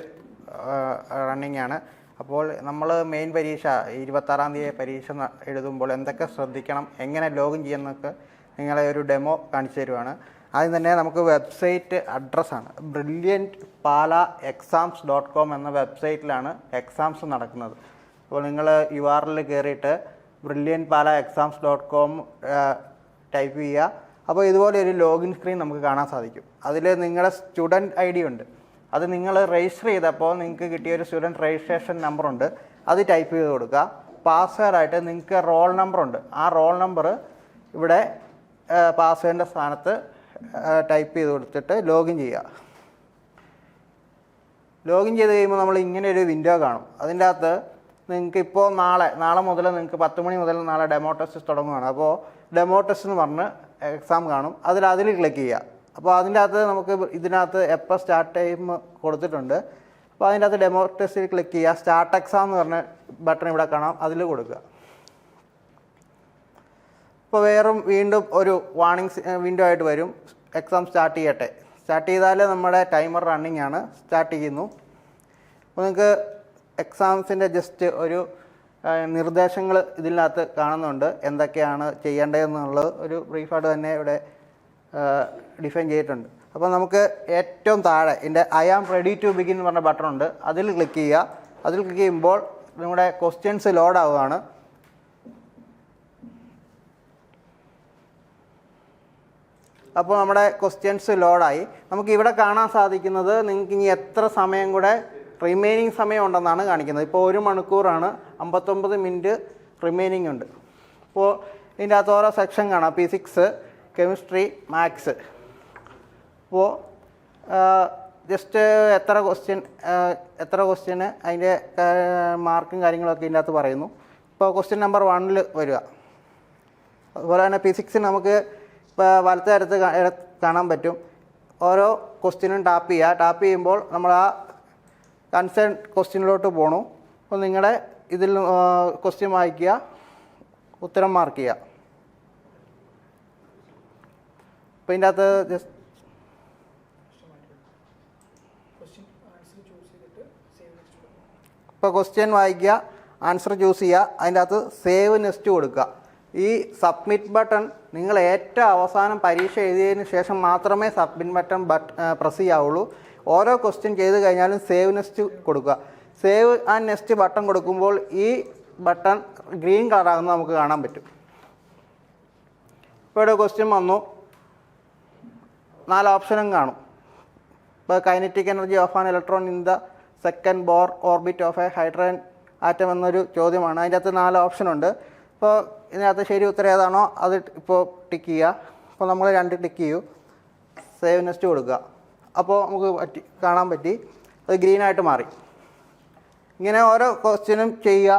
റണ്ണിങ് ആണ്. അപ്പോൾ നമ്മൾ മെയിൻ പരീക്ഷ 26-ാം തീയതി പരീക്ഷ എഴുതുമ്പോൾ എന്തൊക്കെ ശ്രദ്ധിക്കണം, എങ്ങനെ ലോഗിൻ ചെയ്യുന്നതൊക്കെ നിങ്ങളെ ഒരു ഡെമോ കാണിച്ചു തരുവാണ്. ആദ്യം തന്നെ നമുക്ക് വെബ്സൈറ്റ് അഡ്രസ്സാണ് brilliantpalaexams.com എന്ന വെബ്സൈറ്റിലാണ് എക്സാംസ് നടക്കുന്നത്. അപ്പോൾ നിങ്ങൾ URL കയറിയിട്ട് brilliantpalaexams.com ടൈപ്പ് ചെയ്യുക. അപ്പോൾ ഇതുപോലെ ഒരു ലോഗിൻ സ്ക്രീൻ നമുക്ക് കാണാൻ സാധിക്കും. അതിൽ നിങ്ങളുടെ സ്റ്റുഡൻറ്റ് ID ഉണ്ട്. അത് നിങ്ങൾ രജിസ്റ്റർ ചെയ്തപ്പോൾ നിങ്ങൾക്ക് കിട്ടിയ ഒരു സ്റ്റുഡൻറ്റ് രജിസ്ട്രേഷൻ നമ്പറുണ്ട്. അത് ടൈപ്പ് ചെയ്ത് കൊടുക്കുക. പാസ്വേഡായിട്ട് നിങ്ങൾക്ക് റോൾ നമ്പർ ഉണ്ട്, ആ റോൾ നമ്പർ ഇവിടെ പാസ്വേഡിൻ്റെ സ്ഥാനത്ത് ടൈപ്പ് ചെയ്ത് കൊടുത്തിട്ട് ലോഗിൻ ചെയ്യുക. ലോഗിൻ ചെയ്ത് കഴിയുമ്പോൾ നമ്മൾ ഇങ്ങനെ ഒരു വിൻഡോ കാണും. അതിൻ്റെ അകത്ത് നിങ്ങൾക്ക് ഇപ്പോൾ നാളെ മുതൽ നിങ്ങൾക്ക് 10 മണി മുതൽ നാളെ ഡെമോ ടെസ്റ്റ് തുടങ്ങുകയാണ്. അപ്പോൾ ഡെമോ ടെസ്റ്റ് എന്ന് പറഞ്ഞ് എക്സാം കാണും. അതിൽ ക്ലിക്ക് ചെയ്യുക. അപ്പോൾ അതിൻ്റെ അകത്ത് നമുക്ക് ഇതിനകത്ത് എപ്പോൾ സ്റ്റാർട്ട് ടൈം കൊടുത്തിട്ടുണ്ട്. അപ്പോൾ അതിൻ്റെ അകത്ത് ഡെമോ ടെസ്റ്റിൽ ക്ലിക്ക് ചെയ്യുക. സ്റ്റാർട്ട് എക്സാം എന്ന് പറഞ്ഞ ബട്ടൺ ഇവിടെ കാണാം, അതിൽ കൊടുക്കുക. ഇപ്പോൾ വീണ്ടും ഒരു വാർണിംഗ് വിൻഡോ ആയിട്ട് വരും, എക്സാം സ്റ്റാർട്ട് ചെയ്യട്ടെ. സ്റ്റാർട്ട് ചെയ്താൽ നമ്മുടെ ടൈമർ റണ്ണിങ് ആണ്, സ്റ്റാർട്ട് ചെയ്യുന്നു. അപ്പോൾ നിങ്ങൾക്ക് എക്സാംസിൻ്റെ ജസ്റ്റ് ഒരു നിർദ്ദേശങ്ങൾ ഇതിനകത്ത് കാണുന്നുണ്ട്, എന്തൊക്കെയാണ് ചെയ്യേണ്ടതെന്നുള്ളത് ഒരു ബ്രീഫായിട്ട് തന്നെ ഇവിടെ ഡിഫൈൻ ചെയ്തിട്ടുണ്ട്. അപ്പോൾ നമുക്ക് ഏറ്റവും താഴെ ഇതിൻ്റെ I am ready to begin എന്ന് പറഞ്ഞ ബട്ടൺ ഉണ്ട്, അതിൽ ക്ലിക്ക് ചെയ്യുക. അതിൽ ക്ലിക്ക് ചെയ്യുമ്പോൾ നമ്മുടെ ക്വസ്റ്റ്യൻസ് ലോഡ് ആവുകയാണ്. അപ്പോൾ നമ്മുടെ ക്വസ്റ്റ്യൻസ് ലോഡായി. നമുക്ക് ഇവിടെ കാണാൻ സാധിക്കുന്നത് നിങ്ങൾക്ക് ഇനി എത്ര സമയം കൂടെ റിമൈനിങ് സമയം ഉണ്ടെന്നാണ് കാണിക്കുന്നത്. ഇപ്പോൾ 1 മണിക്കൂറാണ്, 59 മിനിറ്റ് റിമൈനിങ് ഉണ്ട്. അപ്പോൾ ഇതിൻ്റെ അകത്ത് ഓരോ സെക്ഷൻ കാണാം, ഫിസിക്സ്, കെമിസ്ട്രി, മാത്സ്. അപ്പോൾ ജസ്റ്റ് എത്ര ക്വസ്റ്റ്യന് അതിൻ്റെ മാർക്കും കാര്യങ്ങളൊക്കെ ഇതിൻ്റെ അകത്ത് പറയുന്നു. ഇപ്പോൾ ക്വസ്റ്റ്യൻ നമ്പർ 1 വരിക. അതുപോലെ തന്നെ ഫിസിക്സിന് നമുക്ക് ഇപ്പോൾ വലത്തെ അടുത്ത് കാണാൻ പറ്റും, ഓരോ ക്വസ്റ്റ്യനും ടാപ്പ് ചെയ്യുമ്പോൾ നമ്മൾ ആ കൺസേൺ ക്വസ്റ്റ്യനിലോട്ട് പോകണം. അപ്പോൾ നിങ്ങളുടെ ഇതിൽ ക്വസ്റ്റ്യൻ വായിക്കുക, ഉത്തരം മാർക്ക് ചെയ്യുക. അപ്പോൾ ഇതിൻ്റെ അകത്ത് ജസ്റ്റ് ഇപ്പോൾ ക്വസ്റ്റ്യൻ വായിക്കുക, ആൻസർ ചൂസ് ചെയ്യുക, അതിൻ്റെ അകത്ത് സേവ് നെക്സ്റ്റ് കൊടുക്കുക. ഈ സബ്മിറ്റ് ബട്ടൺ നിങ്ങൾ ഏറ്റവും അവസാനം പരീക്ഷ എഴുതിയതിന് ശേഷം മാത്രമേ സബ്മിറ്റ് ബട്ടൺ പ്രസ് ചെയ്യാവുള്ളൂ. ഓരോ ക്വസ്റ്റ്യൻ ചെയ്ത് കഴിഞ്ഞാലും സേവ് നെക്സ്റ്റ് കൊടുക്കുക. സേവ് ആൻഡ് നെക്സ്റ്റ് ബട്ടൺ കൊടുക്കുമ്പോൾ ഈ ബട്ടൺ ഗ്രീൻ കളറാകുന്നത് നമുക്ക് കാണാൻ പറ്റും. ഇപ്പോൾ ഇവിടെ ക്വസ്റ്റ്യൻ വന്നു, 4 ഓപ്ഷനും കാണും. ഇപ്പോൾ kinetic energy of an electron in the second Bohr orbit of a hydrogen atom എന്നൊരു ചോദ്യമാണ്. അതിൻ്റെ അകത്ത് 4 ഓപ്ഷനുണ്ട്. ഇപ്പോൾ ഇതിനകത്ത് ശരി ഉത്തരം ഏതാണോ അത് ഇപ്പോൾ ടിക്ക് ചെയ്യുക. അപ്പോൾ നമ്മൾ 2 ടിക്ക് ചെയ്യൂ, സേവ് നെക്സ്റ്റ് കൊടുക്കുക. അപ്പോൾ നമുക്ക് കാണാൻ പറ്റി അത് ഗ്രീനായിട്ട് മാറി. ഇങ്ങനെ ഓരോ ക്വസ്റ്റ്യനും ചെയ്യുക.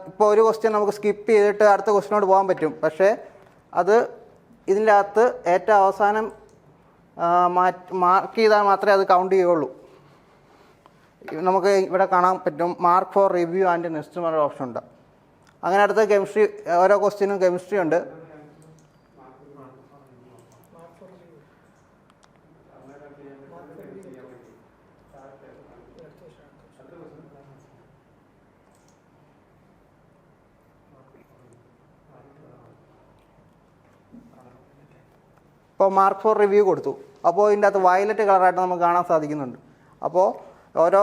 ഇപ്പോൾ ഒരു ക്വസ്റ്റ്യൻ നമുക്ക് സ്കിപ്പ് ചെയ്തിട്ട് അടുത്ത ക്വസ്റ്റ്യനോട് പോകാൻ പറ്റും, പക്ഷേ അത് ഇതിൻ്റെ അകത്ത് ഏറ്റവും അവസാനം മാർക്ക് ചെയ്താൽ മാത്രമേ അത് കൗണ്ട് ചെയ്യുള്ളൂ. നമുക്ക് ഇവിടെ കാണാൻ പറ്റും mark four review and next എന്നൊരു ഓപ്ഷൻ ഉണ്ട്. അങ്ങനെ അടുത്ത കെമിസ്ട്രി, ഓരോ ക്വസ്റ്റ്യനും കെമിസ്ട്രി ഉണ്ട്. ഇപ്പോൾ മാർക്ക് ഫോർ റിവ്യൂ കൊടുത്തു. അപ്പോൾ ഇതിൻ്റെ അകത്ത് വയലറ്റ് കളറായിട്ട് നമുക്ക് കാണാൻ സാധിക്കുന്നുണ്ട്. അപ്പോൾ ഓരോ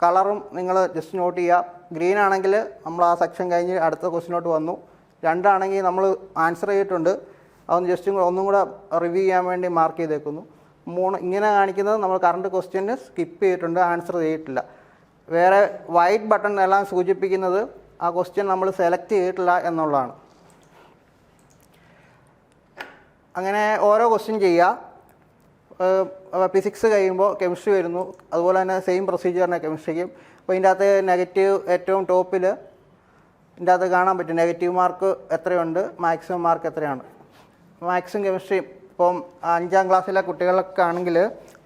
കളറും നിങ്ങൾ ജസ്റ്റ് നോട്ട് ചെയ്യുക. ഗ്രീൻ ആണെങ്കിൽ നമ്മൾ ആ സെക്ഷൻ കഴിഞ്ഞ് അടുത്ത ക്വസ്റ്റിനോട്ട് വന്നു. 2 ആണെങ്കിൽ നമ്മൾ ആൻസർ ചെയ്തിട്ടുണ്ട്, അതൊന്ന് ജസ്റ്റ് ഒന്നും കൂടെ റിവ്യൂ ചെയ്യാൻ വേണ്ടി മാർക്ക് ചെയ്തേക്കുന്നു. 3 ഇങ്ങനെ കാണിക്കുന്നത് നമ്മൾ കറണ്ട് ക്വസ്റ്റ്യന് സ്കിപ്പ് ചെയ്തിട്ടുണ്ട്, ആൻസർ ചെയ്തിട്ടില്ല. വേറെ വൈറ്റ് ബട്ടൺ എല്ലാം സൂചിപ്പിക്കുന്നത് ആ ക്വസ്റ്റ്യൻ നമ്മൾ സെലക്ട് ചെയ്തിട്ടില്ല എന്നുള്ളതാണ്. അങ്ങനെ ഓരോ ക്വസ്റ്റ്യൻ ചെയ്യുക. ഫിസിക്സ് കഴിയുമ്പോൾ കെമിസ്ട്രി വരുന്നു, അതുപോലെ തന്നെ സെയിം പ്രൊസീജിയറിന് കെമിസ്ട്രിക്കും. അപ്പോൾ ഇതിൻ്റെ അകത്ത് നെഗറ്റീവ് ഏറ്റവും ടോപ്പിൽ ഇതിൻ്റെ അകത്ത് കാണാൻ പറ്റും നെഗറ്റീവ് മാർക്ക് എത്രയുണ്ട്, മാക്സിമം മാർക്ക് എത്രയാണ്. മാത്സും കെമിസ്ട്രിയും ഇപ്പം 5ാം ക്ലാസ്സിലെ കുട്ടികൾക്ക് ആണെങ്കിൽ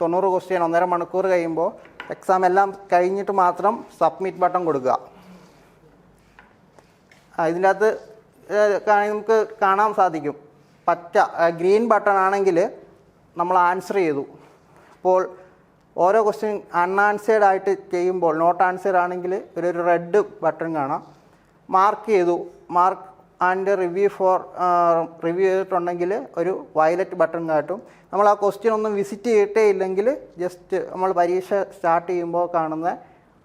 90 ക്വസ്റ്റ്യൻ 1.5 മണിക്കൂർ കഴിയുമ്പോൾ എക്സാം എല്ലാം കഴിഞ്ഞിട്ട് മാത്രം സബ്മിറ്റ് ബട്ടൺ കൊടുക്കുക. ഇതിൻ്റെ അകത്ത് നമുക്ക് കാണാൻ സാധിക്കും ഗ്രീൻ ബട്ടൺ ആണെങ്കിൽ നമ്മൾ ആൻസർ ചെയ്തു. അപ്പോൾ ഓരോ ക്വസ്റ്റ്യൻ അൺആൻസേർഡ് ആയിട്ട് ചെയ്യുമ്പോൾ നോട്ട് ആൻസേർഡ് ആണെങ്കിൽ ഒരു റെഡ് ബട്ടൺ കാണാം. മാർക്ക് ചെയ്തു, മാർക്ക് ആൻഡ് റിവ്യൂ ചെയ്തിട്ടുണ്ടെങ്കിൽ ഒരു വയലറ്റ് ബട്ടൺ കാട്ടും. നമ്മൾ ആ ക്വസ്റ്റ്യൻ ഒന്നും വിസിറ്റ് ചെയ്തിട്ടേ ഇല്ലെങ്കിൽ ജസ്റ്റ് നമ്മൾ പരീക്ഷ സ്റ്റാർട്ട് ചെയ്യുമ്പോൾ കാണുന്ന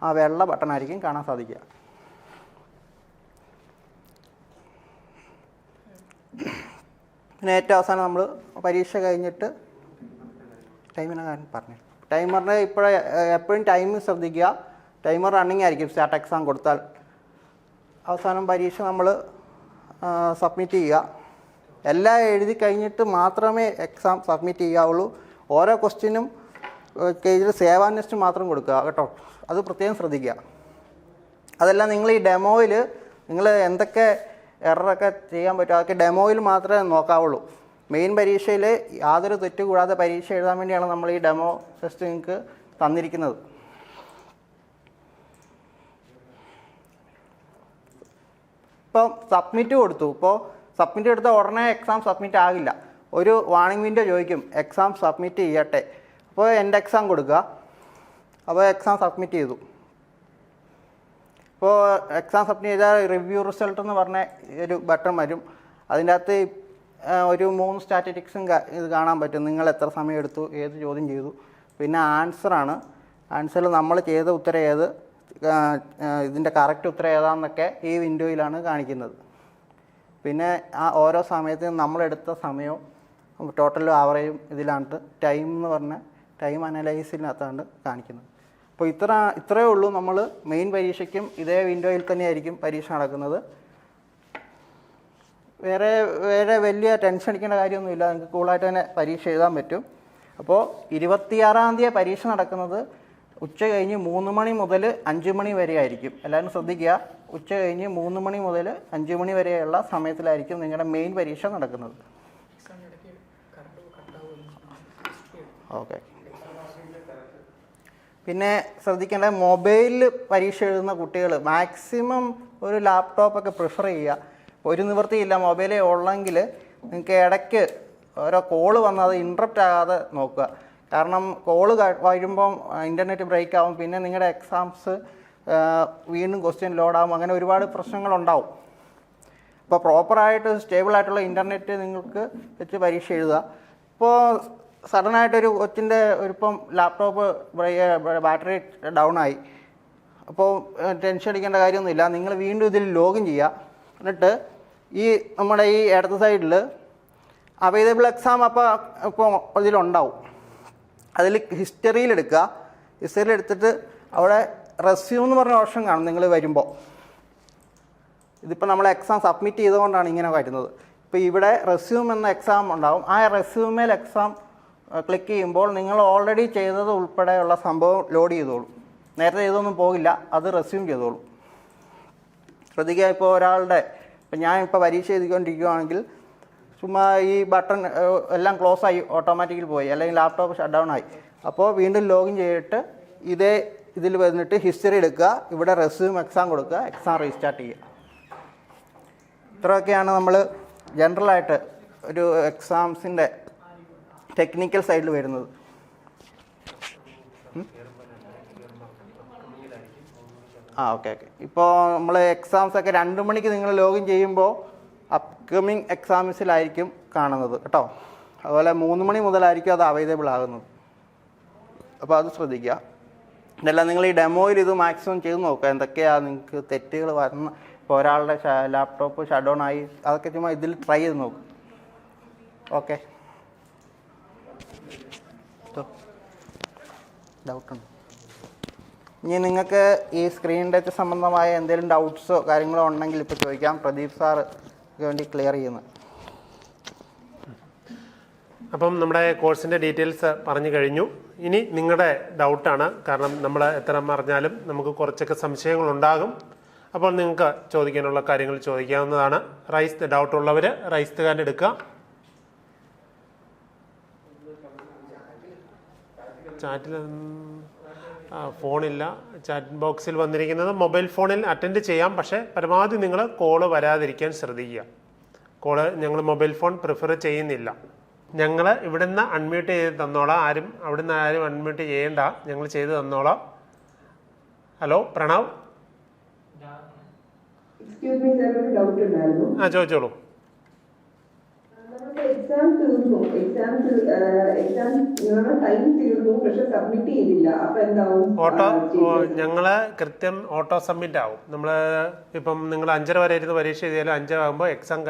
ആ വെള്ള ബട്ടൺ ആയിരിക്കും കാണാൻ സാധിക്കുക. പിന്നെ ഏറ്റവും അവസാനം നമ്മൾ പരീക്ഷ കഴിഞ്ഞിട്ട് ടൈമിനെ കാര്യം പറഞ്ഞു. ടൈമറിന് എപ്പോഴും ടൈം ശ്രദ്ധിക്കുക. ടൈമർ റണ്ണിങ് ആയിരിക്കും സ്റ്റാർട്ട് എക്സാം കൊടുത്താൽ. അവസാനം പരീക്ഷ നമ്മൾ സബ്മിറ്റ് ചെയ്യുക. എല്ലാം എഴുതി കഴിഞ്ഞിട്ട് മാത്രമേ എക്സാം സബ്മിറ്റ് ചെയ്യാവുള്ളൂ. ഓരോ ക്വസ്റ്റ്യനും പേജിൽ സേവ് ആൻഡ് നെക്സ്റ്റ് മാത്രം കൊടുക്കുക കേട്ടോ. അത് പ്രത്യേകം ശ്രദ്ധിക്കുക. അതെല്ലാം നിങ്ങൾ ഈ ഡെമോയിൽ നിങ്ങൾ എന്തൊക്കെ എററൊക്കെ ചെയ്യാൻ പറ്റും അതൊക്കെ ഡെമോയിൽ മാത്രമേ നോക്കാവുള്ളൂ. മെയിൻ പരീക്ഷയിൽ യാതൊരു തെറ്റ് കൂടാതെ പരീക്ഷ എഴുതാൻ വേണ്ടിയാണ് നമ്മൾ ഈ ഡെമോ ടെസ്റ്റ് നിങ്ങൾക്ക് തന്നിരിക്കുന്നത്. ഇപ്പം സബ്മിറ്റ് കൊടുത്തു. ഇപ്പോൾ സബ്മിറ്റ് എടുത്ത ഉടനെ എക്സാം സബ്മിറ്റ് ആകില്ല. ഒരു വാർണിംഗ് വിൻഡോ ചോദിക്കും എക്സാം സബ്മിറ്റ് ചെയ്യട്ടെ. അപ്പോൾ എൻ്റെ എക്സാം കൊടുക്കുക. അപ്പോൾ എക്സാം സബ്മിറ്റ് ചെയ്തു. ഇപ്പോൾ എക്സാം സബ്മിറ്റ് ചെയ്താൽ റിവ്യൂ റിസൾട്ട് എന്ന് പറഞ്ഞ ഒരു ബട്ടൺ വരും. അതിൻ്റെ അകത്ത് ഒരു 3 സ്റ്റാറ്റിസ്റ്റിക്സും ഇത് കാണാൻ പറ്റും. നിങ്ങൾ എത്ര സമയം എടുത്തു, ഏത് ചോദ്യം ചെയ്തു, പിന്നെ ആൻസറാണ്. ആൻസറിൽ നമ്മൾ ചെയ്ത ഉത്തരം ഏത്, ഇതിൻ്റെ കറക്റ്റ് ഉത്തരം ഏതാണെന്നൊക്കെ ഈ വിൻഡോയിലാണ് കാണിക്കുന്നത്. പിന്നെ ആ ഓരോ സമയത്തും നമ്മളെടുത്ത സമയവും ടോട്ടലും ആവറേജും ഇതിലാണ് ടൈം എന്ന് പറഞ്ഞ ടൈം അനലൈസിനകത്താണ് കാണിക്കുന്നത്. അപ്പോൾ ഇത്രയേ ഉള്ളൂ. നമ്മൾ മെയിൻ പരീക്ഷയ്ക്കും ഇതേ വിൻഡോയിൽ തന്നെയായിരിക്കും പരീക്ഷ നടക്കുന്നത്. വേറെ വലിയ ടെൻഷൻ അടിക്കേണ്ട കാര്യമൊന്നുമില്ല. നിങ്ങൾക്ക് കൂളായിട്ട് തന്നെ പരീക്ഷ എഴുതാൻ പറ്റും. അപ്പോൾ 26-ാം തീയതി പരീക്ഷ നടക്കുന്നത് ഉച്ച കഴിഞ്ഞ് 3 മണി മുതൽ 5 മണി വരെ ആയിരിക്കും. എല്ലാവരും ശ്രദ്ധിക്കുക. ഉച്ച കഴിഞ്ഞ് 3 മണി മുതൽ 5 മണി വരെയുള്ള സമയത്തിലായിരിക്കും നിങ്ങളുടെ മെയിൻ പരീക്ഷ നടക്കുന്നത്. ഓക്കെ. പിന്നെ ശ്രദ്ധിക്കേണ്ട, മൊബൈലിൽ പരീക്ഷ എഴുതുന്ന കുട്ടികൾ മാക്സിമം ഒരു ലാപ്ടോപ്പൊക്കെ പ്രിഫർ ചെയ്യുക. ഒരു നിവൃത്തിയില്ല, മൊബൈലേ ഉള്ളെങ്കിൽ നിങ്ങൾക്ക് ഇടയ്ക്ക് ഓരോ കോള് വന്നാൽ അത് ഇൻട്രപ്റ്റ് ആകാതെ നോക്കുക. കാരണം കോള് വരുമ്പം ഇൻ്റർനെറ്റ് ബ്രേക്ക് ആവും. പിന്നെ നിങ്ങളുടെ എക്സാംസ് വീണ്ടും ക്വസ്റ്റ്യൻ ലോഡാകും. അങ്ങനെ ഒരുപാട് പ്രശ്നങ്ങളുണ്ടാവും. അപ്പോൾ പ്രോപ്പറായിട്ട് സ്റ്റേബിളായിട്ടുള്ള ഇൻ്റർനെറ്റ് നിങ്ങൾക്ക് വെച്ച് പരീക്ഷ എഴുതുക. ഇപ്പോൾ സഡനായിട്ടൊരു കൊച്ചിൻ്റെ ഇപ്പം ലാപ്ടോപ്പ് ബാറ്ററി ഡൗൺ ആയി. അപ്പോൾ ടെൻഷൻ അടിക്കേണ്ട കാര്യമൊന്നുമില്ല. നിങ്ങൾ വീണ്ടും ഇതിൽ ലോഗിൻ ചെയ്യുക. എന്നിട്ട് ഈ നമ്മുടെ ഈ ഇടത്ത് സൈഡിൽ അവൈലബിൾ എക്സാം ഇപ്പോൾ ഇതിലുണ്ടാവും. അതിൽ ഹിസ്റ്ററിയിലെടുക്കുക. ഹിസ്റ്ററിയിലെടുത്തിട്ട് അവിടെ റെസ്യൂം എന്ന് പറഞ്ഞ ഓപ്ഷൻ കാണും നിങ്ങൾ വരുമ്പോൾ. ഇതിപ്പോൾ നമ്മൾ എക്സാം സബ്മിറ്റ് ചെയ്തുകൊണ്ടാണ് ഇങ്ങനെ വരുന്നത്. ഇപ്പോൾ ഇവിടെ റെസ്യൂം എന്ന എക്സാം ഉണ്ടാവും. ആ റെസ്യൂമേൽ എക്സാം ക്ലിക്ക് ചെയ്യുമ്പോൾ നിങ്ങൾ ഓൾറെഡി ചെയ്തത് ഉൾപ്പെടെയുള്ള സംഭവം ലോഡ് ചെയ്തോളൂ. നേരത്തെ ചെയ്തൊന്നും പോകില്ല, അത് റെസ്യൂം ചെയ്തോളൂ. ശ്രദ്ധിക്കുക. ഇപ്പോൾ ഒരാളുടെ ഞാൻ പരീക്ഷ എഴുതിക്കൊണ്ടിരിക്കുകയാണെങ്കിൽ ചുമ്മാ ഈ ബട്ടൺ എല്ലാം ക്ലോസ് ആയി ഓട്ടോമാറ്റിക്കലി പോയി, അല്ലെങ്കിൽ ലാപ്ടോപ്പ് ഷട്ട് ഡൗൺ ആയി. അപ്പോൾ വീണ്ടും ലോഗിൻ ചെയ്തിട്ട് ഇതിൽ വന്നിട്ട് ഹിസ്റ്ററി എടുക്കുക. ഇവിടെ റെസ്യൂം എക്സാം കൊടുക്കുക. എക്സാം റീസ്റ്റാർട്ട് ചെയ്യുക. ഇത്രയൊക്കെയാണ് നമ്മൾ ജനറലായിട്ട് ഒരു എക്സാംസിൻ്റെ ടെക്നിക്കൽ സൈഡിൽ വരുന്നത്. ഓക്കെ. ഇപ്പോൾ നമ്മൾ എക്സാംസൊക്കെ 2 മണിക്ക് നിങ്ങൾ ലോഗിൻ ചെയ്യുമ്പോൾ അപ്കമിങ് എക്സാംസിലായിരിക്കും കാണുന്നത് കേട്ടോ. അതുപോലെ 3 മണി മുതലായിരിക്കും അത് അവൈലബിൾ ആകുന്നത്. അപ്പോൾ അത് ശ്രദ്ധിക്കുക. ഇതെല്ലാം നിങ്ങൾ ഈ ഡെമോയിൽ ഇത് മാക്സിമം ചെയ്ത് നോക്കുക. എന്തൊക്കെയാണ് നിങ്ങൾക്ക് തെറ്റുകൾ വരുന്ന. ഇപ്പോൾ ഒരാളുടെ ലാപ്ടോപ്പ് ഷട്ട് ഡൗൺ ആയി, അതൊക്കെ ചുമ്മാ ഇതിൽ ട്രൈ ചെയ്ത് നോക്കും. ഓക്കെ. ഡൗട്ടുണ്ട്? ഇനി നിങ്ങൾക്ക് ഈ സ്ക്രീൻ ടച്ച് സംബന്ധമായ എന്തെങ്കിലും ഡൗട്ട്സോ കാര്യങ്ങളോ ഉണ്ടെങ്കിൽ ഇപ്പോൾ ചോദിക്കാം. പ്രദീപ് സാറ് വേണ്ടി ക്ലിയർ ചെയ്യുന്നത്. അപ്പം നമ്മുടെ കോഴ്സിൻ്റെ ഡീറ്റെയിൽസ് പറഞ്ഞു കഴിഞ്ഞു. ഇനി നിങ്ങളുടെ ഡൗട്ടാണ്. കാരണം നമ്മൾ എത്ര പറഞ്ഞാലും നമുക്ക് കുറച്ചൊക്കെ സംശയങ്ങളുണ്ടാകും. അപ്പോൾ നിങ്ങൾക്ക് ചോദിക്കാനുള്ള കാര്യങ്ങൾ ചോദിക്കാവുന്നതാണ്. റൈസ് ദ ഡൗട്ട് ഉള്ളവർ റൈസ് ദ ഹാൻഡ് എടുക്കുക. ചാറ്റിൽ ഫോണില്ല. ചാറ്റ് ബോക്സിൽ വന്നിരിക്കുന്നത് മൊബൈൽ ഫോണിൽ അറ്റൻഡ് ചെയ്യാം. പക്ഷേ പരമാവധി നിങ്ങൾ കോള് വരാതിരിക്കാൻ ശ്രദ്ധിക്കുക. കോള് ഞങ്ങൾ മൊബൈൽ ഫോൺ പ്രിഫർ ചെയ്യുന്നില്ല. ഞങ്ങൾ ഇവിടുന്ന് അൺമ്യൂട്ട് ചെയ്ത് തന്നോളാം. അവിടുന്ന് ആരും അൺമ്യൂട്ട് ചെയ്യേണ്ട, ഞങ്ങൾ ചെയ്ത് തന്നോളാം. ഹലോ പ്രണവ്. ചോദിച്ചോളൂ. എക്സാം തീർന്നു, ടൈം തീർന്നു, പക്ഷെ സബ്മിറ്റ് ചെയ്തില്ല. അപ്പൊ എന്താവും? ഞങ്ങള് കൃത്യം ഓട്ടോ സബ്മിറ്റ് ആവും. നമ്മള് ഇപ്പം നിങ്ങൾ 5:30 വരെ ഇരുന്ന് പരീക്ഷ എഴുതിയാലും 5 ആകുമ്പോൾ എക്സാം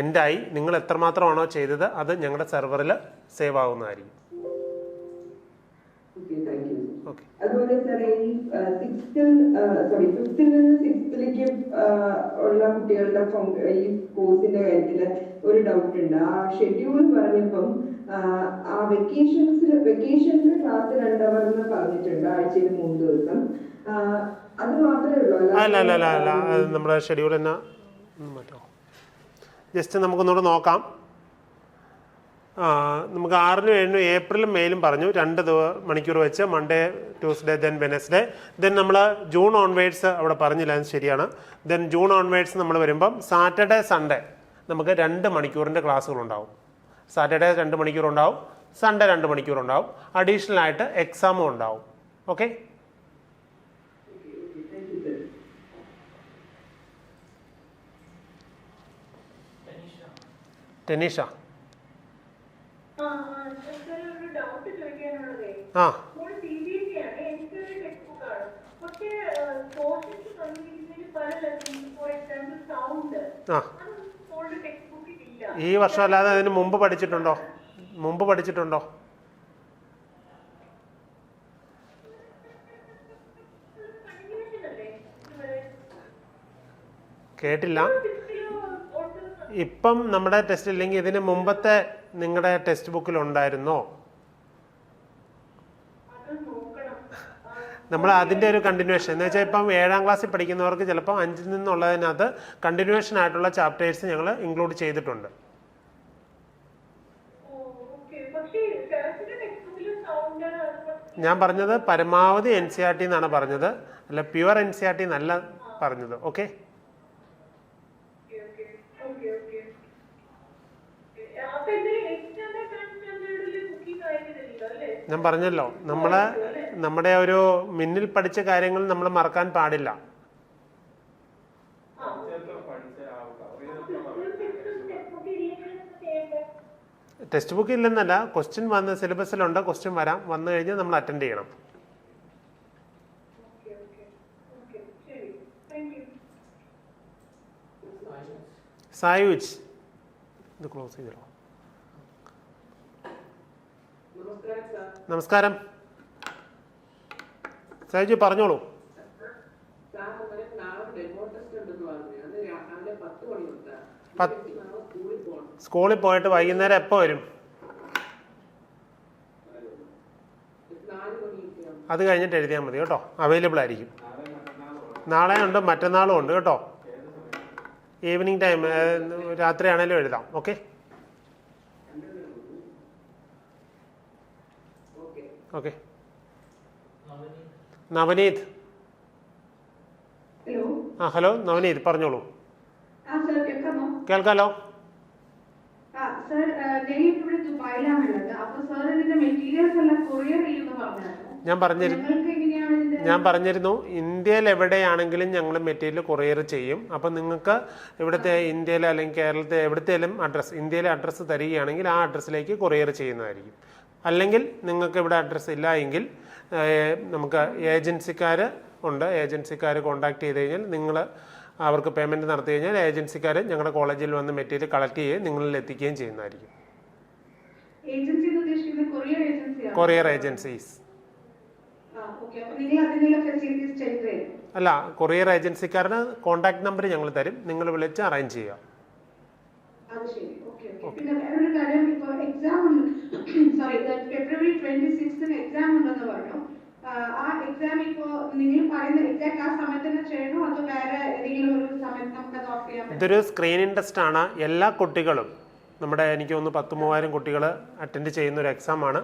എൻഡായി. നിങ്ങൾ എത്രമാത്രമാണോ ചെയ്തത് അത് ഞങ്ങളുടെ സെർവറിൽ സേവ് ആവുന്നതായിരിക്കും. അതുപോലെ അതുപോലെ സാറേ ഈ ഫിഫ്ത്തിൽ നിന്ന് സിക്സ്ത്തിലേക്ക് ഉള്ള കുട്ടികളുടെ ഈ കോഴ്സിന്റെ കാര്യത്തില് ഒരു ഡൗട്ട് ഉണ്ട്. ആ ഷെഡ്യൂൾ പറഞ്ഞപ്പം ആ വെക്കേഷനിൽ ക്ലാസ് 2 hour എന്ന് പറഞ്ഞിട്ടുണ്ട്, ആഴ്ചയിൽ 3 ദിവസം. അത് മാത്രമേ ഉള്ളൂ? അല്ല നമ്മുടെ ഷെഡ്യൂൾ തന്നെ മാറ്റോ. ജസ്റ്റ് നമുക്കൊന്നുകൂടെ നോക്കാം. നമുക്ക് 6-നും 7-നും ഏപ്രിലും മെയിലും പറഞ്ഞു 2 മണിക്കൂർ വെച്ച്, Monday Tuesday then Wednesday. Then നമ്മൾ ജൂൺ ഓൺവേഡ്സ് അവിടെ പറഞ്ഞില്ല, അത് ശരിയാണ്. ദെൻ ജൂൺ ഓൺവേഡ്സ് നമ്മൾ വരുമ്പം സാറ്റർഡേ സൺഡേ നമുക്ക് 2 മണിക്കൂറിൻ്റെ ക്ലാസ്സുകളുണ്ടാവും. സാറ്റർഡേ 2 മണിക്കൂറുണ്ടാവും, സൺഡേ 2 മണിക്കൂറുണ്ടാവും. അഡീഷണൽ ആയിട്ട് എക്സാമും ഉണ്ടാവും. ഓക്കെ, ടെനീഷ. ആ ഈ വർഷം അല്ലാതെ അതിന് മുമ്പ് പഠിച്ചിട്ടുണ്ടോ? കേട്ടില്ല. ഇപ്പം നമ്മുടെ ടെസ്റ്റ് ഇല്ലെങ്കിൽ ഇതിന് മുമ്പത്തെ നിങ്ങളുടെ ടെക്സ്റ്റ് ബുക്കിൽ ഉണ്ടായിരുന്നോ? നമ്മൾ അതിൻ്റെ ഒരു കണ്ടിന്യൂഷൻ എന്ന് വെച്ചാൽ ഇപ്പം 7ാം ക്ലാസ്സിൽ പഠിക്കുന്നവർക്ക് ചിലപ്പോൾ 5ൽ നിന്നുള്ളതിനകത്ത് കണ്ടിന്യൂഷൻ ആയിട്ടുള്ള ചാപ്റ്റേഴ്സ് ഞങ്ങൾ ഇൻക്ലൂഡ് ചെയ്തിട്ടുണ്ട്. ഞാൻ പറഞ്ഞത് പരമാവധി NCERT എന്നാണ് പറഞ്ഞത്, അല്ല പ്യുവർ NCERT എന്നല്ല പറഞ്ഞത്. ഓക്കെ, ഞാൻ പറഞ്ഞല്ലോ നമ്മുടെ ഒരു മിന്നിൽ പഠിച്ച കാര്യങ്ങൾ നമ്മൾ മറക്കാൻ പാടില്ല. ടെക്സ്റ്റ് ബുക്ക് ഇല്ലെന്നല്ല, ക്വസ്റ്റ്യൻ വന്ന് സിലബസിലുണ്ട്, ക്വസ്റ്റ്യൻ വന്നു കഴിഞ്ഞാൽ നമ്മൾ അറ്റൻഡ് ചെയ്യണം. സായുജ് ഇത് ക്ലോസ് ചെയ്തോ. നമസ്കാരം സായുജ്, പറഞ്ഞോളൂ. സ്കൂളിൽ പോയിട്ട് വൈകുന്നേരം എപ്പോൾ വരും? അത് കഴിഞ്ഞിട്ട് എഴുതിയാൽ മതി കേട്ടോ, അവൈലബിൾ ആയിരിക്കും. നാളെ ഉണ്ട്, മറ്റന്നാളും ഉണ്ട് കേട്ടോ. ഈവനിങ് ടൈം, രാത്രിയാണേലും എഴുതാം. Okay, okay. Navaneeth. Hello Navaneeth, പറഞ്ഞോളൂ. കേൾക്കാലോ. ഞാൻ പറഞ്ഞിരുന്നു ഇന്ത്യയിൽ എവിടെയാണെങ്കിലും ഞങ്ങൾ മെറ്റീരിയൽ കൊറിയർ ചെയ്യും. അപ്പം നിങ്ങൾക്ക് ഇവിടുത്തെ ഇന്ത്യയിൽ അല്ലെങ്കിൽ കേരളത്തെ എവിടത്തേലും അഡ്രസ്സ്, ഇന്ത്യയിലെ അഡ്രസ്സ് തരികയാണെങ്കിൽ ആ അഡ്രസ്സിലേക്ക് കൊറിയർ ചെയ്യുന്നതായിരിക്കും. അല്ലെങ്കിൽ നിങ്ങൾക്ക് ഇവിടെ അഡ്രസ്സ് ഇല്ല എങ്കിൽ നമുക്ക് ഏജൻസിക്കാർ ഉണ്ട്, ഏജൻസിക്കാർ കോൺടാക്ട് ചെയ്ത് കഴിഞ്ഞാൽ നിങ്ങൾ അവർക്ക് പേയ്മെൻറ്റ് നടത്തി കഴിഞ്ഞാൽ ഏജൻസിക്കാർ ഞങ്ങളുടെ കോളേജിൽ വന്ന് മെറ്റീരിയൽ കളക്ട് ചെയ്യുകയും നിങ്ങളിൽ എത്തിക്കുകയും ചെയ്യുന്നതായിരിക്കും. കൊറിയർ ഏജൻസീസ് അല്ല, കൊറിയർ ഏജൻസിക്കാരുടെ കോൺടാക്ട് നമ്പർ ഞങ്ങൾ തരും, നിങ്ങൾ വിളിച്ച് അറേഞ്ച് ചെയ്യുക. പിന്നെ വേറൊരു കാര്യം, ഇപ്പോൾ എക്സാം ഫെബ്രുവരി 26 എക്സാം ഉണ്ടെന്ന് പറഞ്ഞു. ആ എക്സാം ഇപ്പോ നിങ്ങൾ പറയുന്ന എക്സാക്ട് ആ സമയത്ത് തന്നെ ചെയ്യണോ അതോ വേറെ ഏതെങ്കിലും ഒരു സമയത്ത് നമുക്ക് അത് ഓഫ് ചെയ്യാൻ പറ്റുമോ? ഇതൊരു സ്ക്രീനിങ് ടെസ്റ്റ് ആണ്. എല്ലാ കുട്ടികളും നമ്മുടെ എനിക്ക് തോന്നുന്നു 10,000 കുട്ടികൾ അറ്റൻഡ് ചെയ്യുന്ന ഒരു എക്സാമാണ്.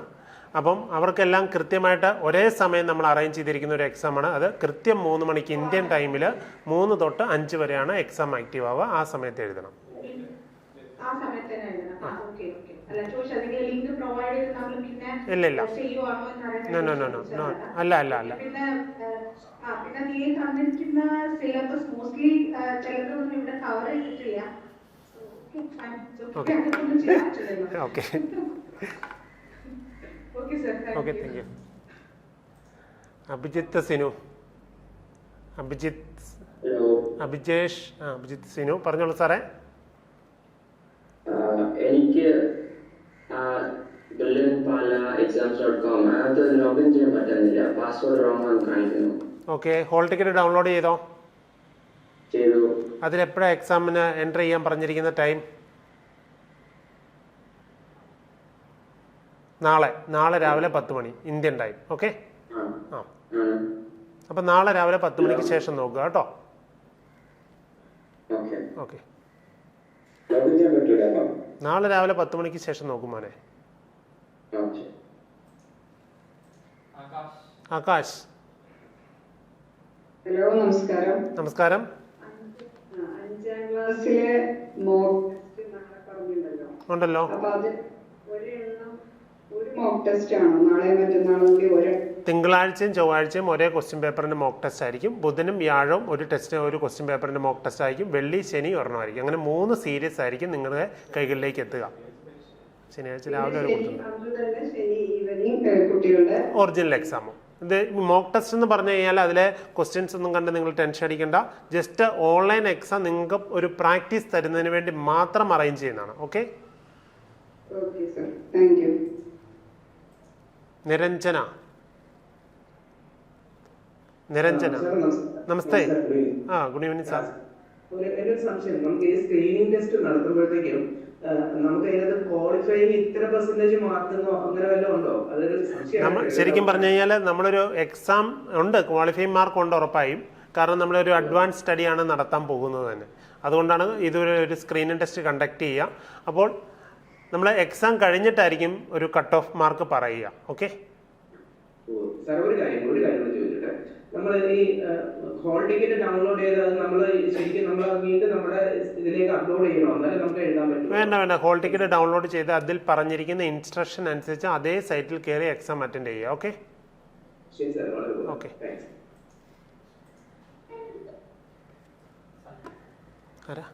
അപ്പം അവർക്കെല്ലാം കൃത്യമായിട്ട് ഒരേ സമയം നമ്മൾ അറേഞ്ച് ചെയ്തിരിക്കുന്ന ഒരു എക്സാമാണ്. അത് കൃത്യം 3 മണിക്ക് ഇന്ത്യൻ ടൈമിൽ 3 തൊട്ട് 5 വരെയാണ് എക്സാം ആക്റ്റീവ് ആവുക. ആ സമയത്ത് എഴുതണം. ഇല്ല അല്ല okay okay, thank you. Abhijith Sinu, Abhijesh Abhijith Sinu, പറഞ്ഞോളൂ സാറേ. എനിക്ക് പാല എക്സാം exams.com അതിനകത്ത് ലോഗിൻ ചെയ്യാൻ പറ്റുന്നില്ല, പാസ്വേഡ് റോങ് ആണെന്ന് കാണിക്കുന്നു. ഓക്കെ, ഹോൾ ടിക്കറ്റ് ഡൗൺലോഡ് ചെയ്തോ? ചെയ്തു. അതിലെപ്പോഴാണ് എക്സാമിന് എൻ്റർ ചെയ്യാൻ പറഞ്ഞിരിക്കുന്ന ടൈം? നാളെ രാവിലെ 10 മണി ഇന്ത്യൻ ടൈം. ഓക്കെ, ആ, അപ്പം നാളെ രാവിലെ 10 മണിക്ക് ശേഷം നോക്കുക കേട്ടോ. ഓക്കെ, നാളെ രാവിലെ 10 മണിക്ക് ശേഷം നോക്കും മോനെ. ആകാശ്, ഹലോ, നമസ്കാരം. നമസ്കാരം. 5ാം ക്ലാസ്സിലെ മോക്ക് ടെസ്റ്റ് നാളെ പറഞ്ഞിട്ടുണ്ടല്ലോ. ഉണ്ടല്ലോ. അപ്പൊ അത് ഒരു മോക്ക് ടെസ്റ്റ് ആണോ നാളെ മറ്റന്നാളും കൂടി? തിങ്കളാഴ്ചയും ചൊവ്വാഴ്ചയും ഒരേ ക്വസ്റ്റ്യൻ പേപ്പറിന്റെ മോക്ക് ടെസ്റ്റ് ആയിരിക്കും. ബുധനും വ്യാഴവും ഒരു ക്വസ്റ്റ്യൻ പേപ്പറിന്റെ മോക്ക് ടെസ്റ്റ് ആയിരിക്കും. വെള്ളി ശനി ഒരെണ്ണമായിരിക്കും. അങ്ങനെ 3 സീരീസ് ആയിരിക്കും നിങ്ങളുടെ കൈകളിലേക്ക് എത്തുക. ശനിയാഴ്ച രാവിലെ ഒരു ഒറിജിനൽ എക്സാമും. ഇത് മോക്ക് ടെസ്റ്റ് എന്ന് പറഞ്ഞു കഴിഞ്ഞാൽ അതിലെ ക്വസ്റ്റ്യൻസ് ഒന്നും കണ്ട് നിങ്ങൾ ടെൻഷൻ അടിക്കേണ്ട. ജസ്റ്റ് ഓൺലൈൻ എക്സാം നിങ്ങൾക്ക് ഒരു പ്രാക്ടീസ് തരുന്നതിന് വേണ്ടി മാത്രം അറേഞ്ച് ചെയ്യുന്നതാണ്. ഓക്കെ, നിരഞ്ജന. നമസ്തേ. Good evening sir. ഒരു സംശയം, നമുക്ക് ഈ സ്ക്രീനിങ് ടെസ്റ്റ് നടത്തുമ്പോഴത്തേക്കും നമുക്ക് അതിനകത്ത് ക്വാളിഫൈങ് ഇത്ര പെർസെന്റേജ് മാർക്കുന്നോ അങ്ങനെ വല്ലതും ഉണ്ടോ? അതൊരു സംശയം. ശരിക്കും പറഞ്ഞു കഴിഞ്ഞാൽ നമ്മളൊരു എക്സാം ഉണ്ട്, ക്വാളിഫൈങ് മാർക്ക് ഉണ്ട് ഉറപ്പായും. കാരണം നമ്മളൊരു അഡ്വാൻസ് സ്റ്റഡിയാണ് നടത്താൻ പോകുന്നത് തന്നെ. അതുകൊണ്ടാണ് ഇതൊരു സ്ക്രീനിങ് ടെസ്റ്റ് കണ്ടക്ട് ചെയ്യുക. അപ്പോൾ നമ്മൾ എക്സാം കഴിഞ്ഞിട്ടായിരിക്കും ഒരു കട്ട് ഓഫ് മാർക്ക് പറയുക. ഓക്കെ സാർ, ഒരു കാര്യം ചോദിച്ചിട്ട്, നമ്മൾ ഈ ഹോൾ ടിക്കറ്റ് ഡൗൺലോഡ് ചെയ്ത് നമ്മൾ ശരിക്കും നമ്മൾ വീണ്ടും നമ്മുടെ ഇതിലേക്ക് അപ്ലോഡ് ചെയ്യണോ? എന്നാലും നമുക്ക് എഴുതാൻ പറ്റും? വേണ്ട. ഹോൾ ടിക്കറ്റ് ഡൗൺലോഡ് ചെയ്ത് അതിൽ പറഞ്ഞിരിക്കുന്ന ഇൻസ്ട്രക്ഷൻ അനുസരിച്ച് അതേ സൈറ്റിൽ കയറി എക്സാം അറ്റൻഡ് ചെയ്യുക. ഓക്കെ, ശരി സാർ. ഓക്കെ. ആരാ?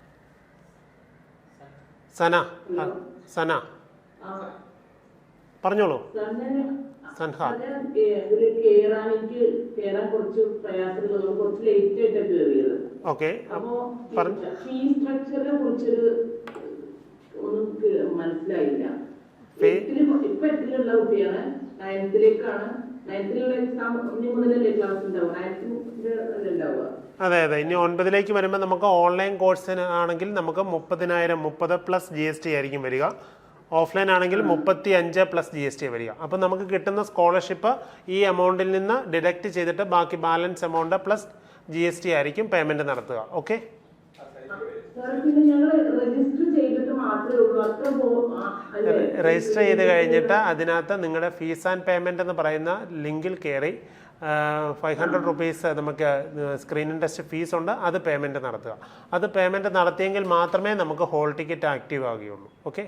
സന പറഞ്ഞോളൂ. സൻഹ. ഓക്കെ, മനസ്സിലായില്ല. ഇപ്പൊ എട്ടിലുള്ള കുട്ടിയാണ്, 9th-ലേക്കാണ്. 9th-ലുള്ള എക്സാം ഇനി മുതലല്ലേ ക്ലാസ് ഉണ്ടാവുക? 9th ഉണ്ടാവുക. അതെ. ഇനി 9ലേക്ക് വരുമ്പോൾ നമുക്ക് ഓൺലൈൻ കോഴ്സിന് ആണെങ്കിൽ നമുക്ക് 30,000+ GST ആയിരിക്കും വരിക. ഓഫ്ലൈൻ ആണെങ്കിൽ 35+ GST വരിക. അപ്പം നമുക്ക് കിട്ടുന്ന സ്കോളർഷിപ്പ് ഈ എമൗണ്ടിൽ നിന്ന് ഡിഡക്റ്റ് ചെയ്തിട്ട് ബാക്കി ബാലൻസ് എമൗണ്ട് പ്ലസ് GST ആയിരിക്കും പേയ്മെന്റ് നടത്തുക. ഓക്കെ, രജിസ്റ്റർ ചെയ്ത് കഴിഞ്ഞിട്ട് അതിനകത്ത് നിങ്ങളുടെ ഫീസ് ആൻഡ് പേയ്മെന്റ് എന്ന് പറയുന്ന ലിങ്കിൽ കയറി 500 rupees നമുക്ക് സ്ക്രീനിങ് ടെസ്റ്റ് ഫീസ് ഉണ്ട്. അത് പേയ്മെന്റ് നടത്തുക. അത് പേയ്മെന്റ് നടത്തിയെങ്കിൽ മാത്രമേ നമുക്ക് ഹോൾ ടിക്കറ്റ് ആക്റ്റീവ് ആകുകയുള്ളൂ. ഓക്കെ,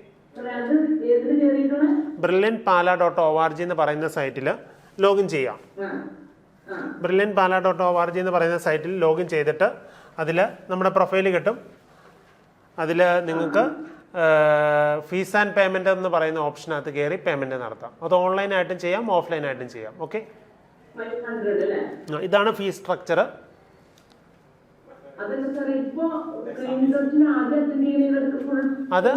brilliantpala.org എന്ന് പറയുന്ന സൈറ്റിൽ ലോഗിൻ ചെയ്യാം. brilliantpala.org എന്ന് പറയുന്ന സൈറ്റിൽ ലോഗിൻ ചെയ്തിട്ട് അതിൽ നമ്മുടെ പ്രൊഫൈൽ കിട്ടും. അതിൽ നിങ്ങൾക്ക് ഫീസ് ആൻഡ് പേയ്മെന്റ് എന്ന് പറയുന്ന ഓപ്ഷനകത്ത് കയറി പേയ്മെന്റ് നടത്താം. അത് ഓൺലൈനായിട്ടും ചെയ്യാം, ഓഫ്ലൈനായിട്ടും ചെയ്യാം. ഓക്കെ, ഇതാണ് ഫീസ് സ്ട്രക്ചർ. അത്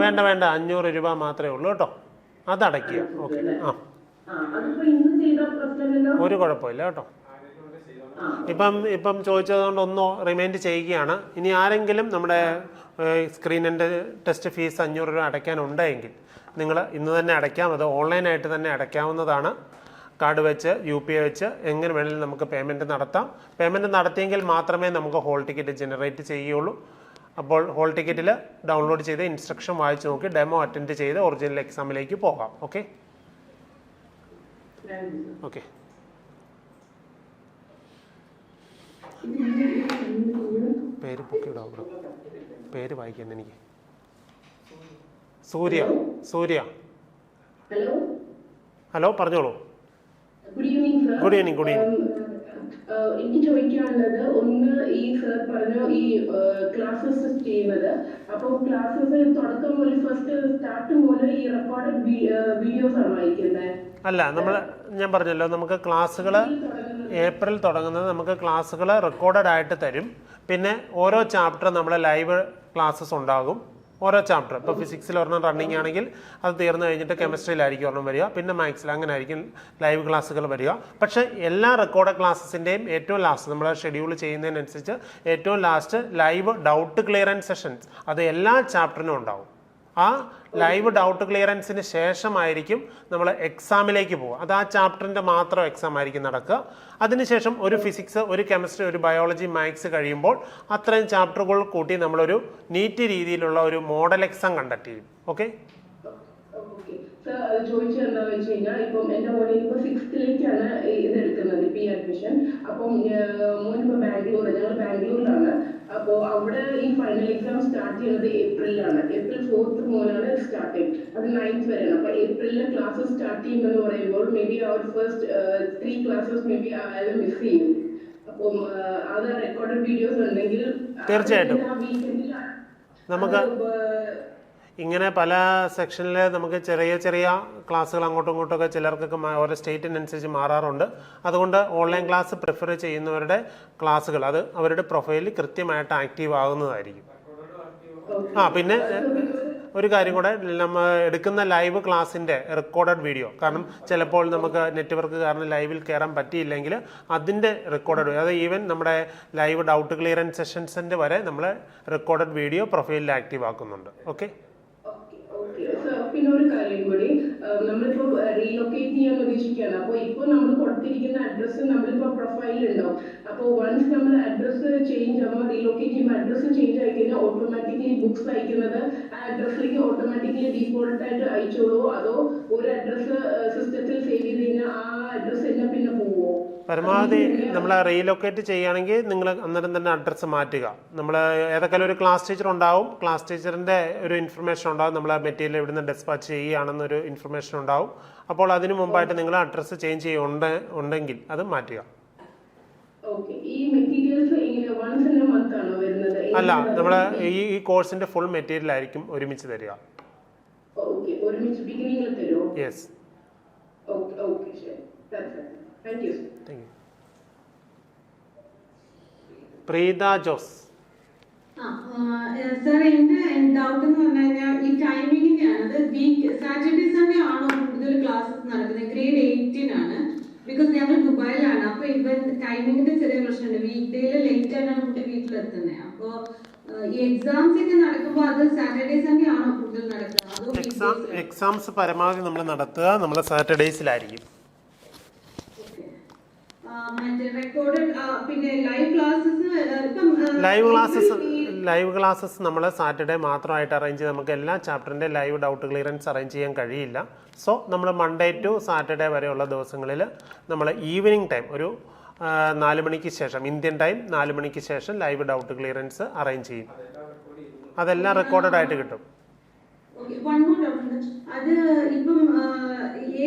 വേണ്ട 500 രൂപ മാത്രമേ ഉള്ളൂ കേട്ടോ. അത് അടയ്ക്കുക. ഓക്കെ, ഒരു കുഴപ്പമില്ല കേട്ടോ. ഇപ്പം ചോദിച്ചതുകൊണ്ട് ഒന്ന് റിമൈൻഡ് ചെയ്യുകയാണ്. ഇനി ആരെങ്കിലും നമ്മുടെ സ്ക്രീനിൻ്റെ ടെസ്റ്റ് ഫീസ് 500 രൂപ അടയ്ക്കാനുണ്ടെങ്കിൽ നിങ്ങൾ ഇന്ന് തന്നെ അടയ്ക്കാം. അത് ഓൺലൈനായിട്ട് തന്നെ അടയ്ക്കാവുന്നതാണ്. കാർഡ് വെച്ച് UPI വെച്ച് എങ്ങനെ വേണമെങ്കിലും നമുക്ക് പേയ്മെൻറ്റ് നടത്താം. പേയ്മെൻറ്റ് നടത്തിയെങ്കിൽ മാത്രമേ നമുക്ക് ഹോൾ ടിക്കറ്റ് ജനറേറ്റ് ചെയ്യുകയുള്ളൂ. അപ്പോൾ ഹോൾ ടിക്കറ്റിൽ ഡൗൺലോഡ് ചെയ്ത് ഇൻസ്ട്രക്ഷൻ വായിച്ച് നോക്കി ഡെമോ അറ്റൻഡ് ചെയ്ത് ഒറിജിനൽ എക്സാമിലേക്ക് പോകാം. Okay, okay. പേര് പൊക്കിയിടാം. പേര് വായിക്കാൻ എനിക്ക്. സൂര്യ. ഹലോ, പറഞ്ഞോളൂ. Good evening. എനിക്ക് ചോദിക്കാനുള്ളത്, ഒന്ന് ഈ സർ പറഞ്ഞു ഈ ക്ലാസ്സസ് ചെയ്യുന്നത്, അപ്പോൾ ക്ലാസ്സസ് തുടക്കം മുതൽ ഫസ്റ്റ് സ്റ്റാർട്ട് മുതൽ ഈ റെക്കോർഡ് വീഡിയോസ് ആണ് വായിക്കുന്നത്? അല്ല, ഞാൻ പറഞ്ഞല്ലോ, നമുക്ക് ക്ലാസ്സുകൾ ഏപ്രിൽ തുടങ്ങുന്നത്. നമുക്ക് ക്ലാസ്സുകൾ റെക്കോർഡഡ് ആയിട്ട് തരും. പിന്നെ ഓരോ ചാപ്റ്റർ നമ്മളെ ലൈവ് ക്ലാസ്സസ് ഉണ്ടാകും. ഓരോ ചാപ്റ്റർ. ഇപ്പോൾ ഫിസിക്സിൽ ഒരെണ്ണം റണ്ണിങ് ആണെങ്കിൽ അത് തീർന്നു കഴിഞ്ഞിട്ട് കെമിസ്ട്രിയിലായിരിക്കും ഒരെണ്ണം വരിക, പിന്നെ മാത്സിൽ അങ്ങനെ ആയിരിക്കും ലൈവ് ക്ലാസ്സുകൾ വരിക. പക്ഷേ എല്ലാ റെക്കോർഡ് ക്ലാസ്സസിൻ്റെയും ഏറ്റവും ലാസ്റ്റ് നമ്മൾ ഷെഡ്യൂൾ ചെയ്യുന്നതിനനുസരിച്ച് ഏറ്റവും last live doubt clearance sessions അത് എല്ലാ ചാപ്റ്ററിനും ഉണ്ടാവും. ആ ലൈവ് ഡൗട്ട് ക്ലിയറൻസിന് ശേഷമായിരിക്കും നമ്മൾ എക്സാമിലേക്ക് പോകുക. അത് ആ ചാപ്റ്ററിൻ്റെ മാത്രം എക്സാം ആയിരിക്കും നടക്കുക. അതിനുശേഷം ഒരു ഫിസിക്സ്, ഒരു കെമിസ്ട്രി, ഒരു ബയോളജി, മാത്സ് കഴിയുമ്പോൾ അത്രയും ചാപ്റ്ററുകൾ കൂട്ടി നമ്മളൊരു നീറ്റ് രീതിയിലുള്ള ഒരു മോഡൽ എക്സാം കണ്ടക്ട് ചെയ്യും. ഓക്കെ, ചോദിച്ചത് എന്താണെന്ന് വെച്ച് കഴിഞ്ഞാൽ ഇപ്പം എൻ്റെ മോനെ ഇപ്പോൾ 6th ഇത് എടുക്കുന്നത് പി അഡ്മിഷൻ. അപ്പം മോനിപ്പോൾ ഞങ്ങൾ ബാംഗ്ലൂരിലാണ്. അപ്പോൾ അവിടെ ഈ ഫൈനൽ എക്സാം സ്റ്റാർട്ട് ചെയ്യുന്നത് ഏപ്രിലാണ്. April 4th മോനാണ് സ്റ്റാർട്ടിങ്, അത് 9th വരെയാണ്. അപ്പോൾ ഏപ്രിലിലെ ക്ലാസ് സ്റ്റാർട്ട് ചെയ്യുമെന്ന് പറയുമ്പോൾ മേ ബി അവർ ഫസ്റ്റ് 3 ക്ലാസ്സസ് മേ ബി അയാൾ മിസ് ചെയ്യും. അപ്പം അത് റെക്കോർഡഡ് വീഡിയോസ് ഉണ്ടെങ്കിൽ തീർച്ചയായിട്ടും നമുക്ക് ഇങ്ങനെ പല സെക്ഷനിൽ നമുക്ക് ചെറിയ ചെറിയ ക്ലാസ്സുകൾ അങ്ങോട്ടും ഇങ്ങോട്ടൊക്കെ ചിലർക്കൊക്കെ ഓരോ സ്റ്റേറ്റിനനുസരിച്ച് മാറാറുണ്ട്. അതുകൊണ്ട് ഓൺലൈൻ ക്ലാസ് പ്രിഫർ ചെയ്യുന്നവരുടെ ക്ലാസ്സുകൾ അത് അവരുടെ പ്രൊഫൈലിൽ കൃത്യമായിട്ട് ആക്റ്റീവ് ആകുന്നതായിരിക്കും. പിന്നെ ഒരു കാര്യം കൂടെ, നമ്മൾ എടുക്കുന്ന ലൈവ് ക്ലാസ്സിൻ്റെ റെക്കോർഡഡ് വീഡിയോ, കാരണം ചിലപ്പോൾ നമുക്ക് നെറ്റ്വർക്ക് കാരണം ലൈവിൽ കയറാൻ പറ്റിയില്ലെങ്കിൽ അതിൻ്റെ റെക്കോർഡഡ്, അത് ഈവൻ നമ്മുടെ ലൈവ് ഡൗട്ട് ക്ലിയറൻസ് സെഷൻസിൻ്റെ വരെ നമ്മൾ റെക്കോർഡഡ് വീഡിയോ പ്രൊഫൈലിൽ ആക്റ്റീവ് ആക്കുന്നുണ്ട്. ഓക്കെ, പിന്നെ ഒരു കാര്യം കൂടി, നമ്മളിപ്പോ റീലൊക്കേറ്റ് ചെയ്യാൻ ഉദ്ദേശിക്കുകയാണ്. അപ്പോൾ ഇപ്പോൾ നമ്മൾ കൊടുത്തിരിക്കുന്ന അഡ്രസ്സ് നമ്മളിപ്പോ പ്രൊഫൈലിൽ ഉണ്ടാവും. അപ്പോൾ വൺസ് നമ്മൾ അഡ്രസ്സ് ചേഞ്ച് ആകുമ്പോൾ റീലൊക്കേറ്റ് ചെയ്യുമ്പോൾ അഡ്രസ്സ് ചേഞ്ച് ആയി കഴിഞ്ഞാൽ ഓട്ടോമാറ്റിക്കലി ബുക്സ് അയക്കുന്നത് ആ അഡ്രസ്സിലേക്ക് ഓട്ടോമാറ്റിക്കലി ഡീഫോൾട്ട് ആയിട്ട് അയച്ചോളൂ, അതോ ഒരു അഡ്രസ്സ് സിസ്റ്റത്തിൽ സേവ് ചെയ്ത് കഴിഞ്ഞാൽ ആ അഡ്രസ്സ് തന്നെ പിന്നെ പോവോ? പരമാവധി നമ്മൾ റീലൊക്കേറ്റ് ചെയ്യുകയാണെങ്കിൽ നിങ്ങൾ അന്നേരം തന്നെ അഡ്രസ്സ് മാറ്റുക. നമ്മൾ ഏതൊക്കെയും ഒരു ക്ലാസ് ടീച്ചർ ഉണ്ടാവും, ക്ലാസ് ടീച്ചറിൻ്റെ ഒരു ഇൻഫർമേഷൻ ഉണ്ടാവും, നമ്മൾ മെറ്റീരിയൽ ഇവിടുന്ന് ഡെസ്പാച്ച് ചെയ്യുകയാണെന്നൊരു ഇൻഫർമേഷൻ ഉണ്ടാവും. അപ്പോൾ അതിന് മുമ്പായിട്ട് നിങ്ങൾ അഡ്രസ്സ് ചേഞ്ച് ചെയ്യുന്നുണ്ടെങ്കിൽ അത് മാറ്റുക. അല്ല, നമ്മൾ ഈ കോഴ്സിന്റെ ഫുൾ മെറ്റീരിയൽ ആയിരിക്കും ഒരുമിച്ച് തരിക. Yes. Thank you. Preetha Jose. Sir, എന്റെ ഡൗട്ട് എന്ന് പറഞ്ഞു കഴിഞ്ഞാൽ ഈ ടൈമിങ്ങിന്റെയാണ്. അത് സാറ്റർഡേ സൺഡേ ആണോ കൂടുതൽ ക്ലാസ്സസ് നടക്കുന്നത്? ഗ്രേഡ് 18 ബിക്കോസ് ഞങ്ങൾ ദുബായിലാണ്. അപ്പൊ ഇവൻ ടൈമിങ്ങിന്റെ ചെറിയ പ്രശ്നമുണ്ട്. വീക്ക് ഡേയിൽ ലേറ്റ് ആയിട്ടാണ് കുട്ടി വീട്ടിലെത്തുന്നത്. അപ്പൊ ഈ എക്സാംസ് ഒക്കെ നടക്കുമ്പോൾ അത് സാറ്റർഡേ സൺഡേ ആണോ കൂടുതൽ നടക്കുക? എക്സാംസ് പരമാവധി നമ്മൾ നടത്തുക നമ്മൾ സാറ്റർഡേസിലായിരിക്കും. ലൈവ് ക്ലാസ്സസ് നമ്മൾ സാറ്റർഡേ മാത്രമായിട്ട് അറേഞ്ച് ചെയ്ത് നമുക്ക് എല്ലാ ചാപ്റ്ററിൻ്റെ ലൈവ് ഡൗട്ട് ക്ലിയറൻസ് അറേഞ്ച് ചെയ്യാൻ കഴിയില്ല. സോ നമ്മൾ മൺഡേ ടു സാറ്റർഡേ വരെയുള്ള ദിവസങ്ങളിൽ നമ്മൾ ഈവനിങ് ടൈം ഒരു 4 മണിക്ക് ശേഷം, ഇന്ത്യൻ ടൈം 4 മണിക്ക് ശേഷം ലൈവ് ഡൗട്ട് ക്ലിയറൻസ് അറേഞ്ച് ചെയ്യും. അതെല്ലാം റെക്കോർഡഡ് ആയിട്ട് കിട്ടും. അത് ഇപ്പം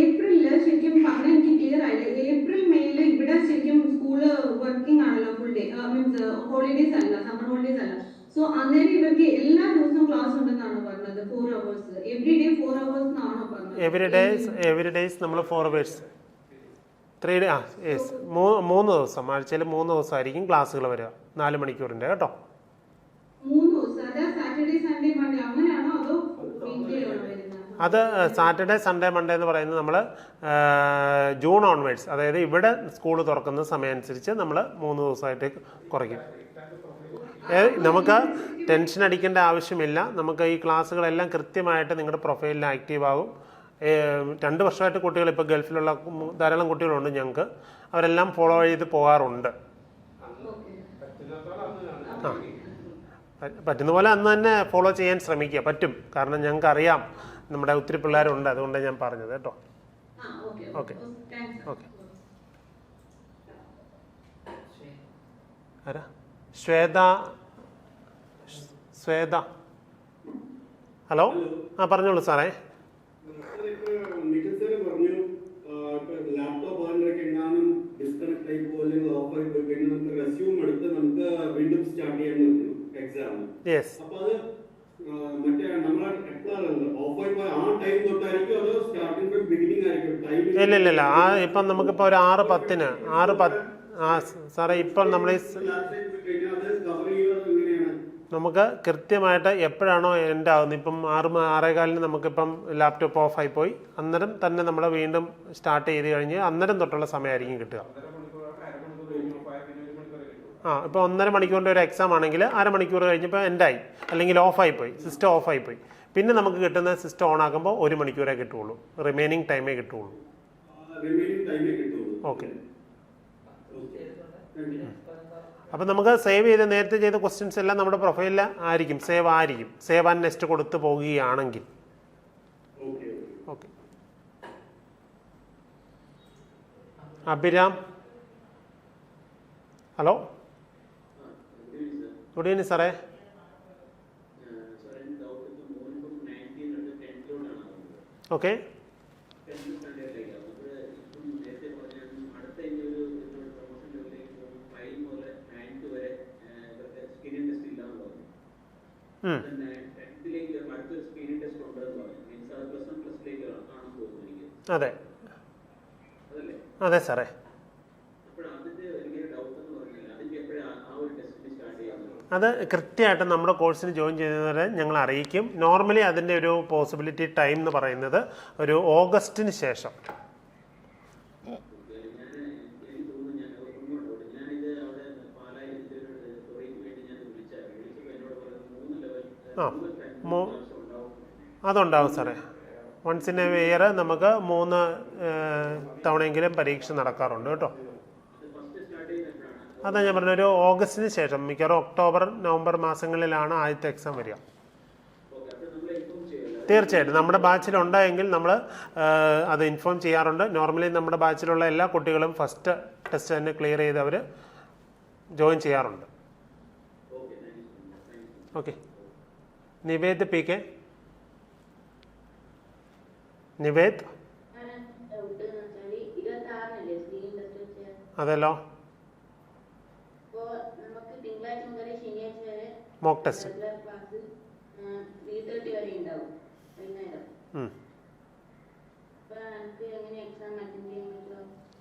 ഏപ്രിലില് ശരിക്കും പറഞ്ഞാൽ എനിക്ക് ക്ലിയർ ആയില്ല. ഏപ്രിൽ മെയില് ഇവിടെ ശരിക്കും സ്കൂള് വർക്കിംഗ് ആണല്ലോ, ഫുൾ ഡേ മീൻസ് ഹോളിഡേസ് അല്ല, സമ്മർ ഹോളിഡേസ് അല്ല. സോ അന്നേരം ഇവർക്ക് എല്ലാ ദിവസവും ക്ലാസ് ഉണ്ടെന്നാണ് പറഞ്ഞത്. 4 hours എവറി ഡേ 4 hours എന്നാണോ പറഞ്ഞത്? എവറി ഡേയ്സ് നമ്മൾ 4 hours 3 ഡേ 3 ദിവസം, ആഴ്ചയിൽ 3 ദിവസമായിരിക്കും ക്ലാസ്സുകൾ വരിക, 4 മണിക്കൂറിൻ്റെ കേട്ടോ. 3 ദിവസം, അതാ സാറ്റർഡേ സൺഡേ മൺഡേ അങ്ങനെയാണോ അതോ അത് സാറ്റർഡേ സൺഡേ മൺഡേ എന്ന് പറയുന്നത് നമ്മൾ ജൂൺ ഓൺവേഡ്സ്, അതായത് ഇവിടെ സ്കൂൾ തുറക്കുന്ന സമയം അനുസരിച്ച് നമ്മൾ 3 ദിവസമായിട്ട് കുറയ്ക്കും. നമുക്ക് ടെൻഷൻ അടിക്കേണ്ട ആവശ്യമില്ല. നമുക്ക് ഈ ക്ലാസ്സുകളെല്ലാം കൃത്യമായിട്ട് നിങ്ങളുടെ പ്രൊഫൈലിൽ ആക്റ്റീവ് ആകും. 2 വർഷമായിട്ട് കുട്ടികൾ ഇപ്പോൾ ഗൾഫിലുള്ള ധാരാളം കുട്ടികളുണ്ട് ഞങ്ങൾക്ക്, അവരെല്ലാം ഫോളോ ചെയ്ത് പോകാറുണ്ട്. പറ്റുന്ന പോലെ അന്ന് തന്നെ ഫോളോ ചെയ്യാൻ ശ്രമിക്കുക. പറ്റും, കാരണം ഞങ്ങൾക്ക് അറിയാം നമ്മുടെ ഒത്തിരി പിള്ളേരുണ്ട്, അതുകൊണ്ട് ഞാൻ പറഞ്ഞത് കേട്ടോ. Okay okay. ആരാ? ശ്വേത. ഹലോ, പറഞ്ഞോളൂ സാറേ. യെസ്. ഇല്ല, ഇപ്പം നമുക്കിപ്പോൾ ഒരു 6:10 സാറേ ഇപ്പം നമ്മൾ നമുക്ക് കൃത്യമായിട്ട് എപ്പോഴാണോ എൻഡ് ആകുന്നത്, ഇപ്പം 6:15 നമുക്കിപ്പം ലാപ്ടോപ്പ് ഓഫായിപ്പോയി, അന്നേരം തന്നെ നമ്മൾ വീണ്ടും സ്റ്റാർട്ട് ചെയ്ത് കഴിഞ്ഞ് അന്നേരം തൊട്ടുള്ള സമയമായിരിക്കും കിട്ടുക. ഇപ്പോൾ 1.5 മണിക്കൂറിൻ്റെ ഒരു എക്സാം ആണെങ്കിൽ 1/2 മണിക്കൂർ കഴിഞ്ഞപ്പോൾ എൻഡായി, അല്ലെങ്കിൽ ഓഫായിപ്പോയി, സിസ്റ്റം ഓഫായിപ്പോയി. പിന്നെ നമുക്ക് കിട്ടുന്ന സിസ്റ്റം ഓൺ ആക്കുമ്പോൾ 1 മണിക്കൂറേ കിട്ടുള്ളൂ, റിമൈനിങ് ടൈമേ കിട്ടുള്ളൂ. ഓക്കെ. അപ്പം നമുക്ക് സേവ് ചെയ്ത് നേരത്തെ ചെയ്ത ക്വസ്റ്റ്യൻസ് എല്ലാം നമ്മുടെ പ്രൊഫൈലിൽ ആയിരിക്കും, സേവ് ആൻഡ് നെക്സ്റ്റ് കൊടുത്ത് പോകുകയാണെങ്കിൽ. Okay. Abhiram, hello, good evening സാറേ. ഓക്കെ. അതെ അതെ സാറേ. അത് കൃത്യമായിട്ട് നമ്മുടെ കോഴ്സിന് ജോയിൻ ചെയ്യുന്നവരെ ഞങ്ങൾ അറിയിക്കും. നോർമലി അതിൻ്റെ ഒരു പോസിബിലിറ്റി ടൈം എന്ന് പറയുന്നത് ഒരു ഓഗസ്റ്റിന് ശേഷം. അതുണ്ടാവും സാറേ. വൺസ് ഇൻ എ ഇയർ നമുക്ക് 3 തവണയെങ്കിലും പരീക്ഷ നടക്കാറുണ്ട് കേട്ടോ. അതാ ഞാൻ പറഞ്ഞ ഒരു ഓഗസ്റ്റിന് ശേഷം, മിക്കവാറും ഒക്ടോബർ നവംബർ മാസങ്ങളിലാണ് ആദ്യത്തെ എക്സാം വരിക. തീർച്ചയായിട്ടും നമ്മുടെ ബാച്ചിലുണ്ടായെങ്കിൽ നമ്മൾ അത് ഇൻഫോം ചെയ്യാറുണ്ട്. നോർമലി നമ്മുടെ ബാച്ചിലുള്ള എല്ലാ കുട്ടികളും ഫസ്റ്റ് ടെസ്റ്റ് തന്നെ ക്ലിയർ ചെയ്ത് അവർ ജോയിൻ ചെയ്യാറുണ്ട്. Okay. Nived P K. Nived, അതല്ലോ മോക്ക് ടെസ്റ്റ്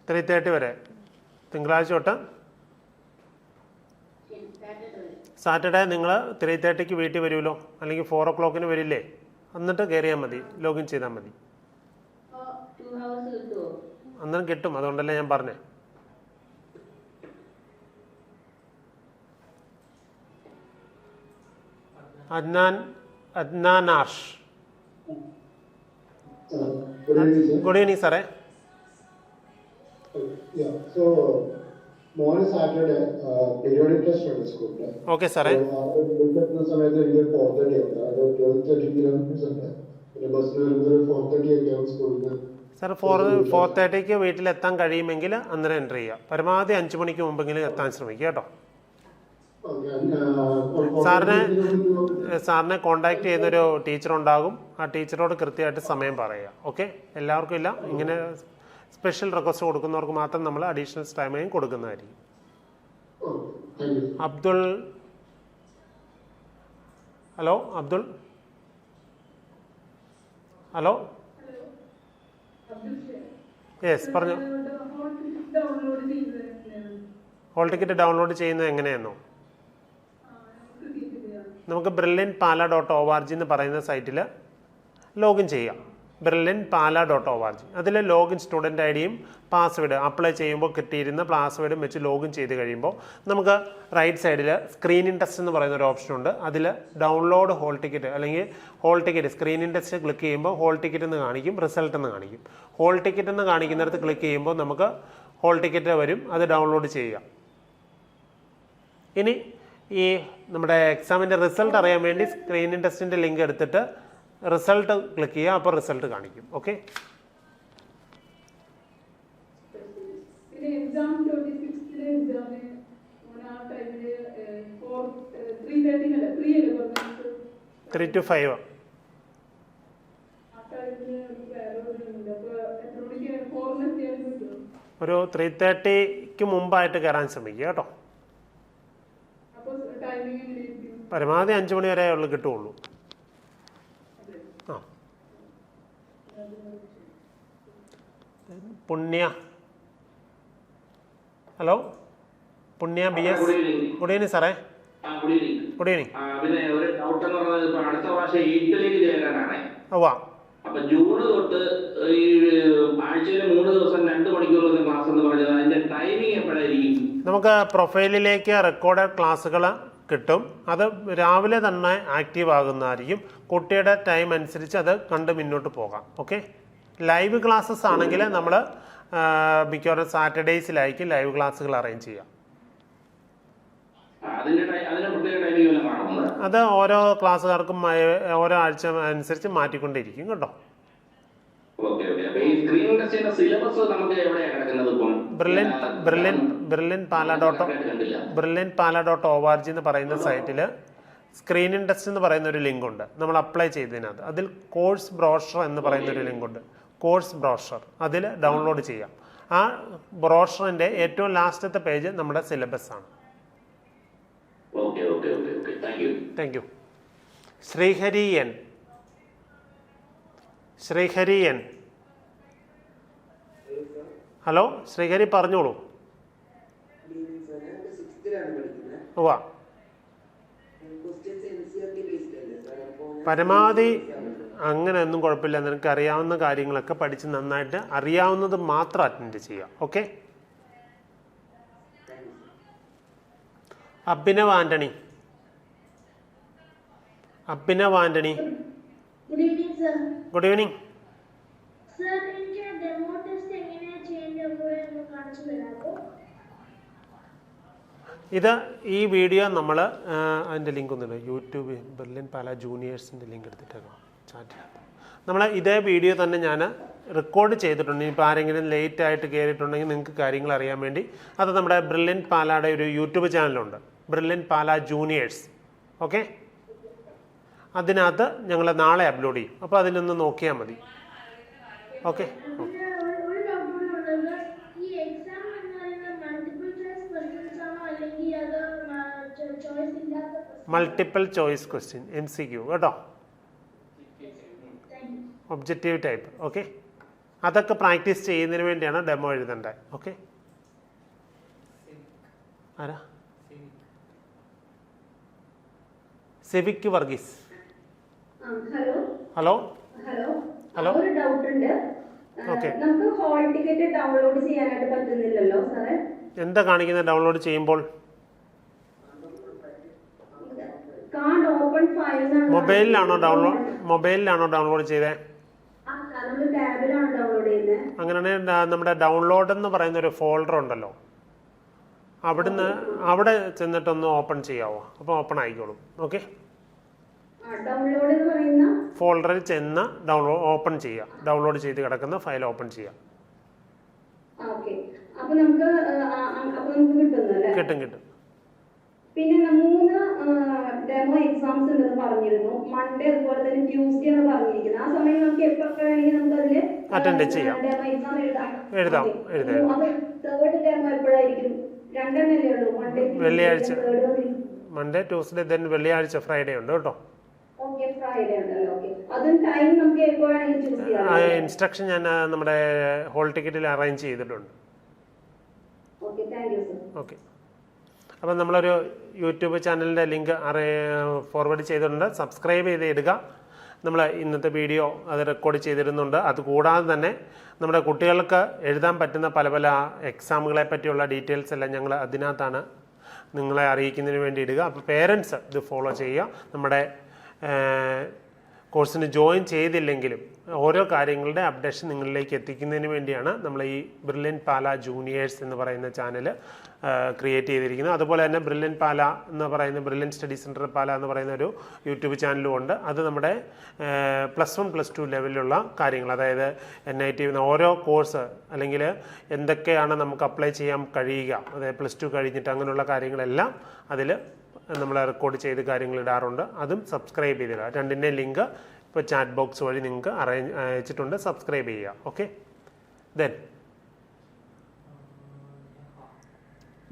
3:30 വരെ തിങ്കളാഴ്ച തൊട്ട് സാറ്റർഡേ നിങ്ങൾ 3:30 വീട്ടിൽ വരുമല്ലോ, അല്ലെങ്കിൽ 4 o'clock വരില്ലേ, എന്നിട്ട് കയറിയാൽ മതി, ലോഗിൻ ചെയ്താൽ മതി. അന്നേരം കിട്ടും, അതുകൊണ്ടല്ലേ ഞാൻ പറഞ്ഞേ. അദ്നാൻ ആർഷ്. ഗുഡ് ഈവനിങ് സാറേ. ഓക്കെ സാറേ. സാർ 4:30 വീട്ടിലെത്താൻ കഴിയുമെങ്കിൽ അന്നേരം എൻ്റർ ചെയ്യുക. പരമാവധി 5 മണിക്ക് മുമ്പെങ്കിലും എത്താൻ ശ്രമിക്കുക കേട്ടോ. സാറിനെ കോണ്ടാക്ട് ചെയ്യുന്നൊരു ടീച്ചറുണ്ടാകും, ആ ടീച്ചറോട് കൃത്യമായിട്ട് സമയം പറയുക. ഓക്കെ. എല്ലാവർക്കും ഇല്ല, ഇങ്ങനെ സ്പെഷ്യൽ റിക്വസ്റ്റ് കൊടുക്കുന്നവർക്ക് മാത്രം നമ്മൾ അഡീഷണൽ ടൈമേയും കൊടുക്കുന്നതായിരിക്കും. Abdul, hello Abdul. Hello, yes പറഞ്ഞോ. ഹോൾ ടിക്കറ്റ് ഡൗൺലോഡ് ചെയ്യുന്നത് എങ്ങനെയാണോ, നമുക്ക് brilliantpala.org എന്ന് പറയുന്ന സൈറ്റിൽ ലോഗിൻ ചെയ്യാം. brilliantpala.org. അതിൽ ലോഗിൻ സ്റ്റുഡൻ്റ് ഐ ഡിയും പാസ്വേഡ് അപ്ലൈ ചെയ്യുമ്പോൾ കിട്ടിയിരുന്ന പാസ്വേഡും വെച്ച് ലോഗിൻ ചെയ്ത് കഴിയുമ്പോൾ നമുക്ക് റൈറ്റ് സൈഡിൽ സ്ക്രീനിങ് ടെസ്റ്റ് എന്ന് പറയുന്ന ഒരു ഓപ്ഷൻ ഉണ്ട്. അതിൽ ഡൗൺലോഡ് ഹോൾ ടിക്കറ്റ് അല്ലെങ്കിൽ hall ticket screening test click ചെയ്യുമ്പോൾ ഹോൾ ടിക്കറ്റ് എന്ന് കാണിക്കും, റിസൾട്ട് എന്ന് കാണിക്കും. ഹോൾ ടിക്കറ്റ് എന്ന് കാണിക്കുന്നിടത്ത് ക്ലിക്ക് ചെയ്യുമ്പോൾ നമുക്ക് ഹോൾ ടിക്കറ്റ് വരും, അത് ഡൗൺലോഡ് ചെയ്യുക. ഇനി ഈ നമ്മുടെ എക്സാമിൻ്റെ റിസൾട്ട് അറിയാൻ വേണ്ടി സ്ക്രീനിങ് ടെസ്റ്റിൻ്റെ ലിങ്ക് എടുത്തിട്ട് റിസൾട്ട് ക്ലിക്ക് ചെയ്യുക, അപ്പോൾ റിസൾട്ട് കാണിക്കും. ഓക്കെ. Exam 3 to 5. ഒരു 3:30 മുമ്പായിട്ട് കയറാൻ ശ്രമിക്കുക കേട്ടോ. പരമാവധി 5 മണി വരെ ഉള്ളു കിട്ടുള്ളൂ. ആ പുണ്യ, ഹലോ പുണ്യ BS. ഗുഡ് ഈവനിങ് സാറേ. Good evening. പിന്നെ ഒരു ഡൗട്ട് എന്ന് പറഞ്ഞത് ഇപ്പൊ അടുത്ത പ്രാവശ്യം 8ലേക്ക് ചേരാനാണ്. ഉവ്വ. അപ്പൊ ജൂണ് തൊട്ട് ഈ ആഴ്ചയിൽ 3 ദിവസം 2 മണിക്കൂർ ക്ലാസ് എന്ന് പറഞ്ഞത് അതിന്റെ ടൈമിംഗ് എപ്പോഴായിരിക്കും? നമുക്ക് പ്രൊഫൈലിലേക്ക് റെക്കോർഡഡ് ക്ലാസ്സുകൾ കിട്ടും. അത് രാവിലെ തന്നെ ആക്റ്റീവ് ആകുന്നതായിരിക്കും. കുട്ടിയുടെ ടൈം അനുസരിച്ച് അത് കണ്ട് മുന്നോട്ട് പോകാം. ഓക്കെ. ലൈവ് ക്ലാസ്സസ് ആണെങ്കിൽ നമ്മൾ മിക്കവാറും സാറ്റർഡേയ്സിലായിരിക്കും ലൈവ് ക്ലാസ്സുകൾ അറേഞ്ച് ചെയ്യുക. അത് ഓരോ ക്ലാസ്സുകാർക്കും ഓരോ ആഴ്ച അനുസരിച്ച് മാറ്റിക്കൊണ്ടിരിക്കും കേട്ടോ. brilliantpala.org എന്ന് പറയുന്ന സൈറ്റിൽ സ്ക്രീനിങ് ടെസ്റ്റ് എന്ന് പറയുന്ന ഒരു ലിങ്ക് ഉണ്ട്. നമ്മൾ അപ്ലൈ ചെയ്തതിനകത്ത് അതിൽ കോഴ്സ് ബ്രോഷർ എന്ന് പറയുന്ന ഒരു ലിങ്ക് ഉണ്ട്. കോഴ്സ് ബ്രോഷർ അതിൽ ഡൗൺലോഡ് ചെയ്യാം. ആ ബ്രോഷറിൻ്റെ ഏറ്റവും ലാസ്റ്റത്തെ പേജ് നമ്മുടെ സിലബസ് ആണ്. Thank you. Sreehari N. Hello Sreehari, പറഞ്ഞോളൂ. ഉവ്വ. പരമാവധി അങ്ങനെ ഒന്നും കുഴപ്പമില്ല. നിനക്ക് അറിയാവുന്ന കാര്യങ്ങളൊക്കെ പഠിച്ച് നന്നായിട്ട് അറിയാവുന്നത് മാത്രം അറ്റൻഡ് ചെയ്യാം. Okay. Abhinav Antony. Good evening. ഇത് ഈ വീഡിയോ നമ്മൾ അതിൻ്റെ ലിങ്ക് ഒന്നുമില്ല, യൂട്യൂബ് ബെർലിൻ പാല ജൂനിയേഴ്സിൻ്റെ ലിങ്ക് എടുത്തിട്ടേക്കാം ചാറ്റിനകത്ത്. നമ്മൾ ഇതേ വീഡിയോ തന്നെ ഞാൻ റെക്കോർഡ് ചെയ്തിട്ടുണ്ട്. ഇപ്പോൾ ആരെങ്കിലും ലേറ്റ് ആയിട്ട് കയറിയിട്ടുണ്ടെങ്കിൽ നിങ്ങൾക്ക് കാര്യങ്ങൾ അറിയാൻ വേണ്ടി അത് നമ്മുടെ ബ്രില്യൻ പാലയുടെ ഒരു യൂട്യൂബ് ചാനലുണ്ട്, ബ്രില്യൻ പാല ജൂനിയേഴ്സ്. ഓക്കെ. അതിനകത്ത് ഞങ്ങൾ നാളെ അപ്ലോഡ് ചെയ്യും. അപ്പോൾ അതിലൊന്ന് നോക്കിയാൽ മതി. Okay. Multiple choice question MCQ കേട്ടോ, ഒബ്ജക്റ്റീവ് ടൈപ്പ്. ഓക്കെ. അതൊക്കെ പ്രാക്ടീസ് ചെയ്യുന്നതിന് വേണ്ടിയാണ് ഡെമോ എഴുതേണ്ടത്. ഓക്കെ. ആരാ? സിവിക് വർഗീസ്. ഹലോ. ഒരു ഡൗട്ട് ഉണ്ട്. നമുക്ക് ഹോൾ ടിക്കറ്റ് ഡൗൺലോഡ് ചെയ്യാനായിട്ട് പറ്റുന്നില്ലല്ലോ സാറേ. എന്താ കാണിക്കുന്നത് ഡൗൺലോഡ് ചെയ്യുമ്പോൾ? കാർഡ് ഓപ്പൺ ഫയൽ മൊബൈലിലാണോ ഡൗൺലോഡ് ചെയ്തേ? നമ്മൾ ടാബിലാണ് ഡൗൺലോഡ് ചെയ്യുന്നത്. അങ്ങനെയാണെങ്കിൽ നമ്മുടെ ഡൗൺലോഡ് എന്ന് പറയുന്ന ഒരു ഫോൾഡർ ഉണ്ടല്ലോ, അവിടെ ചെന്നിട്ടൊന്ന് ഓപ്പൺ ചെയ്യാവോ? അപ്പോൾ ഓപ്പൺ ആയിക്കോളും. ഓക്കെ. ഡൗൺലോഡ് എന്ന് പറയുന്ന ഫോൾഡറിൽ ചെന്ന് ഓപ്പൺ ചെയ്യുക. ഡൗൺലോഡ് ചെയ്ത് കിടക്കുന്ന ഫയൽ ഓപ്പൺ ചെയ്യുക. കിട്ടും. പിന്നെ 3 ഡെമോ എക്സാംസ് ഉണ്ടെന്ന് പറഞ്ഞിരുന്നു. മൺഡേ അതുപോലെ തന്നെ ട്യൂസ്ഡേ ആണ് പറഞ്ഞിരിക്കുന്നത്. ആ സമയം നമുക്ക് എപ്പോഴൊക്കെ വേണമെങ്കിൽ നമുക്ക് അതിൽ അറ്റൻഡ് ചെയ്യാം. ഡെമോ എക്സാം എഴുതാം. തേർഡ് ഡെമോ എപ്പോഴായിരിക്കും? 2 എണ്ണല്ലേ ഉള്ളൂ. വെള്ളിയാഴ്ച, മൺഡേ ട്യൂസ്ഡേ ദെൻ വെള്ളിയാഴ്ച ഫ്രൈഡേ ഉണ്ട് കേട്ടോ. ഇൻസ്ട്രക്ഷൻ ഞാൻ നമ്മുടെ ഹോൾ ടിക്കറ്റിൽ അറേഞ്ച് ചെയ്തിട്ടുണ്ട്. ഓക്കെ. അപ്പം നമ്മളൊരു യൂട്യൂബ് ചാനലിൻ്റെ ലിങ്ക് ഫോർവേഡ് ചെയ്തിട്ടുണ്ട്. സബ്സ്ക്രൈബ് ചെയ്ത് ഇടുക. നമ്മൾ ഇന്നത്തെ വീഡിയോ അത് റെക്കോർഡ് ചെയ്തിരുന്നുണ്ട്. അതുകൂടാതെ തന്നെ നമ്മുടെ കുട്ടികൾക്ക് എഴുതാൻ പറ്റുന്ന പല പല എക്സാമുകളെ പറ്റിയുള്ള ഡീറ്റെയിൽസ് എല്ലാം ഞങ്ങൾ അതിനകത്താണ് നിങ്ങളെ അറിയിക്കുന്നതിന് വേണ്ടി ഇടുക. അപ്പോൾ പേരൻസ് ഇത് ഫോളോ ചെയ്യുക. നമ്മുടെ കോഴ്സിന് ജോയിൻ ചെയ്തില്ലെങ്കിലും ഓരോ കാര്യങ്ങളുടെ അപ്ഡേഷൻ നിങ്ങളിലേക്ക് എത്തിക്കുന്നതിന് വേണ്ടിയാണ് നമ്മൾ ഈ ബ്രില്യൻ പാല ജൂനിയേഴ്സ് എന്ന് പറയുന്ന ചാനൽ ക്രിയേറ്റ് ചെയ്തിരിക്കുന്നത്. അതുപോലെ തന്നെ ബ്രില്യൻ പാല എന്ന് പറയുന്ന ബ്രില്യൻ സ്റ്റഡി സെൻറ്റർ പാല എന്ന് പറയുന്ന ഒരു യൂട്യൂബ് ചാനലും ഉണ്ട്. അത് നമ്മുടെ +1 +2 ലെവലിലുള്ള കാര്യങ്ങൾ, അതായത് NIT ഓരോ കോഴ്സ് അല്ലെങ്കിൽ എന്തൊക്കെയാണ് നമുക്ക് അപ്ലൈ ചെയ്യാൻ കഴിയുക, അതായത് +2 കഴിഞ്ഞിട്ട് അങ്ങനെയുള്ള കാര്യങ്ങളെല്ലാം അതിൽ നമ്മൾ റെക്കോർഡ് ചെയ്ത് കാര്യങ്ങൾ ഇടാറുണ്ട്. അതും സബ്സ്ക്രൈബ് ചെയ്തിടുക. രണ്ടിൻ്റെ ലിങ്ക് ഇപ്പോൾ ചാറ്റ് ബോക്സ് വഴി നിങ്ങൾക്ക് അയച്ചിട്ടുണ്ട്. സബ്സ്ക്രൈബ് ചെയ്യുക. Okay. Then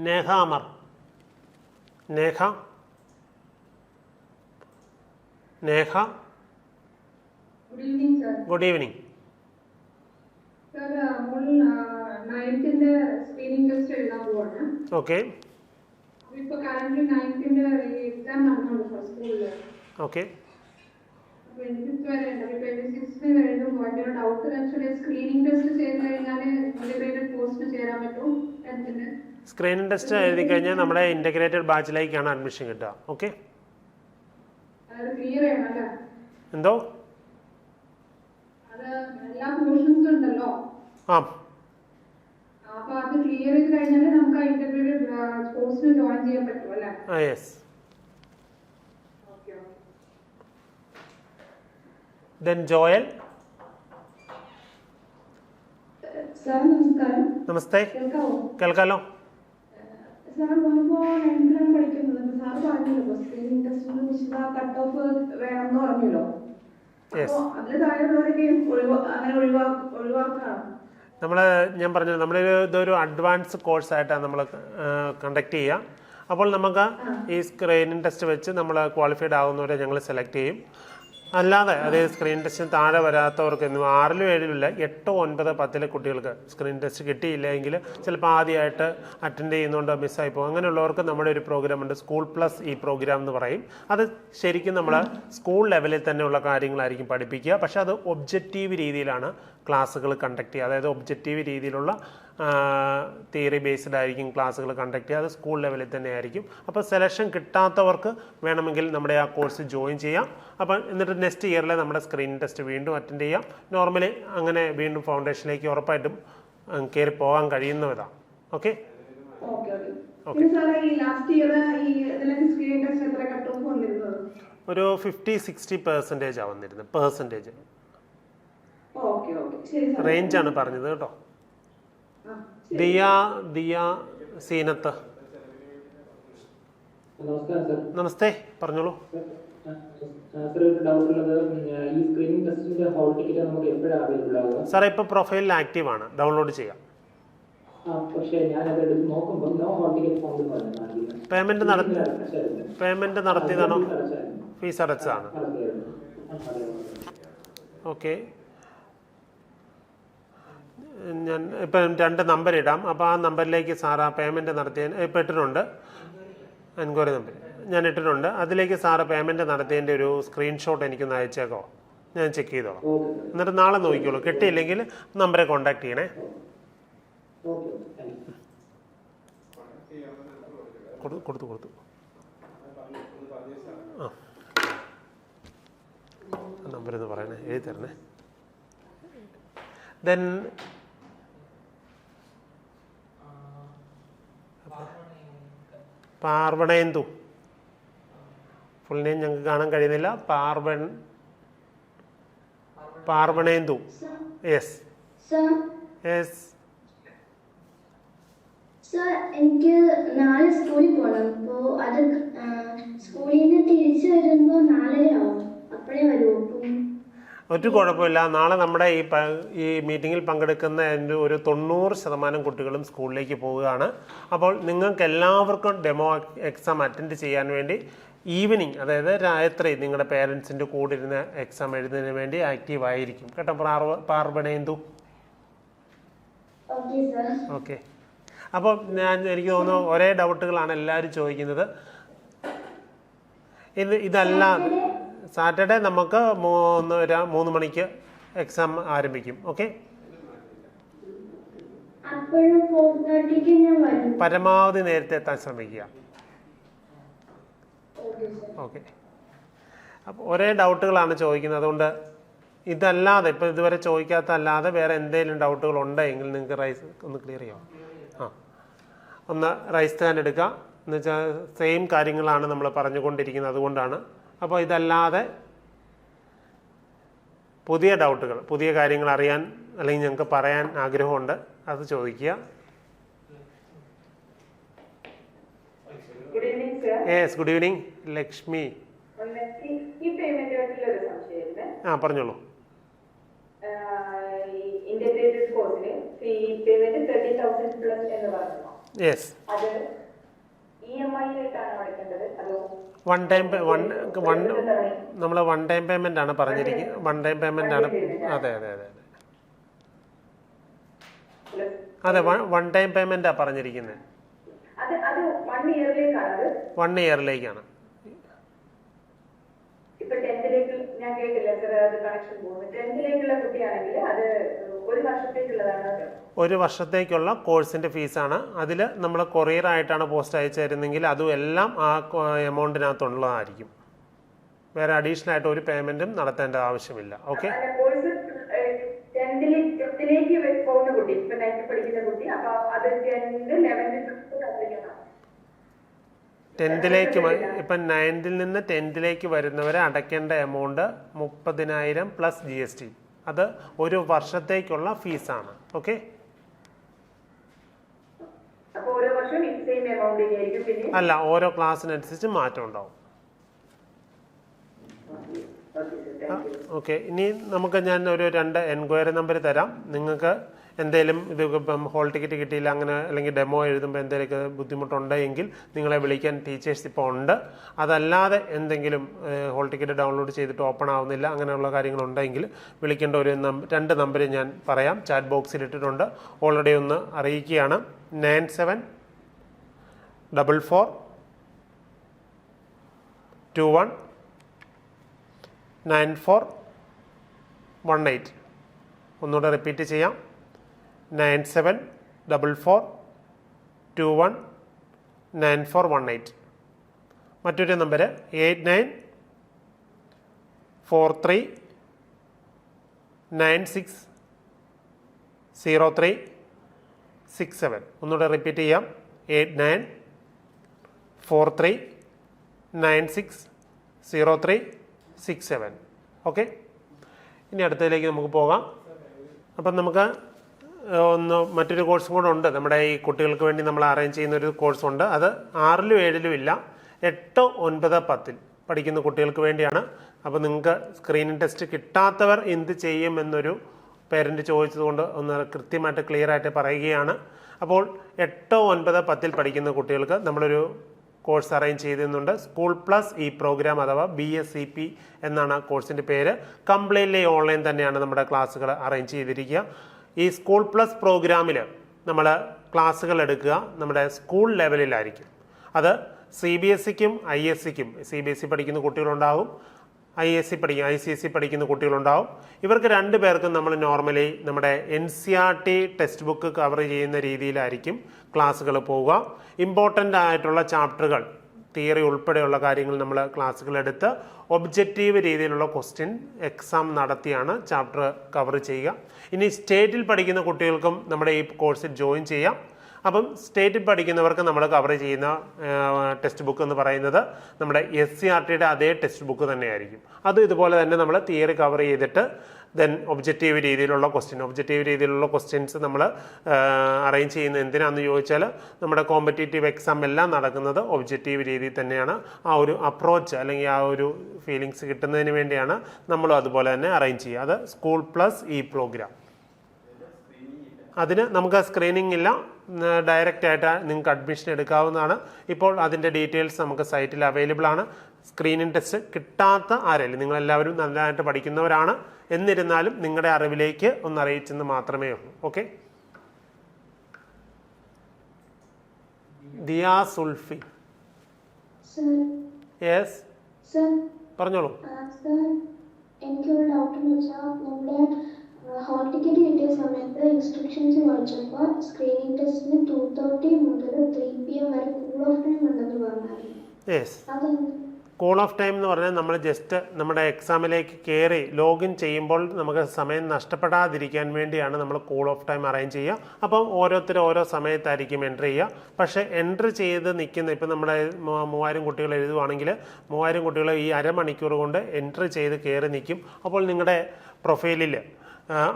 Neha Amar. Neha good evening. Okay. ഇപ്പൊ കറന്റ് 9th എക്സാം നടന്നുണ്ട് സ്കൂളില്. ഓക്കെ. 25th വരെ ഉണ്ട്. 26th എഴുതുമ്പോൾ എൻ്റെ ഒരു ഡൗട്ട് ആക്ച്വലി സ്ക്രീനിങ് ടെസ്റ്റ് ചെയ്ത് കഴിഞ്ഞാൽ ഇന്റഗ്രേറ്റഡ് കോഴ്സിന് ചേരാൻ പറ്റും 10th-ന്. സ്ക്രീനിങ് ടെസ്റ്റ് എഴുതി കഴിഞ്ഞാൽ നമ്മുടെ ഇൻ്റഗ്രേറ്റഡ് ബാച്ചിലേക്കാണ് അഡ്മിഷൻ കിട്ടുക. ഓക്കെ, അത് ക്ലിയർ ചെയ്യണം അല്ലേ? എന്തോ അത് എല്ലാ പോർഷൻസും ഉണ്ടല്ലോ. ആ, അപ്പൊ അത് ക്ലിയർ ചെയ്ത് കഴിഞ്ഞാൽ നമുക്ക് ആ ഇന്റഗ്രേറ്റഡ് കോഴ്സിന് ജോയിൻ ചെയ്യാൻ പറ്റും അല്ലേ? യെസ്. Then Joel. സാർ നമസ്കാരം. നമസ്തേ. കേൾക്കാവോ? കേൾക്കാലോ. സാർ ഞാനിപ്പോ 9th-ലാണ് പഠിക്കുന്നത്. സാർ പറഞ്ഞല്ലോ സ്ക്രീനിങ് ടെസ്റ്റിന് നിശ്ചിത കട്ട് ഓഫ് വേണമെന്ന് പറഞ്ഞല്ലോ. അപ്പൊ അതിന് താഴെയുള്ളവരൊക്കെ അങ്ങനെ ഒഴിവാക്കണം. ഞാൻ പറഞ്ഞു ഇതൊരു അഡ്വാൻസ് കോഴ്സായിട്ടാണ് നമ്മൾ കണ്ടക്ട് ചെയ്യുക. അപ്പോൾ നമുക്ക് ഈ സ്ക്രീനിങ് ടെസ്റ്റ് വെച്ച് നമ്മൾ ക്വാളിഫൈഡ് ആകുന്നവരെ ഞങ്ങൾ സെലക്ട് ചെയ്യും. അല്ലാതെ അതേ സ്ക്രീൻ ടെസ്റ്റിന് താഴെ വരാത്തവർക്ക് 6-ലും 7-ലും ഇല്ല, 8, 9, 10 കുട്ടികൾക്ക് സ്ക്രീൻ ടെസ്റ്റ് കിട്ടിയില്ല എങ്കിൽ ചിലപ്പോൾ ആദ്യമായിട്ട് അറ്റൻഡ് ചെയ്യുന്നതുകൊണ്ട് മിസ്സായി പോകും. അങ്ങനെയുള്ളവർക്ക് നമ്മുടെ ഒരു പ്രോഗ്രാമുണ്ട്, സ്കൂൾ പ്ലസ് ഈ പ്രോഗ്രാം എന്ന് പറയും. അത് ശരിക്കും നമ്മൾ സ്കൂൾ ലെവലിൽ തന്നെയുള്ള കാര്യങ്ങളായിരിക്കും പഠിപ്പിക്കുക. പക്ഷേ അത് ഒബ്ജക്റ്റീവ് രീതിയിലാണ് ക്ലാസ്സുകൾ കണ്ടക്ട് ചെയ്യുക. അതായത് ഒബ്ജക്റ്റീവ് രീതിയിലുള്ള തിയറി ബേസ്ഡ് ആയിരിക്കും ക്ലാസ്സുകൾ കണ്ടക്ട് ചെയ്യുക. അത് സ്കൂൾ ലെവലിൽ തന്നെ ആയിരിക്കും. അപ്പോൾ സെലക്ഷൻ കിട്ടാത്തവർക്ക് വേണമെങ്കിൽ നമ്മുടെ ആ കോഴ്സ് ജോയിൻ ചെയ്യാം. അപ്പം എന്നിട്ട് നെക്സ്റ്റ് ഇയറിൽ നമ്മുടെ സ്ക്രീൻ ടെസ്റ്റ് വീണ്ടും അറ്റൻഡ് ചെയ്യാം. നോർമലി അങ്ങനെ വീണ്ടും ഫൗണ്ടേഷനിലേക്ക് ഉറപ്പായിട്ടും കയറി പോകാൻ കഴിയുന്നതാണ്. ഓക്കെ. ഒരു 50-60% വന്നിരുന്നത്. പെർസെൻറ്റേജ് റേഞ്ചാണ് പറഞ്ഞത് കേട്ടോ. ദിയ സീനത്ത്. നമസ്കാരം സർ. നമസ്തേ, പറഞ്ഞോളൂ. സാറേ ഇപ്പോൾ പ്രൊഫൈലിൽ ആക്റ്റീവ് ആണ്, ഡൗൺലോഡ് ചെയ്യാം. പേയ്മെന്റ് നടത്തിയതാണോ? ഫീസ് അടച്ചതാണ്. ഓക്കെ, ഞാൻ ഇപ്പം 2 നമ്പർ ഇടാം. അപ്പോൾ ആ നമ്പറിലേക്ക് സാർ ആ പേയ്മെൻറ്റ് നടത്തിയ ഇപ്പം ഇട്ടിട്ടുണ്ട്, എൻക്വയറി നമ്പർ ഞാൻ ഇട്ടിട്ടുണ്ട്. അതിലേക്ക് സാറ് പേയ്മെൻറ്റ് നടത്തിയതിൻ്റെ ഒരു സ്ക്രീൻഷോട്ട് എനിക്കൊന്ന് അയച്ചേക്കോ, ഞാൻ ചെക്ക് ചെയ്തോളാം. എന്നിട്ട് നാളെ നോക്കിക്കോളൂ. കിട്ടിയില്ലെങ്കിൽ നമ്പറെ കോൺടാക്ട് ചെയ്യണേ. കൊടുത്തു ആ നമ്പരെന്ന് പറയണേ, എഴുതി തരണേ. ദെൻ പാർവണേന്ദു, ഫുൾ നെയിം ഞങ്ങൾക്ക് കാണാൻ കഴിയുന്നില്ല. പാർവണേന്ദു. Yes yes. സർ, എനിക്ക് നാളെ സ്കൂളിൽ പോകണം. അപ്പോൾ അത് സ്കൂളിൽ നിന്ന് തിരിച്ചു വരുമ്പോൾ 4:30 ആവും. അപ്പോഴേ വരുമോ? ഒരു കുഴപ്പമില്ല. നാളെ നമ്മുടെ ഈ മീറ്റിങ്ങിൽ പങ്കെടുക്കുന്ന ഒരു 90% കുട്ടികളും സ്കൂളിലേക്ക് പോവുകയാണ്. അപ്പോൾ നിങ്ങൾക്ക് എല്ലാവർക്കും ഡെമോ എക്സാം അറ്റൻഡ് ചെയ്യാൻ വേണ്ടി ഈവനിങ്, അതായത് രാത്രി നിങ്ങളുടെ പേരൻസിൻ്റെ കൂടെ ഇരുന്ന് എക്സാം എഴുതുന്നതിന് വേണ്ടി ആക്റ്റീവ് ആയിരിക്കും കേട്ടോ പാർവണേന്ദു. ഓക്കെ. അപ്പോൾ എനിക്ക് തോന്നുന്നു ഒരേ ഡൗട്ടുകളാണ് എല്ലാവരും ചോദിക്കുന്നത്. ഇതല്ലാതെ സാറ്റർഡേ നമുക്ക് 3 മണിക്ക് എക്സാം ആരംഭിക്കും. ഓക്കെ, പരമാവധി നേരത്തെ എത്താൻ ശ്രമിക്കുക. ഓക്കെ. അപ്പോൾ ഒരേ ഡൗട്ടുകളാണ് ചോദിക്കുന്നത്. അതുകൊണ്ട് ഇതല്ലാതെ ഇപ്പോൾ ഇതുവരെ ചോദിക്കാത്തല്ലാതെ വേറെ എന്തെങ്കിലും ഡൗട്ടുകൾ ഉണ്ടെങ്കിൽ നിങ്ങൾക്ക് റൈസ് ഒന്ന് ക്ലിയർ ചെയ്യാം. ഒന്ന് റൈസ് ഹാൻഡ് എടുക്കുക. എന്ന് വെച്ചാൽ സെയിം കാര്യങ്ങളാണ് നമ്മൾ പറഞ്ഞുകൊണ്ടിരിക്കുന്നത്, അതുകൊണ്ടാണ്. അപ്പോൾ ഇതല്ലാതെ പുതിയ ഡൗട്ടുകൾ, പുതിയ കാര്യങ്ങൾ അറിയാൻ അല്ലെങ്കിൽ ഞങ്ങൾക്ക് പറയാൻ ആഗ്രഹമുണ്ട്, അത് ചോദിക്കുക. Yes, good evening Lakshmi. പറഞ്ഞോളൂ. യെസ്, നമ്മൾ വൺ ടൈം പേയ്മെന്റ് ആണ് പറഞ്ഞിരിക്കുന്നത്. വൺ ടൈം പേയ്മെന്റ് ആണ്. അതെ, വൺ ടൈം പേയ്മെന്റാണ് പറഞ്ഞിരിക്കുന്നത്. അത് 1 ഇയറിലേക്കാണ് അത് 1 ഇയറിലേക്കാണ്. ഇപ്പൊ 10th ഞാൻ കേട്ടില്ല സർ, അത് കണക്ഷൻ പോകുന്നു. 10th കുട്ടിയാണെങ്കിൽ അത് 1 വർഷത്തേക്കുള്ളതാണ്. 1 വർഷത്തേക്കുള്ള കോഴ്സിൻ്റെ ഫീസാണ്. അതിൽ നമ്മൾ കൊറിയറായിട്ടാണ് പോസ്റ്റ് അയച്ചു തരുന്നെങ്കിൽ അതും എല്ലാം ആ എമൗണ്ടിനകത്തുള്ളതായിരിക്കും. വേറെ അഡീഷണൽ ആയിട്ട് ഒരു പേയ്മെൻറ്റും നടത്തേണ്ട ആവശ്യമില്ല. ഓക്കെ, കോഴ്സ് 10th പോകുന്ന കുട്ടി, ഇപ്പൊ 9th പഠിക്കുന്ന കുട്ടി, അപ്പൊ അത് 10th 11th 10th ഇപ്പം 9th നിന്ന് 10th വരുന്നവരെ അടയ്ക്കേണ്ട എമൗണ്ട് 30,000 പ്ലസ് GST. അത് 1 വർഷത്തേക്കുള്ള ഫീസാണ്. ഓക്കെ, അല്ല, ഓരോ ക്ലാസ്സിനനുസരിച്ച് മാറ്റം ഉണ്ടാവും. ഓക്കെ, ഇനി ഞാൻ ഒരു 2 എൻക്വയറി നമ്പർ തരാം. നിങ്ങൾക്ക് എന്തെങ്കിലും ഇത് ഇപ്പം ഹോൾ ടിക്കറ്റ് കിട്ടിയില്ല അങ്ങനെ അല്ലെങ്കിൽ ഡെമോ എഴുതുമ്പോൾ എന്തെങ്കിലുമൊക്കെ ബുദ്ധിമുട്ടുണ്ടെങ്കിൽ നിങ്ങളെ വിളിക്കാൻ ടീച്ചേഴ്സ് ഇപ്പോൾ ഉണ്ട്. അതല്ലാതെ എന്തെങ്കിലും ഹോൾ ടിക്കറ്റ് ഡൗൺലോഡ് ചെയ്തിട്ട് ഓപ്പൺ ആവുന്നില്ല അങ്ങനെയുള്ള കാര്യങ്ങളുണ്ടെങ്കിൽ വിളിക്കേണ്ട ഒരു 2 നമ്പർ ഞാൻ പറയാം, ചാറ്റ് ബോക്സിൽ ഇട്ടിട്ടുണ്ട്. ഓൾറെഡി ഒന്ന് അറിയിക്കുകയാണ്. 9744219418. ഒന്നുകൂടെ റിപ്പീറ്റ് ചെയ്യാം, 9744219418. മറ്റൊരു നമ്പർ 8943960367. ഒന്നുകൂടെ റിപ്പീറ്റ് ചെയ്യാം, 8943960367. ഓക്കെ, ഇനി അടുത്തതിലേക്ക് നമുക്ക് പോകാം. അപ്പം നമുക്ക് മറ്റൊരു കോഴ്സും കൂടെ ഉണ്ട്. നമ്മുടെ ഈ കുട്ടികൾക്ക് വേണ്ടി നമ്മൾ അറേഞ്ച് ചെയ്യുന്ന ഒരു കോഴ്സുണ്ട്. അത് 6ലും 7ലും ഇല്ല, 8, 9, 10 പഠിക്കുന്ന കുട്ടികൾക്ക് വേണ്ടിയാണ്. അപ്പോൾ നിങ്ങൾക്ക് സ്ക്രീനിങ് ടെസ്റ്റ് കിട്ടാത്തവർ എന്ത് ചെയ്യും എന്നൊരു പേരൻറ്റ് ചോദിച്ചതുകൊണ്ട് ഒന്ന് കൃത്യമായിട്ട് ക്ലിയർ ആയിട്ട് പറയുകയാണ്. അപ്പോൾ 8, 9, 10 പഠിക്കുന്ന കുട്ടികൾക്ക് നമ്മളൊരു കോഴ്സ് അറേഞ്ച് ചെയ്തിരുന്നുണ്ട്. സ്കൂൾ പ്ലസ് ഈ പ്രോഗ്രാം അഥവാ BSCP എന്നാണ് കോഴ്സിൻ്റെ പേര്. കംപ്ലീറ്റ്ലി ഓൺലൈൻ തന്നെയാണ് നമ്മുടെ ക്ലാസ്സുകൾ അറേഞ്ച് ചെയ്തിരിക്കുക. ഈ സ്കൂൾ പ്ലസ് പ്രോഗ്രാമിൽ നമ്മൾ ക്ലാസ്സുകൾ എടുക്കുക നമ്മുടെ സ്കൂൾ ലെവലിലായിരിക്കും. അത് CBSEക്കും ISCക്കും, CBSE പഠിക്കുന്ന കുട്ടികളുണ്ടാകും, ICSE പഠിക്കുന്ന കുട്ടികളുണ്ടാവും. ഇവർക്ക് 2 പേർക്കും നമ്മൾ നോർമലി നമ്മുടെ NCERT ടെക്സ്റ്റ് ബുക്ക് കവർ ചെയ്യുന്ന രീതിയിലായിരിക്കും ക്ലാസ്സുകൾ പോവുക. ഇമ്പോർട്ടൻ്റ് ആയിട്ടുള്ള ചാപ്റ്ററുകൾ, തിയറി ഉൾപ്പെടെയുള്ള കാര്യങ്ങൾ നമ്മൾ ക്ലാസ്സുകൾ എടുത്ത് ഒബ്ജക്റ്റീവ് രീതിയിലുള്ള ക്വസ്റ്റ്യൻ എക്സാം നടത്തിയാണ് ചാപ്റ്റർ കവർ ചെയ്യുക. ഇനി സ്റ്റേറ്റിൽ പഠിക്കുന്ന കുട്ടികൾക്കും നമ്മുടെ ഈ കോഴ്സിൽ ജോയിൻ ചെയ്യാം. അപ്പം സ്റ്റേറ്റിൽ പഠിക്കുന്നവർക്ക് നമ്മൾ കവർ ചെയ്യുന്ന ടെക്സ്റ്റ് ബുക്ക് എന്ന് പറയുന്നത് നമ്മുടെ SCERTയുടെ അതേ ടെക്സ്റ്റ് ബുക്ക് തന്നെയായിരിക്കും. അതും ഇതുപോലെ തന്നെ നമ്മൾ തിയറി കവർ ചെയ്തിട്ട് ദെൻ ഒബ്ജക്റ്റീവ് രീതിയിലുള്ള ക്വസ്റ്റ്യൻസ് നമ്മൾ അറേഞ്ച് ചെയ്യുന്നത് എന്തിനാണെന്ന് ചോദിച്ചാൽ നമ്മുടെ കോമ്പറ്റേറ്റീവ് എക്സാം എല്ലാം നടക്കുന്നത് ഒബ്ജക്റ്റീവ് രീതിയിൽ തന്നെയാണ്. ആ ഒരു അപ്രോച്ച് അല്ലെങ്കിൽ ആ ഒരു ഫീലിങ്സ് കിട്ടുന്നതിന് വേണ്ടിയാണ് നമ്മളും അതുപോലെ തന്നെ അറേഞ്ച് ചെയ്യുക. അത് സ്കൂൾ പ്ലസ് ഈ പ്രോഗ്രാം. അതിന് നമുക്ക് സ്ക്രീനിങ് ഇല്ല, ഡയറക്റ്റ് ആയിട്ട് നിങ്ങൾക്ക് അഡ്മിഷൻ എടുക്കാവുന്നതാണ്. ഇപ്പോൾ അതിൻ്റെ ഡീറ്റെയിൽസ് നമുക്ക് സൈറ്റിൽ അവൈലബിൾ ആണ്. സ്ക്രീനിങ് ടെസ്റ്റ് കിട്ടാത്ത ആരെങ്കിലും, നിങ്ങളെല്ലാവരും നല്ലതായിട്ട് പഠിക്കുന്നവരാണ്, എന്നിരുന്നാലും നിങ്ങളുടെ അറിവിലേക്ക് ഒന്ന് അറിയിച്ചെന്ന് മാത്രമേ ഉള്ളൂ. ഓക്കെ, ദിയാ സുൽഫി. യെസ്, പറഞ്ഞോളൂ. എനിക്കൊരു ഡൗട്ട് എന്ന് വെച്ചാൽ നമ്മുടെ ഹോൾ ടിക്കറ്റ് കിട്ടിയ സമയത്ത് ഇൻസ്ട്രക്ഷൻസ് വായിച്ചപ്പോൾ സ്ക്രീനിങ് ടെസ്റ്റിന് 2:30 മുതൽ 3 PM വരെ കൂൾ ഓഫ് ടൈം ഉണ്ടെന്ന് പറഞ്ഞായിരുന്നു. കൂൾ ഓഫ് ടൈം എന്ന് പറഞ്ഞാൽ നമ്മൾ ജസ്റ്റ് നമ്മുടെ എക്സാമിലേക്ക് കയറി ലോഗിൻ ചെയ്യുമ്പോൾ നമുക്ക് സമയം നഷ്ടപ്പെടാതിരിക്കാൻ വേണ്ടിയാണ് നമ്മൾ കൂൾ ഓഫ് ടൈം അറേഞ്ച് ചെയ്യുക. അപ്പം ഓരോരുത്തരും ഓരോ സമയത്തായിരിക്കും എൻട്രി ചെയ്യുക. പക്ഷേ എൻട്രി ചെയ്ത് നിൽക്കുന്ന ഇപ്പം നമ്മുടെ 3000 കുട്ടികൾ എഴുതുവാണെങ്കിൽ 3000 കുട്ടികൾ ഈ അരമണിക്കൂർ കൊണ്ട് എൻട്രി ചെയ്ത് കയറി നിൽക്കും. അപ്പോൾ നിങ്ങളുടെ പ്രൊഫൈലിൽ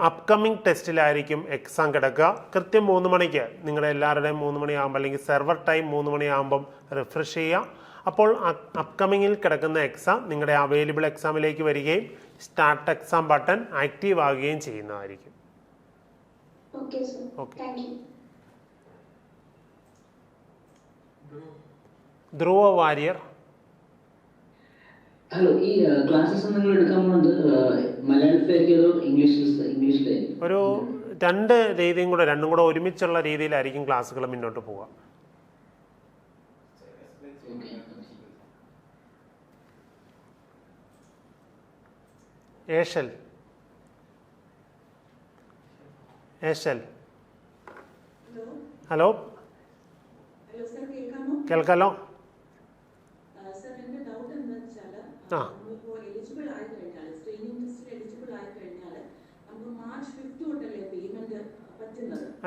അപ്കമ്മിങ് ടെസ്റ്റിലായിരിക്കും എക്സാം കിടക്കുക. കൃത്യം 3 മണിക്ക് നിങ്ങളുടെ എല്ലാവരുടെയും 3 മണിയാകുമ്പോൾ അല്ലെങ്കിൽ സെർവർ ടൈം 3 മണിയാകുമ്പം റിഫ്രഷ് ചെയ്യുക. അപ്പോൾ അപ്കമ്മിങ്ങിൽ കിടക്കുന്ന എക്സാം നിങ്ങളുടെ അവൈലബിൾ എക്സാമിലേക്ക് വരികയും സ്റ്റാർട്ട് എക്സാം ബട്ടൺ ആക്റ്റീവ് ആകുകയും ചെയ്യുന്നതായിരിക്കും. ധ്രുവ വാര്യർ. ഹലോ, ഈ ക്ലാസ്സസ് നിങ്ങൾ എടുക്കാൻ പോകുന്നത് മലയാളത്തിലായിരിക്കും അതോ ഇംഗ്ലീഷിലായിരിക്കും? ഒരു 2 രീതിയും കൂടെ, രണ്ടും കൂടെ ഒരുമിച്ചുള്ള രീതിയിലായിരിക്കും ക്ലാസ്സുകൾ മുന്നോട്ട് പോവുക. ഏഷൽ ഹലോ കേൾക്കാലോ? ആ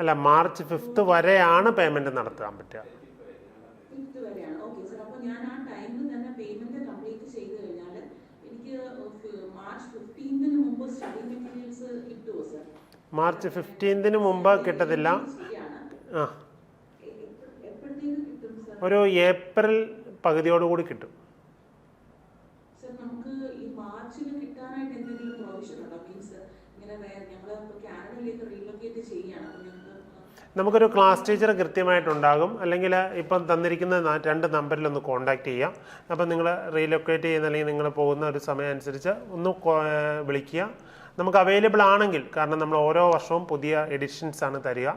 അല്ല, മാർച്ച് 5 വരെയാണ് പേയ്മെന്റ് നടത്താൻ പറ്റുക. മാർച്ച് 15 മുമ്പ് കിട്ടത്തില്ല. ആ, ഒരു ഏപ്രിൽ പകുതിയോടുകൂടി കിട്ടും. നമുക്കൊരു ക്ലാസ് ടീച്ചർ കൃത്യമായിട്ടുണ്ടാകും. അല്ലെങ്കിൽ ഇപ്പം തന്നിരിക്കുന്ന 2 നമ്പറിലൊന്ന് കോൺടാക്റ്റ് ചെയ്യാം. അപ്പം നിങ്ങൾ റീലൊക്കേറ്റ് ചെയ്യുന്ന അല്ലെങ്കിൽ നിങ്ങൾ പോകുന്ന ഒരു സമയം അനുസരിച്ച് ഒന്ന് വിളിക്കുക. നമുക്ക് അവൈലബിൾ ആണെങ്കിൽ, കാരണം നമ്മൾ ഓരോ വർഷവും പുതിയ എഡിഷൻസ് ആണ് തരിക,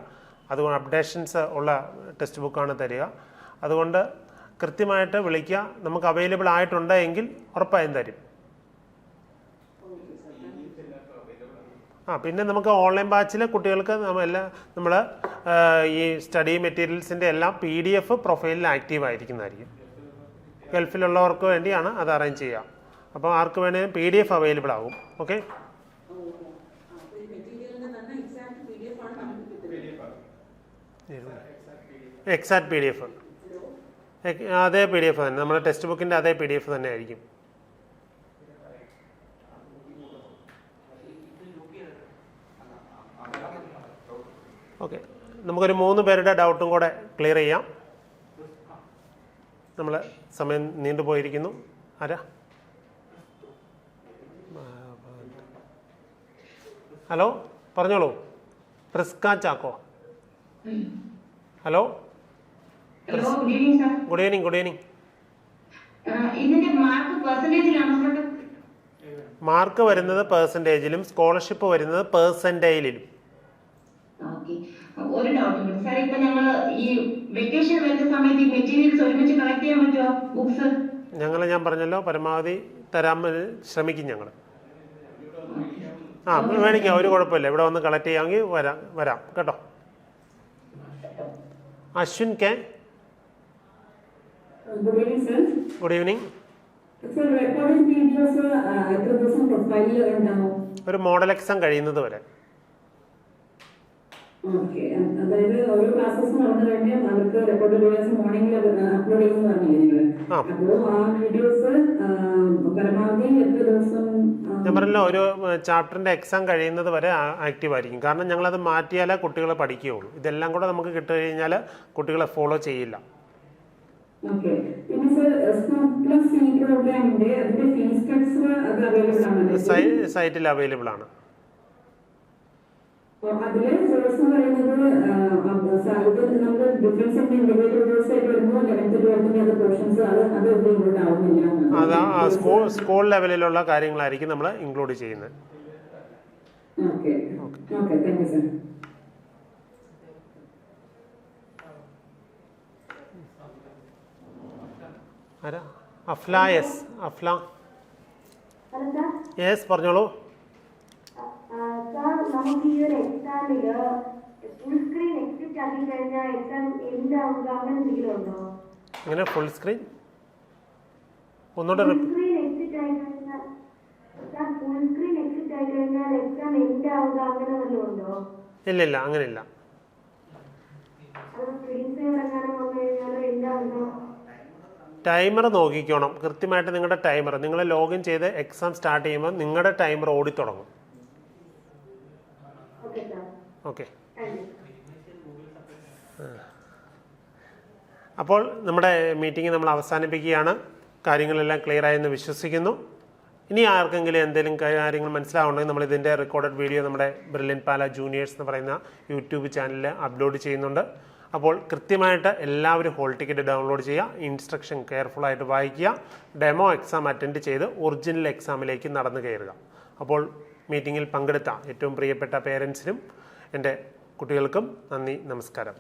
അതുകൊണ്ട് അപ്ഡേഷൻസ് ഉള്ള ടെക്സ്റ്റ് ബുക്കാണ് തരിക. അതുകൊണ്ട് കൃത്യമായിട്ട് വിളിക്കുക. നമുക്ക് അവൈലബിൾ ആയിട്ടുണ്ടെങ്കിൽ ഉറപ്പായും തരും. പിന്നെ നമുക്ക് ഓൺലൈൻ ബാച്ചിൽ കുട്ടികൾക്ക് നമ്മൾ ഈ സ്റ്റഡി മെറ്റീരിയൽസിൻ്റെ എല്ലാം PDF പ്രൊഫൈലിൽ ആക്റ്റീവ് ആയിരിക്കുന്നതായിരിക്കും. ഗൾഫിലുള്ളവർക്ക് വേണ്ടിയാണ് അത് അറേഞ്ച് ചെയ്യുക. അപ്പോൾ ആർക്ക് വേണമെങ്കിലും PDF അവൈലബിൾ ആകും. ഓക്കെ, എക്സാക്ട് PDF അതേ PDF തന്നെ, നമ്മുടെ ടെക്സ്റ്റ് ബുക്കിൻ്റെ അതേ PDF തന്നെ ആയിരിക്കും. ഓക്കെ, നമുക്കൊരു 3 പേരുടെ ഡൗട്ടും കൂടെ ക്ലിയർ ചെയ്യാം. നമ്മൾ സമയം നീണ്ടുപോയിരിക്കുന്നു. ആരാ? ഹലോ, പറഞ്ഞോളൂ. Prisca Chacko. Hello, good evening. Mark വരുന്നത് പെർസെൻറ്റേജിലും സ്കോളർഷിപ്പ് വരുന്നത് പെർസെൻറ്റൈലിലും. ഒരു ഡൗട്ട് ഉണ്ട് സാർ, ഇപ്പൊ ഞങ്ങൾ ഈ വെക്കേഷൻ വരുന്ന സമയത്ത് ഈ മെറ്റീരിയൽസ് ഒരുമിച്ച് കളക്ട് ചെയ്യാൻ പറ്റുമോ? ബുക്സ് ഞാൻ പറഞ്ഞല്ലോ, പരമാവധി തരാൻ ശ്രമിക്കും ഞങ്ങൾ. വേണമെങ്കിൽ ഒരു കുഴപ്പമില്ല, ഇവിടെ വന്ന് കളക്ട് ചെയ്യാമെങ്കിൽ വരാം കേട്ടോ. Ashwin K, good evening. ഒരു മോഡൽ എക്സാം കഴിയുന്നത് വരെ. അതായത് ഓരോ ക്ലാസ്സസ് നടന്നു കഴിഞ്ഞാൽ അവർക്ക് റെക്കോർഡ് വീഡിയോസ് മോർണിംഗിൽ അപ്ലോഡ് ചെയ്യുമെന്ന് പറഞ്ഞില്ലേ നിങ്ങൾ? അപ്പോൾ ആ വീഡിയോസ് പരമാവധി എത്ര ദിവസം? ഞാൻ പറഞ്ഞല്ലോ, ഒരു ചാപ്റ്ററിന്റെ എക്സാം കഴിയുന്നത് വരെ ആക്റ്റീവ് ആയിരിക്കും. കാരണം ഞങ്ങളത് മാറ്റിയാലേ കുട്ടികളെ പഠിക്കുകയുള്ളൂ. ഇതെല്ലാം കൂടെ നമുക്ക് കിട്ടുകഴിഞ്ഞാൽ കുട്ടികളെ ഫോളോ ചെയ്യില്ല. സൈറ്റിൽ അവൈലബിൾ ആണ്. അതാ സ്കൂൾ ലെവലിലുള്ള കാര്യങ്ങളായിരിക്കും നമ്മൾ ഇൻക്ലൂഡ് ചെയ്യുന്നത്. അഫ്ല, യെസ് പറഞ്ഞോളൂ. നമുക്ക് ഈ ഒരു എക്സാമില് ഫുൾ സ്ക്രീൻ എക്സിറ്റ് ആക്കി കഴിഞ്ഞാൽ എക്സാം എൻഡ് ആവുക അങ്ങനെ എന്തെങ്കിലും ഉണ്ടോ? അങ്ങനെ ഫുൾ സ്ക്രീൻ ഒന്നുകൂടെ എക്സിറ്റ് ആയി കഴിഞ്ഞാൽ ഫുൾ സ്ക്രീൻ എക്സിറ്റ് ആയി കഴിഞ്ഞാൽ എക്സാം എൻഡ് ആവുക അങ്ങനെ വല്ലതും ഉണ്ടോ? ഇല്ല, അങ്ങനെയില്ല. അത് സ്ക്രീൻ സേവർ എങ്ങാനും വന്നു കഴിഞ്ഞാൽ എൻഡ് ആവുക. ടൈമർ നോക്കിക്കോണം കൃത്യമായിട്ട്. നിങ്ങളുടെ ടൈമർ നിങ്ങൾ ലോഗിൻ ചെയ്ത് എക്സാം സ്റ്റാർട്ട് ചെയ്യുമ്പോൾ നിങ്ങളുടെ ടൈമർ ഓടിത്തുടങ്ങും. ഓക്കെ, അപ്പോൾ നമ്മുടെ മീറ്റിംഗ് നമ്മൾ അവസാനിപ്പിക്കുകയാണ്. കാര്യങ്ങളെല്ലാം ക്ലിയർ ആയെന്ന് വിശ്വസിക്കുന്നു. ഇനി ആർക്കെങ്കിലും എന്തെങ്കിലും കാര്യങ്ങൾ മനസ്സിലാവുണ്ടെങ്കിൽ നമ്മൾ ഇതിൻ്റെ റെക്കോർഡഡ് വീഡിയോ നമ്മുടെ ബ്രില്യൻറ്റ് പാല ജൂനിയേഴ്സ് എന്ന് പറയുന്ന യൂട്യൂബ് ചാനലിൽ അപ്ലോഡ് ചെയ്യുന്നുണ്ട്. അപ്പോൾ കൃത്യമായിട്ട് എല്ലാവരും ഹോൾ ടിക്കറ്റ് ഡൗൺലോഡ് ചെയ്യുക, ഇൻസ്ട്രക്ഷൻ കെയർഫുള്ളായിട്ട് വായിക്കുക, ഡെമോ എക്സാം അറ്റൻഡ് ചെയ്ത് ഒറിജിനൽ എക്സാമിലേക്ക് നടന്നു കയറുക. അപ്പോൾ മീറ്റിങ്ങിൽ പങ്കെടുത്ത ഏറ്റവും പ്രിയപ്പെട്ട പേരൻസിനും എൻ്റെ കുട്ടികൾക്കും നന്ദി, നമസ്കാരം.